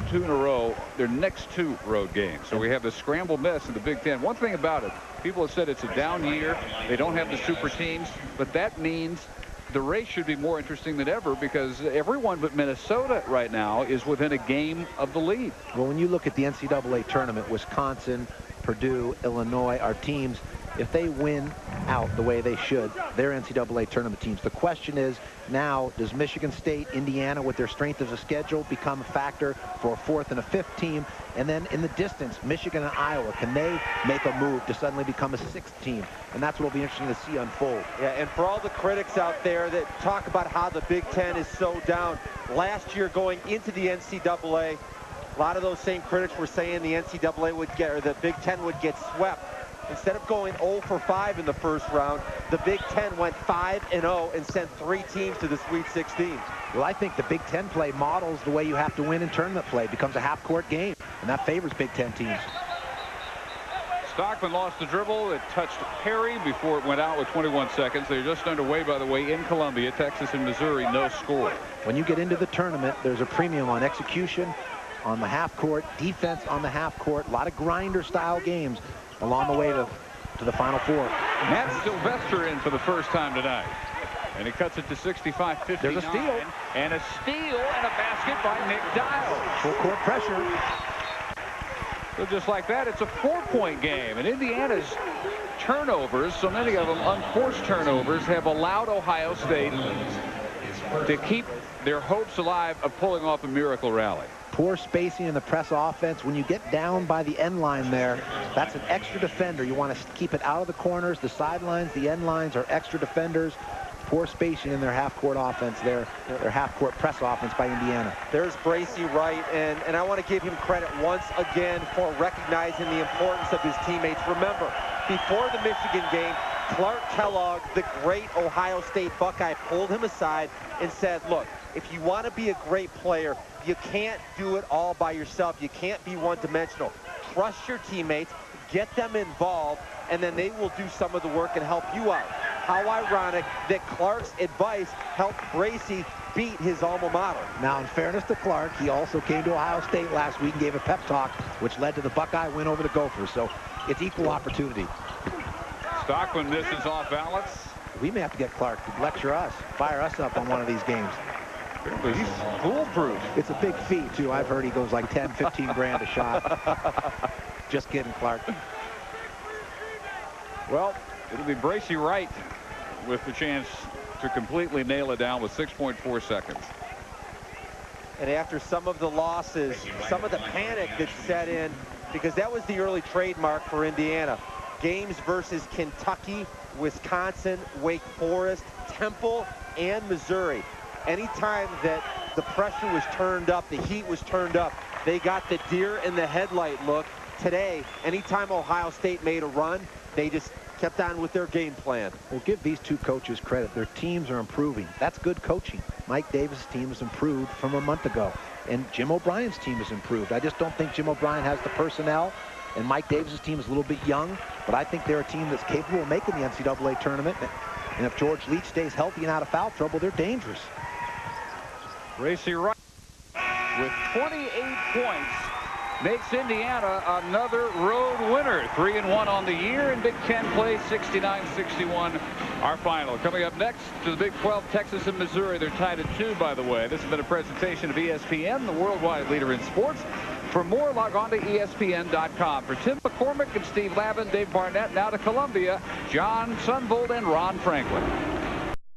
2 in a row, their next 2 road games. So we have the scramble mess in the Big Ten. One thing about it, people have said it's a down year. They don't have the super teams, but that means the race should be more interesting than ever because everyone but Minnesota right now is within a game of the lead. Well, when you look at the NCAA tournament, Wisconsin, Purdue, Illinois are teams, if they win out the way they should, they're NCAA tournament teams. The question is now, does Michigan State, Indiana, with their strength of the schedule, become a factor for a 4th and a 5th team? And then in the distance, Michigan and Iowa, can they make a move to suddenly become a 6th team? And that's what will be interesting to see unfold. Yeah, and for all the critics out there that talk about how the Big Ten is so down, last year going into the NCAA, a lot of those same critics were saying the NCAA would get, or the Big Ten would get swept. Instead of going 0 for 5 in the first round, the Big Ten went 5-0 and sent 3 teams to the Sweet 16. Well, I think the Big Ten play models the way you have to win in tournament play. It becomes a half-court game, and that favors Big Ten teams. Stockman lost the dribble. It touched Perry before it went out with 21 seconds. They're just underway, by the way, in Columbia. Texas and Missouri, no score. When you get into the tournament, there's a premium on execution, on the half-court, defense on the half-court, a lot of grinder-style games along the way to the Final Four. Matt Sylvester in for the first time tonight. And he cuts it to 65-59. There's a steal. And a steal and a basket by Nick Dials. Full court pressure. So just like that, it's a 4-point game. And Indiana's turnovers, so many of them unforced turnovers, have allowed Ohio State to keep their hopes alive of pulling off a miracle rally. Poor spacing in the press offense. When you get down by the end line there, that's an extra defender. You want to keep it out of the corners. The sidelines, the end lines are extra defenders. Poor spacing in their half-court offense there, their half-court press offense by Indiana. There's Bracy Wright, and I want to give him credit once again for recognizing the importance of his teammates. Remember, before the Michigan game, Clark Kellogg, the great Ohio State Buckeye, pulled him aside and said, look, if you want to be a great player, you can't do it all by yourself. You can't be one-dimensional. Trust your teammates, get them involved, and then they will do some of the work and help you out. How ironic that Clark's advice helped Bracy beat his alma mater. Now, in fairness to Clark, he also came to Ohio State last week and gave a pep talk, which led to the Buckeye win over the Gophers. So it's equal opportunity. Stockman misses off balance. We may have to get Clark to lecture us, fire us up on one of these games. He's foolproof. It's a big fee, too. I've heard he goes like 10, 15 grand a shot. Just kidding, Clark. Well, it'll be Bracy Wright with the chance to completely nail it down with 6.4 seconds. And after some of the losses, some of the panic that set in, because that was the early trademark for Indiana. Games versus Kentucky, Wisconsin, Wake Forest, Temple, and Missouri. Anytime that the pressure was turned up, the heat was turned up, they got the deer in the headlight look. Today, anytime Ohio State made a run, they just kept on with their game plan. We'll give these two coaches credit. Their teams are improving. That's good coaching. Mike Davis' team has improved from a month ago, and Jim O'Brien's team has improved. I just don't think Jim O'Brien has the personnel, and Mike Davis' team is a little bit young, but I think they're a team that's capable of making the NCAA tournament. And if George Leach stays healthy and out of foul trouble, they're dangerous. Bracy Wright. with 28 points makes Indiana another road winner. 3-1 on the year in Big Ten play, 69-61 our final. Coming up next to the Big 12, Texas and Missouri. They're tied at 2, by the way. This has been a presentation of ESPN, the worldwide leader in sports. For more, log on to ESPN.com. For Tim McCormick and Steve Lavin, Dave Barnett, now to Columbia, John Sunvold and Ron Franklin.